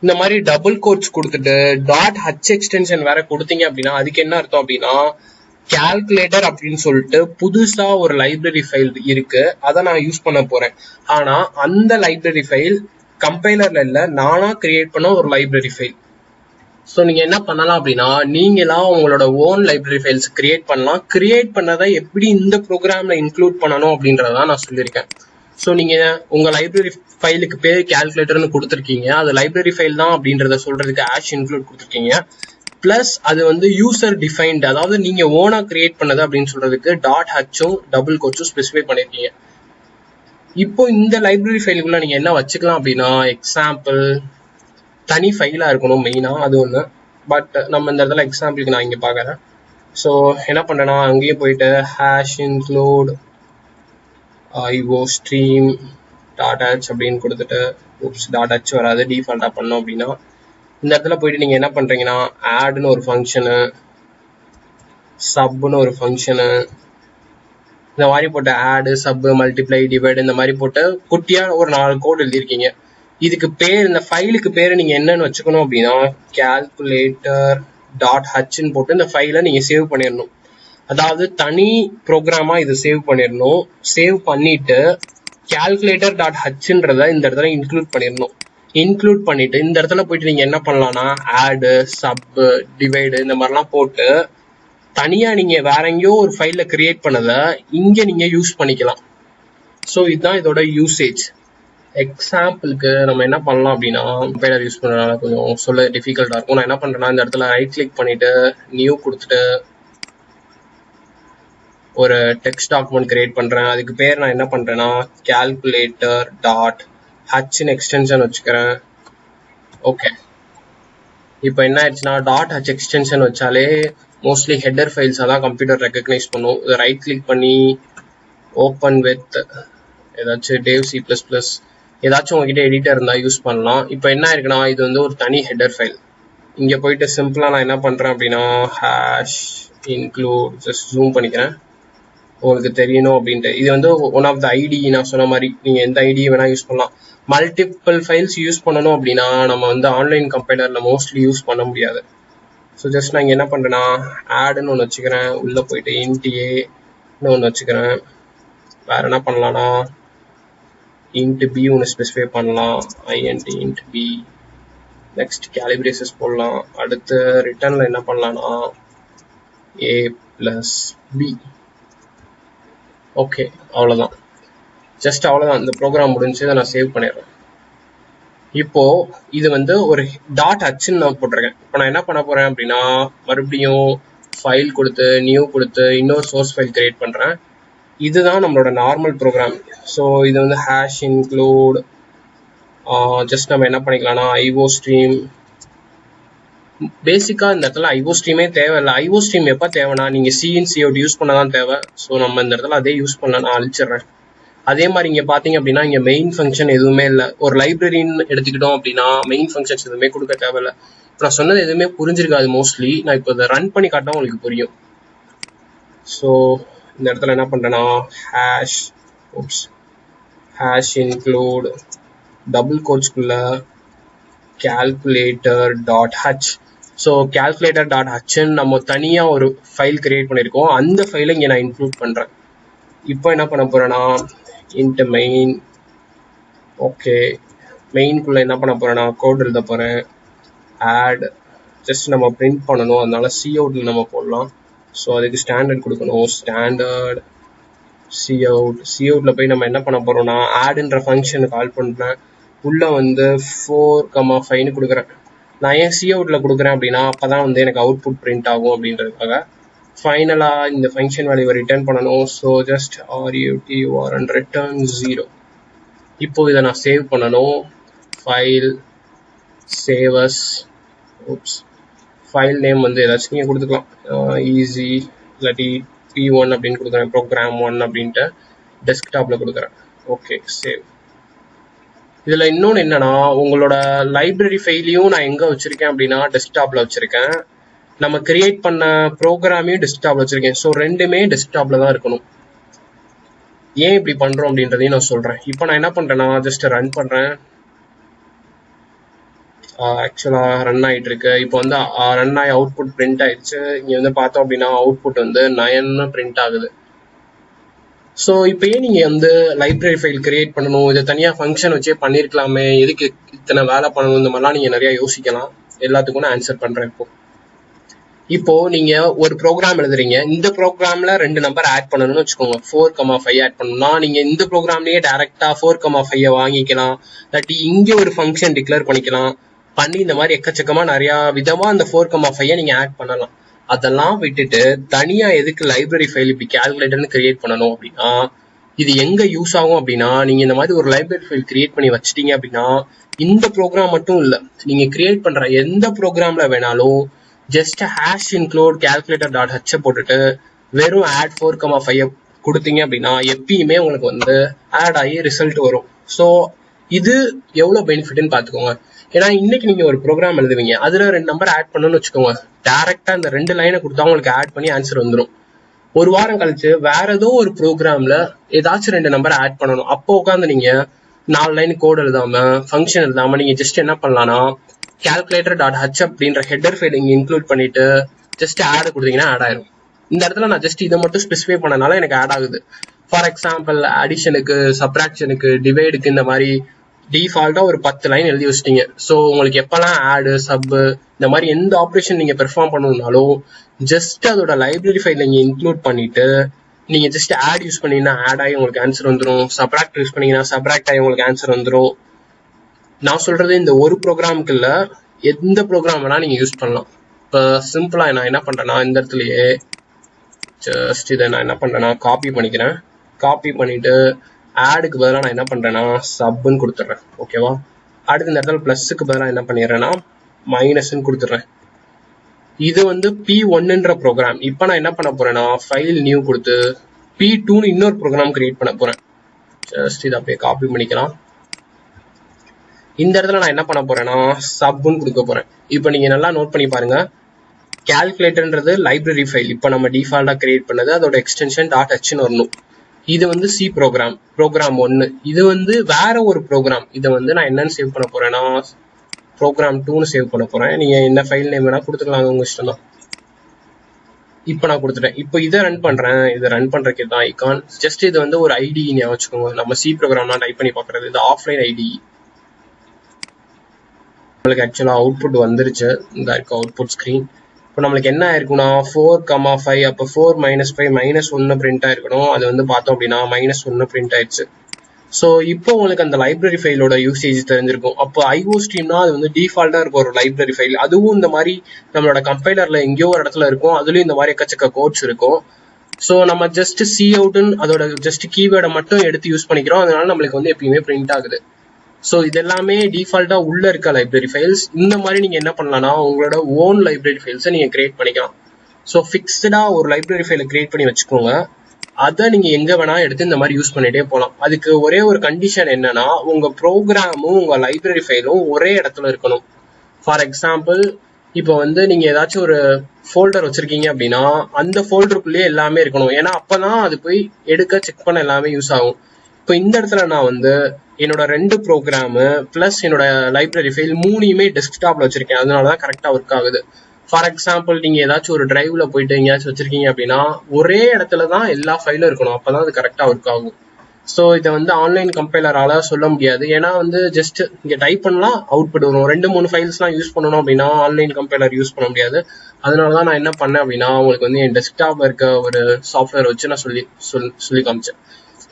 இந்த மாதிரி டபுள் கோட்ஸ் கொடுத்துட்டு டாட் ஹச் எக்ஸ்டென்ஷன் வேற கொடுத்தீங்க அப்படின்னா அதுக்கு என்ன அர்த்தம் அப்படின்னா கால்குலேட்டர் அப்படின்னு சொல்லிட்டு புதுசா ஒரு லைப்ரரி ஃபைல் இருக்கு, அதை நான் யூஸ் பண்ண போறேன். ஆனா அந்த லைப்ரரி ஃபைல் கம்பைலர்ல இல்ல, நானா கிரியேட் பண்ண ஒரு லைப்ரரி ஃபைல். ஸோ நீங்க என்ன பண்ணலாம் அப்படின்னா நீங்களா உங்களோட ஓன் லைப்ரரி ஃபைல்ஸ் கிரியேட் பண்ணலாம். கிரியேட் பண்ணதை எப்படி இந்த ப்ரோக்ராம்ல இன்க்ளூட் பண்ணணும் அப்படின்றதான் நான் சொல்லியிருக்கேன். ஸோ நீங்க உங்க லைப்ரரி ஃபைலுக்கு பேர் கால்குலேட்டர்னு கொடுத்துருக்கீங்க, அது லைப்ரரி ஃபைல் தான் அப்படின்றத சொல்றதுக்கு ஹேஷ் இன்க்ளூட் கொடுத்துருக்கீங்க. பிளஸ் அது வந்து யூசர் டிஃபைன்டு, அதாவது நீங்க ஓனா கிரியேட் பண்ணது அப்படின்னு சொல்றதுக்கு டாட் ஹச்சும் டபுள் கோட்ஸும் ஸ்பெசிஃபை பண்ணிருக்கீங்க. இப்போ இந்த லைப்ரரி ஃபைலுக்குள்ள நீங்க என்ன வச்சுக்கலாம் அப்படின்னா எக்ஸாம்பிள் தனி ஃபைலா இருக்கணும் மெயினா, அது ஒண்ணு. பட் நம்ம இந்த இடத்துல எக்ஸாம்பிளுக்கு நான் இங்க பாக்குறேன். ஸோ என்ன பண்றேன்னா அங்கேயே போயிட்டு hash include IO stream dot H அப்படின்னு கொடுத்துட்டு டாட் ஹச் வராது, டிஃபால்ட்டா பண்ணோம் அப்படின்னா இந்த இடத்துல போயிட்டு நீங்க என்ன பண்றீங்கன்னா ஆட்னு ஒரு ஃபங்க்ஷனு, சப்னு ஒரு ஃபங்க்ஷனு, இந்த மாதிரி போட்டு ஆடு, சப், மல்டிப்ளை, டிவைட் இந்த மாதிரி போட்டு குட்டியா ஒரு 4 கோட் எழுதிருக்கீங்க. இதுக்கு பேர், இந்த ஃபைலுக்கு பேர் நீங்க என்னன்னு வச்சுக்கணும் அப்படின்னா கால்குலேட்டர் டாட் ஹச்ன்னு போட்டு இந்த ஃபைலை நீங்க சேவ் பண்ணிடணும். அதாவது தனி ப்ரோக்ராமா இது சேவ் பண்ணிடணும். சேவ் பண்ணிட்டு கால்குலேட்டர் டாட் ஹச்ன்றத இந்த இடத்துல இன்க்ளூட் பண்ணிடணும். இன்க்ளூட் பண்ணிட்டு இந்த இடத்துல போயிட்டு நீங்க என்ன பண்ணலாம்னா ஆடு, சப், டிவைடு இந்த மாதிரிலாம் போட்டு தனியா நீங்க வேற எங்கேயோ ஒரு ஃபைல்ல கிரியேட் பண்ணதை இங்க நீங்க யூஸ் பண்ணிக்கலாம். ஸோ இதுதான் இதோட யூசேஜ். எக்ஸாம்பிளுக்கு நம்ம என்ன பண்ணலாம் அப்படின்னா கம்பைலர் யூஸ் பண்றதுனால கொஞ்சம் சொல்ல டிஃபிகல்ட்டா இருக்கும். நான் என்ன பண்றேன்னா இந்த இடத்துல ரைட் கிளிக் பண்ணிட்டு நியூ கொடுத்துட்டு ஒரு டெக்ஸ்ட் டாக்குமெண்ட் கிரியேட் பண்றேன். அதுக்கு பேர் நான் என்ன பண்றேன்னா கால்குலேட்டர் டாட் ஹச்னு எக்ஸ்டென்ஷன் வச்சுக்கிறேன். ஓகே, இப்போ என்ன ஆயிடுச்சுன்னா டாட் ஹச் எக்ஸ்டென்ஷன் வச்சாலே மோஸ்ட்லி ஹெடர் ஃபைல்ஸ் அதான் கம்ப்யூட்டர் ரெக்கக்னைஸ் பண்ணும். இதை ரைட் கிளிக் பண்ணி ஓப்பன் வித் ஏதாச்சும் டேவ் C++, ஏதாச்சும் உங்ககிட்ட எடிட்டர் இருந்தா யூஸ் பண்ணலாம். இப்போ என்ன இருக்குன்னா இது வந்து ஒரு தனி ஹெடர் ஃபைல். இங்க போயிட்டு சிம்பிளா நான் என்ன பண்றேன் அப்படின்னா ஹேஷ் இன்க்ளூட், ஜஸ்ட் ஜூம் பண்ணிக்கிறேன் உங்களுக்கு தெரியணும் அப்படின்ட்டு. இது வந்து ஒன் ஆஃப் த ஐடி, நான் சொன்ன மாதிரி நீங்க எந்த ஐடி வேணா யூஸ் பண்ணலாம். மல்டிபிள் ஃபைல்ஸ் யூஸ் பண்ணணும் அப்படின்னா நம்ம வந்து ஆன்லைன் கம்பைலர்ல மோஸ்ட்லி யூஸ் பண்ண முடியாது. ஸோ ஜஸ்ட் நான் இங்க என்ன பண்றேன்னா ஆடுன்னு ஒன்று வச்சுக்கிறேன். உள்ள போயிட்டு இன்ட் a இன்னொன்று வச்சுக்கிறேன். வேற என்ன பண்ணலாம்னா int b ஒன்று ஸ்பெசிஃபை பண்ணலாம். int int b. நெக்ஸ்ட் கேலிபிரேசஸ் போடலாம். அடுத்து ரிட்டர்னில் என்ன பண்ணலாம்னா a plus b. ஓகே, அவ்வளோதான். ஜஸ்ட் அவ்வளோதான். இந்த ப்ரோக்ராம் முடிஞ்சு இதை நான் சேவ் பண்ணிடுறேன். இப்போ இது வந்து ஒரு .hன்னு நான் போட்டிருக்கேன். இப்போ நான் என்ன பண்ண போறேன் அப்படின்னா மறுபடியும் ஃபைல் கொடுத்து நியூ கொடுத்து இன்னொரு சோர்ஸ் ஃபைல் கிரியேட் பண்றேன். இதுதான் நம்மளோட நார்மல் ப்ரோக்ராம். ஸோ இது வந்து ஹேஷ் இன்க்ளூட் ஜஸ்ட் நம்ம என்ன பண்ணிக்கலாம்னா ஐஓ ஸ்ட்ரீம். பேசிக்கா இந்த இடத்துல ஐஓ ஸ்ட்ரீமே தேவையில்லை. ஐஓ ஸ்ட்ரீம் எப்போ தேவைன்னா நீங்க சிஇன் சிஅவுட் யூஸ் பண்ணதான் தேவை. ஸோ நம்ம இந்த இடத்துல அதே யூஸ் பண்ணலாம். நான் அழிச்சிடுறேன். அதே மாதிரி இங்க பாத்தீங்க அப்படின்னா இங்க மெயின் ஃபங்க்ஷன் எதுவுமே இல்லை. ஒரு லைப்ரரின்னு எடுத்துக்கிட்டோம் அப்படின்னா மெயின் ஃபங்க்ஷன்ஸ் எதுவுமே கொடுக்க தேவையில்லை. இப்போ நான் சொன்னது எதுவுமே புரிஞ்சிருக்காது மோஸ்ட்லி. நான் இப்போ இதை ரன் பண்ணி காட்டினா உங்களுக்கு புரியும். ஸோ இந்த இடத்துல என்ன பண்றேன்னா ஹேஷ் இன்க்ளூட் டபுள் கோட்ஸ்குள்ள calculator dot H. So calculator dot ஹச்ன்னு நம்ம தனியா ஒரு ஃபைல் கிரியேட் பண்ணியிருக்கோம். அந்த ஃபைலை இங்கே நான் இன்க்ளூட் பண்றேன். இப்போ என்ன பண்ண போறேன்னா இன்ட் மெயின். ஓகே, மெயின்குள்ள என்ன பண்ண போறேன்னா கோட் எழுத போறேன். ஆட் ஜஸ்ட் நம்ம பிரிண்ட் பண்ணணும், அதனால coutல நம்ம போடலாம். ஸோ அதுக்கு ஸ்டாண்டர்ட் கொடுக்கணும். ஸ்டாண்டர்ட் coutல போய் நம்ம என்ன பண்ண போறோம்னா ஆட்ன்ற ஃபங்க்ஷன் கால் பண்றேன். உள்ள வந்து 4,5ன்னு கொடுக்குறேன். நான் ஏன் coutல கொடுக்குறேன் அப்படின்னா அப்பதான் வந்து எனக்கு அவுட்புட் பிரிண்ட் ஆகும் அப்படின்றதுக்காக. ஃபைனலா இந்த ஃபங்க்ஷன் வேல்யூவை ரிட்டர்ன் பண்ணணும். So just RUTUR and return 0. இப்போ இதை நான் சேவ் பண்ணணும். File save as. File name வந்து ஏதாச்சும் நீங்கள் கொடுத்துக்கலாம். ஈஸி இல்லாட்டி P1 அப்படின்னு கொடுக்குறேன். ப்ரோக்ராம் 1 அப்படின்ட்டு டெஸ்க்டாப்பில் கொடுக்குறேன். Okay, save. இதில் இன்னொன்று என்னன்னா உங்களோட லைப்ரரி ஃபைலையும் நான் எங்கே வச்சுருக்கேன் அப்படின்னா டெஸ்க்டாப்பில் வச்சுருக்கேன். நம்ம கிரியேட் பண்ண ப்ரோக்ராமையும் டெஸ்க்டாப்ல வச்சிருக்கேன். ஸோ ரெண்டுமே டெஸ்க்டாப்ல தான் இருக்கணும். ஏன் இப்படி பண்றோம் அப்படின்றதையும் நான் சொல்றேன். இப்போ நான் என்ன பண்றேன்னா ஜஸ்ட் ரன் பண்றேன். ஆக்சுவலா ரன் ஆயிட்டு இருக்கு. இப்போ வந்து ரன் ஆகி அவுட்புட் பிரிண்ட் ஆயிடுச்சு. இங்க வந்து பார்த்தோம் அப்படின்னா அவுட்புட் வந்து 9 பிரிண்ட் ஆகுது. ஸோ இப்போ ஏன் நீங்க வந்து லைப்ரரி ஃபைல் கிரியேட் பண்ணணும், இதை தனியா ஃபங்க்ஷன் வச்சே பண்ணிருக்கலாமே, எதுக்கு இத்தனை வேலை பண்ணணும், இந்த மாதிரிலாம் நீங்க நிறைய யோசிக்கலாம். எல்லாத்துக்கும் நான் ஆன்சர் பண்றேன். இப்போ நீங்க ஒரு ப்ரோக்ராம் எழுதுறீங்க. இந்த ப்ரோக்ராம்ல 2 நம்பர் ஆட் பண்ணணும்னு வச்சுக்கோங்க. 4,5 ஆட் பண்ணணும்னா நீங்க இந்த ப்ரோக்ராம்லயே டைரக்டா 4,5 வாங்கிக்கலாம். இல்லாட்டி இங்க ஒரு ஃபங்க்ஷன் டிக்ளேர் பண்ணிக்கலாம். பண்ணி இந்த மாதிரி எக்கச்சக்கமா நிறைய விதமா அந்த 4,5 நீங்க ஆட் பண்ணலாம். அதெல்லாம் விட்டுட்டு தனியா எதுக்கு லைப்ரரி ஃபைல் இப்படி கால்குலேட்டர்னு கிரியேட் பண்ணணும் அப்படின்னா இது எங்க யூஸ் ஆகும் அப்படின்னா நீங்க இந்த மாதிரி ஒரு லைப்ரரி ஃபைல் கிரியேட் பண்ணி வச்சிட்டீங்க அப்படின்னா இந்த ப்ரோக்ராம் மட்டும் இல்ல, நீங்க கிரியேட் பண்ற எந்த ப்ரோக்ராம்ல வேணாலும் just hash include calculator dot H போட்டுட்டு வெறும் ஆட் 4,5 கொடுத்தீங்க அப்படின்னா எப்பயுமே உங்களுக்கு வந்து ஆட் ஆகி ரிசல்ட் வரும். ஸோ இது எவ்வளவு பெனிஃபிட்னு பாத்துக்கோங்க. ஏன்னா இன்னைக்கு நீங்க ஒரு ப்ரோக்ராம் எழுதுவீங்க, அதுல 2 நம்பர் ஆட் பண்ணணும்னு வச்சுக்கோங்க. டைரக்டா இந்த 2 லைனை கொடுத்தா உங்களுக்கு ஆட் பண்ணி ஆன்சர் வந்துடும். ஒரு வாரம் கழிச்சு வேற ஏதோ ஒரு ப்ரோக்ராம்ல ஏதாச்சும் 2 நம்பர் ஆட் பண்ணணும். அப்போ உட்காந்து நீங்க 4 லைன் கோட் எழுதாம ஃபங்க்ஷன் எழுதாம நீங்க ஜஸ்ட் என்ன பண்ணலாம்னா calculator டாட் ஹச் அப்படின்ற ஹெட்டர் ஃபைல் இங்க இன்க்ளூட் பண்ணிட்டு ஜஸ்ட் ஆட் கொடுத்தீங்கன்னா ஆட் ஆயிரும். இந்த இடத்துல நான் ஜஸ்ட் இதை மட்டும் ஸ்பெசிஃபை பண்ணனால எனக்கு ஆட் ஆகுது. ஃபார் எக்ஸாம்பிள் அடிஷனுக்கு, சப்ராக்ஷனுக்கு, டிவைடுக்கு இந்த மாதிரி டிஃபால்ட்டா ஒரு 10 லைன் எழுதி வச்சிட்டீங்க. ஸோ உங்களுக்கு எப்பெல்லாம் ஆடு, சப் இந்த மாதிரி எந்த ஆப்ரேஷன் நீங்க பெர்ஃபார்ம் பண்ணணும்னாலும் ஜஸ்ட் அதோட லைப்ரரி ஃபைல் நீங்க இன்க்ளூட் பண்ணிட்டு நீங்க ஜஸ்ட் ஆட் யூஸ் பண்ணீங்கன்னா ஆட் ஆகி உங்களுக்கு ஆன்சர் வந்துடும். சப்ராக்ட் யூஸ் பண்ணீங்கன்னா சப்ராக்ட் ஆகி உங்களுக்கு ஆன்சர் வந்துடும். நான் சொல்றது இந்த ஒரு ப்ரோக்ராமுக்கு இல்ல, எந்த ப்ரோக்ராம் வேணா நீங்க யூஸ் பண்ணலாம். இப்போ சிம்பிளா நான் என்ன பண்றேன்னா இந்த இடத்துலயே ஜஸ்ட் இதை நான் என்ன பண்றேன்னா காப்பி பண்ணிக்கிறேன். காப்பி பண்ணிட்டு ஆடுக்கு பதிலாக நான் என்ன பண்றேன்னா சப்னு கொடுத்துட்றேன். ஓகேவா? அடுத்து இந்த இடத்துல பிளஸ்க்கு பதிலாக என்ன பண்ணிடுறேன்னா மைனஸ்ன்னு கொடுத்துட்றேன். இது வந்து P1ன்ற ப்ரோக்ராம். இப்போ நான் என்ன பண்ண போறேன்னா ஃபைல் நியூ கொடுத்து P2ன்னு இன்னொரு ப்ரோக்ராம் கிரியேட் பண்ண போறேன். ஜஸ்ட் இதை அப்படியே காப்பி பண்ணிக்கலாம். இந்த இடத்துல நான் என்ன பண்ண போறேன்னா சப்னு கொடுக்க போறேன். இப்போ நீங்க நல்லா நோட் பண்ணி பாருங்க. கால்குலேட்டர்ன்றது லைப்ரரி ஃபைல். இப்போ நம்ம டிஃபால்ட்டா கிரியேட் பண்ணது அதோட எக்ஸ்டென்ஷன் டாட் ஹச்னு வரணும். இது வந்து சி ப்ரோக்ராம், ப்ரோக்ராம் 1. இது வந்து வேற ஒரு ப்ரோக்ராம். இதை வந்து நான் என்னன்னு சேவ் பண்ண போறேன்னா ப்ரோக்ராம் 2ன்னு சேவ் பண்ண போறேன். நீங்க என்ன ஃபைல் நேம் வேணா கொடுத்துக்கலாம், உங்க இஷ்டம் தான். இப்போ நான் கொடுத்துட்டேன். இப்போ இதை ரன் பண்றேன். இதை ரன் பண்றதுக்கு தான் ஐகான். ஜஸ்ட் இது வந்து ஒரு ஐடி ஞாபகம் வச்சுக்கோங்க. நம்ம சி ப்ரோக்ராம்லாம் டைப் பண்ணி பார்க்கறது. இது ஆஃப்லைன் ஐடி. நம்மளுக்கு ஆக்சுவலா அவுட்புட் வந்துருச்சு. இந்த இருக்கு அவுட்புட் ஸ்கிரீன். இப்போ நம்மளுக்கு என்ன ஆயிருக்கும்னா 4,5 அப்போ 4 - 5 -1 பிரிண்ட் ஆயிருக்கணும். அது வந்து பார்த்தோம் அப்படின்னா -1 பிரிண்ட் ஆயிடுச்சு. ஸோ இப்போ உங்களுக்கு அந்த லைப்ரரி ஃபைலோட யூசேஜ் தெரிஞ்சிருக்கும். அப்போ ஐஓ ஸ்ட்ரீம்னா அது வந்து டிஃபால்ட்டா இருக்கும் ஒரு லைப்ரரி ஃபைல். அதுவும் இந்த மாதிரி நம்மளோட கம்பைலர்ல எங்கேயோ ஒரு இடத்துல இருக்கும். அதுலயும் இந்த மாதிரி எக்கச்சக்க கோட்ஸ் இருக்கும். ஸோ நம்ம ஜஸ்ட் சி அவுட்னு அதோட ஜஸ்ட் கீவேர்டை மட்டும் எடுத்து யூஸ் பண்ணிக்கிறோம். அதனால நம்மளுக்கு வந்து எப்பயுமே பிரிண்ட் ஆகுது. ஸோ இது எல்லாமே டிஃபால்ட்டா உள்ள இருக்க லைப்ரரி ஃபைல்ஸ். இந்த மாதிரி நீங்க என்ன பண்ணலாம்னா உங்களோட ஓன் லைப்ரரி ஃபைல்ஸை நீங்க கிரியேட் பண்ணிக்கலாம். ஸோ ஃபிக்ஸ்டா ஒரு லைப்ரரி ஃபைலை கிரியேட் பண்ணி வச்சுக்கோங்க. அதை நீங்க எங்க வேணா எடுத்து இந்த மாதிரி யூஸ் பண்ணிட்டே போகலாம். அதுக்கு ஒரே ஒரு கண்டிஷன் என்னன்னா உங்க ப்ரோக்ராமும் உங்க லைப்ரரி ஃபைலும் ஒரே இடத்துல இருக்கணும். ஃபார் எக்ஸாம்பிள் இப்போ வந்து நீங்க ஏதாச்சும் ஒரு ஃபோல்டர் வச்சிருக்கீங்க அப்படின்னா அந்த ஃபோல்டருக்குள்ளேயே எல்லாமே இருக்கணும். ஏன்னா அப்பதான் அது போய் எடுக்க செக் பண்ண எல்லாமே யூஸ் ஆகும். இப்போ இந்த இடத்துல நான் வந்து என்னோட 2 ப்ரோக்ராமு பிளஸ் என்னோட லைப்ரரி ஃபைல் 3யுமே டெஸ்க்டாப்ல வச்சிருக்கேன். அதனாலதான் கரெக்டா ஒர்க் ஆகுது. ஃபார் எக்ஸாம்பிள் நீங்க ஏதாச்சும் ஒரு டிரைவ்ல போயிட்டு எங்கேயாச்சும் வச்சிருக்கீங்க அப்படின்னா ஒரே இடத்துல தான் எல்லா ஃபைலும் இருக்கணும். அப்பதான் அது கரெக்டா ஒர்க் ஆகும். ஸோ இதை வந்து ஆன்லைன் கம்பைலரால சொல்ல முடியாது. ஏன்னா வந்து ஜஸ்ட் இங்க டைப் பண்ணலாம் அவுட்புட் வரும். 2-3 ஃபைல்ஸ்லாம் யூஸ் பண்ணணும் அப்படின்னா ஆன்லைன் கம்பைலர் யூஸ் பண்ண முடியாது. அதனாலதான் நான் என்ன பண்ணேன் அப்படின்னா உங்களுக்கு வந்து என் டெஸ்க்டாப்ல இருக்க ஒரு சாஃப்ட்வேர் வச்சு நான் சொல்லி காமிச்சேன்.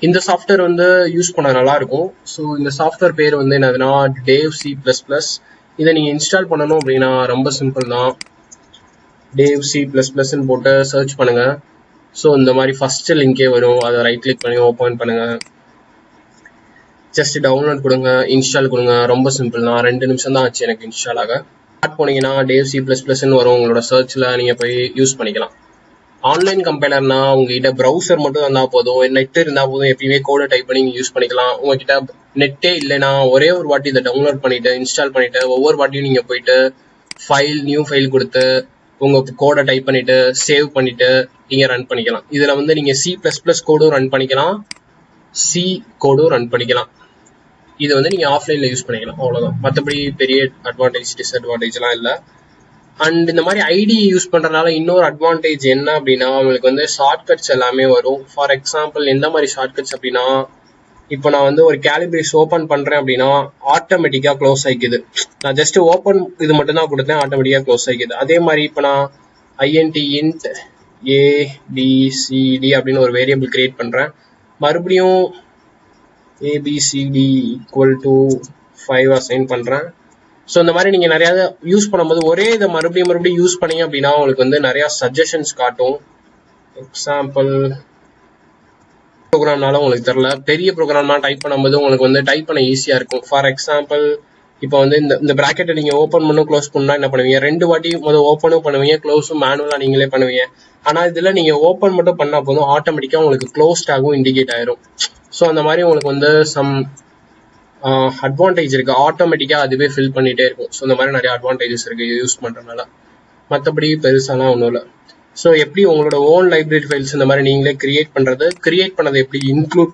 இந்த சாஃப்ட்வேர் வந்து யூஸ் பண்ண நல்லா இருக்கும். ஸோ இந்த சாஃப்ட்வேர் பேர் வந்து என்னதுன்னா டேவ் C++. இதை நீங்க இன்ஸ்டால் பண்ணணும் அப்படின்னா ரொம்ப சிம்பிள் தான். டேவ் C++ன்னு போட்டு சர்ச் பண்ணுங்க. ஸோ இந்த மாதிரி ஃபர்ஸ்ட் லிங்கே வரும். அதை ரைட் கிளிக் பண்ணி ஓப்பன் பண்ணுங்க. ஜஸ்ட் டவுன்லோட் கொடுங்க, இன்ஸ்டால் கொடுங்க. ரொம்ப சிம்பிள் தான். 2 நிமிஷம் தான் ஆச்சு எனக்கு இன்ஸ்டால் ஆக. ஸ்டார்ட் போனீங்கன்னா டேவ் C++ன்னு வரும். உங்களோட சர்ச்ல நீங்க போய் யூஸ் பண்ணிக்கலாம். ஆன்லைன் கம்பைலர்னா உங்ககிட்ட ப்ரௌசர் மட்டும் இருந்தா போதும், நெட் இருந்தா போதும். எப்பயுமே கோடை டைப் பண்ணி யூஸ் பண்ணிக்கலாம். உங்ககிட்ட நெட்டே இல்லைன்னா ஒரே ஒரு வாட்டி இதை டவுன்லோட் பண்ணிட்டு இன்ஸ்டால் பண்ணிட்டு ஒவ்வொரு வாட்டியும் நீங்க போயிட்டு நியூ ஃபைல் கொடுத்து உங்க கோடை டைப் பண்ணிட்டு சேவ் பண்ணிட்டு நீங்க ரன் பண்ணிக்கலாம். இதுல வந்து நீங்க C++ கோடும் ரன் பண்ணிக்கலாம், சி கோடும் ரன் பண்ணிக்கலாம். இது வந்து நீங்க ஆஃப்லைன்ல யூஸ் பண்ணிக்கலாம். அவ்வளவுதான். மற்றபடி பெரிய அட்வான்டேஜ் டிஸ்அட்வான்டேஜ்லாம் இல்லை. அண்ட் இந்த மாதிரி ஐடி யூஸ் பண்றதுனால இன்னொரு அட்வான்டேஜ் என்ன அப்படின்னா உங்களுக்கு வந்து ஷார்ட்கட்ஸ் எல்லாமே வரும். ஃபார் எக்ஸாம்பிள் எந்த மாதிரி ஷார்ட்கட்ஸ் அப்படின்னா இப்போ நான் வந்து ஒரு கேலிபிரேஸ் ஓப்பன் பண்றேன் அப்படின்னா ஆட்டோமேட்டிக்கா க்ளோஸ் ஆகிக்குது. நான் ஜஸ்ட் ஓப்பன் இது மட்டும் தான் கொடுத்தேன், ஆட்டோமேட்டிக்கா க்ளோஸ் ஆகிக்குது. அதே மாதிரி இப்போ நான் int ABCD அப்படின்னு ஒரு வேரியபிள் கிரியேட் பண்றேன். மறுபடியும் ABCD = 5 அசைன் பண்றேன். ஸோ இந்த மாதிரி நீங்க நிறைய யூஸ் பண்ணும்போது ஒரே இதை மறுபடியும் யூஸ் பண்ணீங்க அப்படின்னா உங்களுக்கு வந்து நிறைய சஜஷன்ஸ் காட்டும். எக்ஸாம்பிள் ப்ரோக்ராம்னால உங்களுக்கு தெரியல, பெரிய ப்ரோக்ராம்லாம் டைப் பண்ணும்போது உங்களுக்கு வந்து டைப் பண்ண ஈஸியா இருக்கும். ஃபார் எக்ஸாம்பிள் இப்போ வந்து இந்த பிராக்கெட்டை நீங்க ஓப்பன் பண்ணும் க்ளோஸ் பண்ணா என்ன பண்ணுவீங்க? 2 வாட்டி முதல் ஓப்பனும் பண்ணுவீங்க, க்ளோஸும் மேனுவலா நீங்களே பண்ணுவீங்க. ஆனா இதுல நீங்க ஓப்பன் மட்டும் பண்ணா போதும், ஆட்டோமேட்டிக்கா உங்களுக்கு க்ளோஸ்ட் ஆகும், இண்டிகேட் ஆயிரும். ஸோ அந்த மாதிரி உங்களுக்கு வந்து சம் அட்வான்டேஜ் இருக்கு. ஆட்டோமேட்டிக்கா அதுவே ஃபில் பண்ணிட்டே இருக்கும். ஸோ இந்த மாதிரி நிறைய அட்வான்டேஜஸ் இருக்கு யூஸ் பண்றதுனால. மற்றபடி பெருசாலாம் ஒன்றும் இல்லை. ஸோ எப்படி உங்களோட ஓன் லைப்ரரி ஃபைல்ஸ் இந்த மாதிரி நீங்களே கிரியேட் பண்ணதை எப்படி இன்க்ளூட்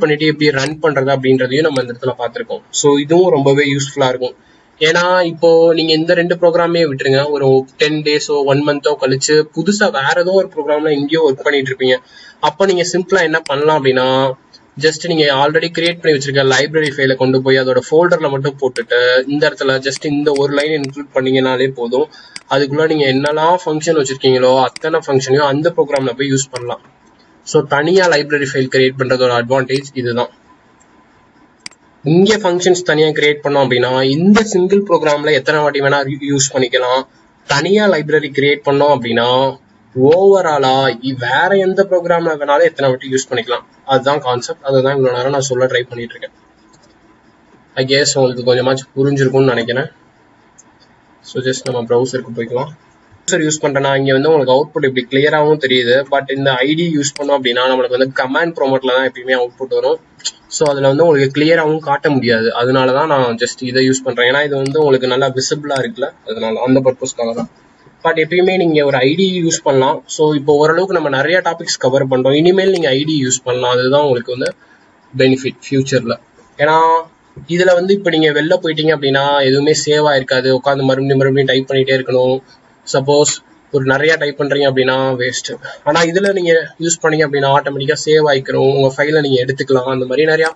பண்ணிட்டு எப்படி ரன் பண்றது அப்படின்றதையும் நம்ம இந்த இடத்துல பார்த்துருக்கோம். ஸோ இதுவும் ரொம்பவே யூஸ்ஃபுல்லா இருக்கும். ஏன்னா இப்போ நீங்க இந்த 2 ப்ரோக்ராமே விட்டுருங்க, ஒரு 10 டேஸோ 1 மந்தோ கழிச்சு புதுசா வேற ஏதோ ஒரு ப்ரோக்ராம்ல எங்கேயோ ஒர்க் பண்ணிட்டு இருப்பீங்க. அப்ப நீங்க சிம்பிளா என்ன பண்ணலாம் அப்படின்னா ஜஸ்ட் நீங்க ஆல்ரெடி கிரியேட் பண்ணி வச்சிருக்க லைப்ரரி ஃபைலை கொண்டு போய் அதோட ஃபோல்டர்ல மட்டும் போட்டுட்டு இந்த இடத்துல ஜஸ்ட் இந்த ஒரு லைன் இன்க்ளூட் பண்ணீங்கனாலே போதும். அதுக்குள்ள நீங்க என்னெல்லாம் ஃபங்க்ஷன் வச்சிருக்கீங்களோ அத்தனை ஃபங்க்ஷனையும் அந்த ப்ரோக்ராம்ல போய் யூஸ் பண்ணலாம். ஸோ தனியா லைப்ரரி ஃபைல் கிரியேட் பண்றதோட அட்வான்டேஜ் இதுதான். இங்க ஃபங்க்ஷன்ஸ் தனியா கிரியேட் பண்ணோம் அப்படின்னா இந்த சிங்கிள் ப்ரோக்ராம்ல எத்தனை வாட்டி வேணா யூஸ் பண்ணிக்கலாம். தனியா லைப்ரரி கிரியேட் பண்ணோம் அப்படின்னா ஓவராலா வேற எந்த ப்ரோக்ராம்ல வேணாலும் எத்தனை வாட்டி யூஸ் பண்ணிக்கலாம். அதுதான் கான்செப்ட். அதுதான் இவ்வளவு நேரம் நான் சொல்ல ட்ரை பண்ணிட்டு இருக்கேன். ஐ கெஸ் உங்களுக்கு கொஞ்சமாச்சும் புரிஞ்சிருக்கும்னு நினைக்கிறேன். ஸோ ஜஸ்ட் நம்ம ப்ரௌசருக்கு போய்க்கலாம். ப்ரௌசர் யூஸ் பண்றேன்னா இங்க வந்து உங்களுக்கு அவுட்புட் இப்படி கிளியராகவும் தெரியுது. பட் இந்த ஐடி யூஸ் பண்ணோம் அப்படின்னா நம்மளுக்கு வந்து கமாண்ட் ப்ரோமோட்ல தான் எப்பயுமே அவுட்புட் வரும். ஸோ அதுல வந்து உங்களுக்கு கிளியராகவும் காட்ட முடியாது. அதனாலதான் நான் ஜஸ்ட் இதை யூஸ் பண்றேன். ஏன்னா இது வந்து உங்களுக்கு நல்லா விசிபிளா இருக்குல்ல, அதனால அந்த பர்பஸ்க்காக தான். பட் எப்பயுமே நீங்க ஒரு ஐடி யூஸ் பண்ணலாம். ஸோ இப்போ ஓரளவுக்கு நம்ம நிறைய டாபிக்ஸ் கவர் பண்றோம். இனிமேல் நீங்க ஐடி யூஸ் பண்ணலாம். அதுதான் உங்களுக்கு வந்து பெனிஃபிட் ஃபியூச்சர்ல. ஏன்னா இதுல வந்து இப்போ நீங்க வெளில போயிட்டீங்க அப்படின்னா எதுவுமே சேவ் ஆயிருக்காது. உட்காந்து மறுபடியும் டைப் பண்ணிட்டே இருக்கணும். சப்போஸ் ஒரு நிறைய டைப் பண்றீங்க அப்படின்னா வேஸ்ட். ஆனா இதுல நீங்க யூஸ் பண்ணீங்க அப்படின்னா ஆட்டோமேட்டிக்கா சேவ் ஆயிக்கிறோம், உங்க ஃபைலை நீங்க எடுத்துக்கலாம். அந்த மாதிரி நிறைய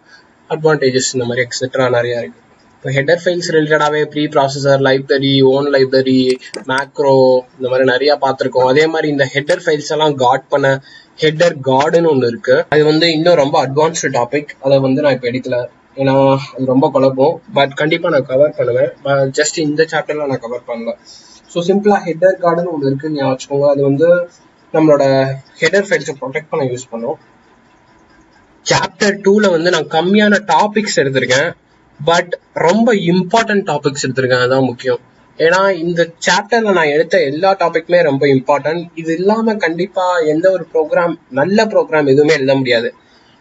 அட்வான்டேஜஸ் இந்த மாதிரி எக்ஸெட்ரா நிறைய இருக்கு. இப்போ ஹெடர் ஃபைல்ஸ் ரிலேட்டடாகவே preprocessor, library, own library, macro இந்த மாதிரி நிறைய பார்த்துருக்கோம். அதே மாதிரி இந்த ஹெடர் ஃபைல்ஸ் எல்லாம் காட் பண்ண ஹெடர் கார்டுன்னு ஒன்று இருக்கு. அது இன்னும் ரொம்ப அட்வான்ஸ்டு டாபிக். அதை நான் இப்போ எடுக்கல, ஏன்னா அது ரொம்ப குழப்பம். பட் கண்டிப்பாக நான் கவர் பண்ணுவேன். ஜஸ்ட் இந்த சாப்டர்ல நான் கவர் பண்ணல. ஸோ சிம்பிளா ஹெடர் கார்டுன்னு ஒன்று இருக்குன்னு ஞாபகம் வச்சுக்கோங்க. அது நம்மளோட ஹெடர் ஃபைல்ஸை ப்ரொடெக்ட் பண்ண யூஸ் பண்ணும். சாப்டர் 2ல நான் கம்மியான டாபிக்ஸ் எடுத்திருக்கேன், பட் ரொம்ப இம்பார்ட்டன்ட் டாபிக்ஸ் எடுத்திருக்கேன். அதுதான் முக்கியம். ஏன்னா இந்த சாப்டர்ல நான் எடுத்த எல்லா டாபிக்குமே ரொம்ப இம்பார்ட்டன்ட். இது இல்லாம கண்டிப்பா எந்த ஒரு ப்ரோக்ராம், நல்ல ப்ரோக்ராம் எதுவுமே எழுத முடியாது.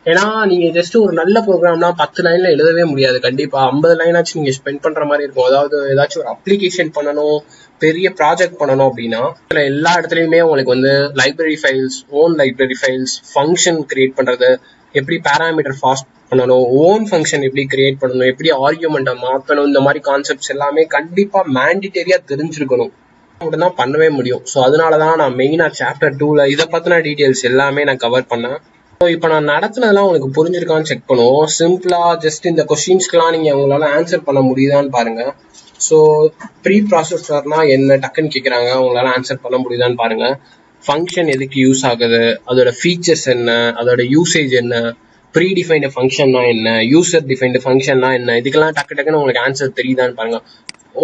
ஏன்னா நீங்க ஜஸ்ட் ஒரு நல்ல ப்ரோக்ராம்னா 10 லைன்ல எழுதவே முடியாது. கண்டிப்பா 50 லைனாச்சும் நீங்க ஸ்பெண்ட் பண்ற மாதிரி இருக்கும். அதாவது ஏதாச்சும் ஒரு அப்ளிகேஷன் பண்ணணும், பெரிய ப்ராஜெக்ட் பண்ணணும் அப்படின்னா எல்லா இடத்துலயுமே உங்களுக்கு library files, own library files, function create பண்றது, எப்படி பேராமீட்டர் பாஸ் பண்ணணும், ஓன் ஃபங்க்ஷன் எப்படி கிரியேட் பண்ணணும், எப்படி ஆர்குமெண்ட்டை மாற்றணும், இந்த மாதிரி கான்செப்ட்ஸ் எல்லாமே கண்டிப்பா மேண்டிட்டரியா தெரிஞ்சிருக்கணும். மட்டும்தான் பண்ணவே முடியும். ஸோ அதனாலதான் நான் மெயினா சாப்டர் 2ல இதை பத்தின டீடைல்ஸ் எல்லாமே நான் கவர் பண்ணேன். ஸோ இப்போ நான் நடத்துனதெல்லாம் உங்களுக்கு புரிஞ்சிருக்கான்னு செக் பண்ணுவோம். சிம்பிளா ஜஸ்ட் இந்த கொஸ்டின்ஸ்க்குலாம் நீங்க உங்களால ஆன்சர் பண்ண முடியுதான்னு பாருங்க. ஸோ ப்ரீ ப்ராசஸர்னா என்ன டக்குன்னு கேட்குறாங்க, உங்களால ஆன்சர் பண்ண முடியுதான்னு பாருங்க. ஃபங்க்ஷன் எதுக்கு யூஸ் ஆகுது, அதோட ஃபீச்சர்ஸ் என்ன, அதோட யூசேஜ் என்ன, ப்ரீ டிஃபைன்டு ஃபங்க்ஷன்னா என்ன, யூசர் டிஃபைன்டு ஃபங்க்ஷன்னா என்ன, இதுக்கெல்லாம் டக்குன்னு உங்களுக்கு ஆன்சர் தெரியுதான்னு பாருங்க.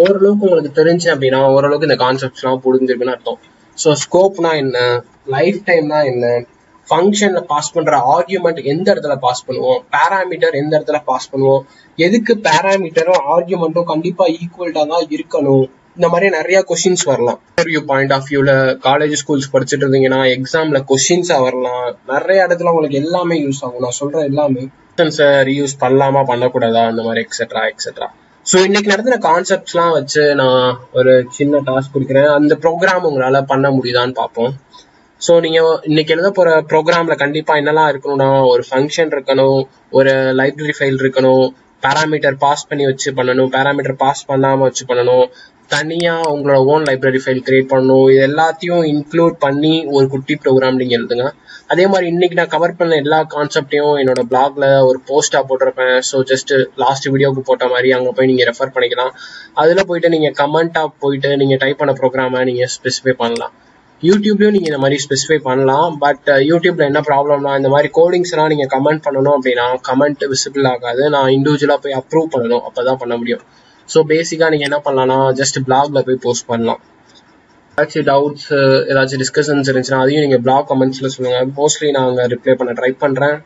ஓரளவுக்கு உங்களுக்கு தெரிஞ்சு அப்படின்னா ஓரளவுக்கு இந்த கான்செப்ட்ஸ்லாம் புரிஞ்சிருக்குன்னு அர்த்தம். ஸோ ஸ்கோப்னா என்ன, லைஃப் டைம்னா என்ன, ஃபங்க்ஷன்ல பாஸ் பண்ற ஆர்குமெண்ட் எந்த இடத்துல பாஸ் பண்ணுவோம், பேராமீட்டர் எந்த இடத்துல பாஸ் பண்ணுவோம், எதுக்கு பேராமீட்டரும் ஆர்குமெண்ட்டும் கண்டிப்பா ஈக்குவல்டா தான் இருக்கணும், இந்த மாதிரி நிறைய கொஸ்டின்ஸ் வரலாம். இன்டர்வியூ பாயிண்ட் ஆஃப் வியூல காலேஜ் ஸ்கூல்ஸ் படிச்சுட்டு இருந்தீங்கன்னா எக்ஸாம்ல கொஸ்டின்ஸா வரலாம். நிறைய இடத்துல உங்களுக்கு எல்லாமே யூஸ் ஆகும். நான் சொல்ற எல்லாமே ரீயூஸ் பண்ணலாமா பண்ணக்கூடாதா, அந்த மாதிரி எக்ஸெட்ரா எக்ஸெட்ரா. ஸோ இன்னைக்கு நடந்த கான்செப்ட்ஸ்லாம் வச்சு நான் ஒரு சின்ன டாஸ்க் கொடுக்குறேன். அந்த ப்ரோக்ராம் உங்களால பண்ண முடியுதான்னு பார்ப்போம். ஸோ நீங்க இன்னைக்கு எழுத போற ப்ரோக்ராம்ல கண்டிப்பா என்னெல்லாம் இருக்கணும்னா, ஒரு ஃபங்க்ஷன் இருக்கணும், ஒரு லைப்ரரி ஃபைல் இருக்கணும், பேராமீட்டர் பாஸ் பண்ணி வச்சு பண்ணணும், பேராமீட்டர் பாஸ் பண்ணாம வச்சு பண்ணணும், தனியா உங்களோட ஓன் லைப்ரரி ஃபைல் கிரியேட் பண்ணணும். இது எல்லாத்தையும் இன்க்ளூட் பண்ணி ஒரு குட்டி ப்ரோக்ராம் நீங்க எழுதுங்க. அதே மாதிரி இன்னைக்கு நான் கவர் பண்ண எல்லா கான்செப்டையும் என்னோட பிளாக்ல ஒரு போஸ்டா போட்டிருப்பேன். ஸோ ஜஸ்ட் லாஸ்ட் வீடியோக்கு போட்ட மாதிரி அங்க போய் நீங்க ரெஃபர் பண்ணிக்கலாம். அதுல போயிட்டு நீங்க கமெண்டா போயிட்டு நீங்க டைப் பண்ண ப்ரோக்ராமை நீங்க ஸ்பெசிஃபை பண்ணலாம். யூடியூப்லயும் நீங்க இந்த மாதிரி ஸ்பெசிஃபை பண்ணலாம். பட் யூடியூப்ல என்ன ப்ராப்ளம்னா, இந்த மாதிரி கோடிங்ஸ் எல்லாம் நீங்க கமெண்ட் பண்ணணும் அப்படின்னா கமெண்ட் விசிபிள் ஆகாது. நான் இண்டிவிஜுவலா போய் அப்ரூவ் பண்ணணும், அப்பதான் பண்ண முடியும். ஸோ பேசிக்கா நீங்க என்ன பண்ணலாம்னா, ஜஸ்ட் பிளாக்ல போய் போஸ்ட் பண்ணலாம். ஏதாச்சும் டவுட்ஸ், ஏதாச்சும் டிஸ்கஷன்ஸ் இருந்துச்சுன்னா அதையும் நீங்க பிளாக் கமெண்ட்ஸ்ல சொல்லுங்க. மோஸ்ட்லி நான் அங்க ரிப்ளை பண்ண ட்ரை பண்றேன்.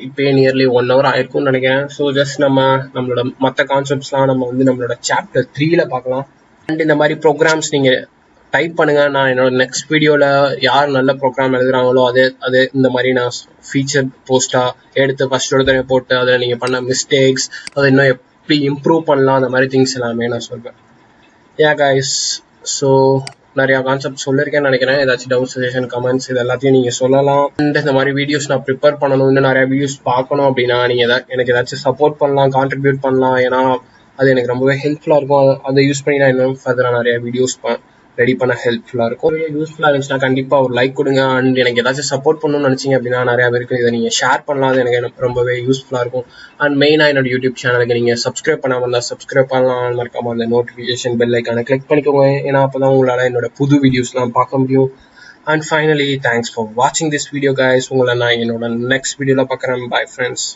இப்பயே நியர்லி 1 hour ஆயிருக்கும்னு நினைக்கிறேன். ஸோ ஜஸ்ட் நம்மளோட மற்ற கான்செப்ட்ஸ்லாம் நம்ம நம்மளோட சாப்டர் 3ல பார்க்கலாம். அண்ட் இந்த மாதிரி ப்ரோக்ராம்ஸ் நீங்க டைப் பண்ணுங்க. நான் என்னோட நெக்ஸ்ட் வீடியோல யார் நல்ல ப்ரோக்ராம் எழுதுறாங்களோ அது இந்த மாதிரி நான் ஃபீச்சர் போஸ்டா எடுத்து ஃபர்ஸ்ட் ஒரு தடவை போட்டு அதில் நீங்க பண்ண மிஸ்டேக்ஸ், அதை இன்னும் எப்படி இம்ப்ரூவ் பண்ணலாம், அந்த மாதிரி திங்ஸ் எல்லாமே நான் சொல்வேன். கைஸ், ஸோ நிறைய கான்செப்ட் சொல்லியிருக்கேன்னு நினைக்கிறேன். ஏதாச்சும் டவுட், சஜஷன், கமெண்ட்ஸ் இது எல்லாத்தையும் நீங்க சொல்லலாம். அண்ட் இந்த மாதிரி வீடியோஸ் நான் ப்ரிப்பேர் பண்ணணும், இன்னும் நிறைய வீடியோஸ் பார்க்கணும் அப்படின்னா நீங்க எனக்கு ஏதாச்சும் சப்போர்ட் பண்ணலாம், கான்ட்ரிபியூட் பண்ணலாம். ஏன்னா அது எனக்கு ரொம்பவே ஹெல்ப்ஃபுல்லா இருக்கும். அதை யூஸ் பண்ணி நான் இன்னும் ஃபர்தரா நிறைய வீடியோஸ் ரெடி பண்ண ஹெல்ப்ஃபுல்லா இருக்கும். யூஸ்ஃபுல்லா இருந்துச்சுன்னா கண்டிப்பா ஒரு லைக் கொடுங்க. அண்ட் எனக்கு ஏதாச்சும் சப்போர்ட் பண்ணணும்னு நினைச்சீங்க அப்படின்னா நிறைய பேருக்கு இதை நீங்க ஷேர் பண்ணலாம். அது எனக்கு ரொம்பவே யூஸ்ஃபுல்லா இருக்கும். அண்ட் மெயினா என்னோட யூடியூப் சேனலுக்கு நீங்க சப்ஸ்கிரைப் பண்ணாம இருந்தா சப்ஸ்கிரைப் பண்ணலாம். மறக்காம அந்த நோட்டிபிகேஷன் பெல் ஐக்கான கிளிக் பண்ணிக்கோங்க. ஏன்னா அப்பதான் உங்களால என்னோட புது வீடியோஸ்லாம் பார்க்க முடியும். அண்ட் ஃபைனலி, தேங்க்ஸ் ஃபார் வாட்சிங் திஸ் வீடியோ கைஸ். உங்களை நான் என்னோட நெக்ஸ்ட் வீடியோல பார்க்குறேன். Bye friends.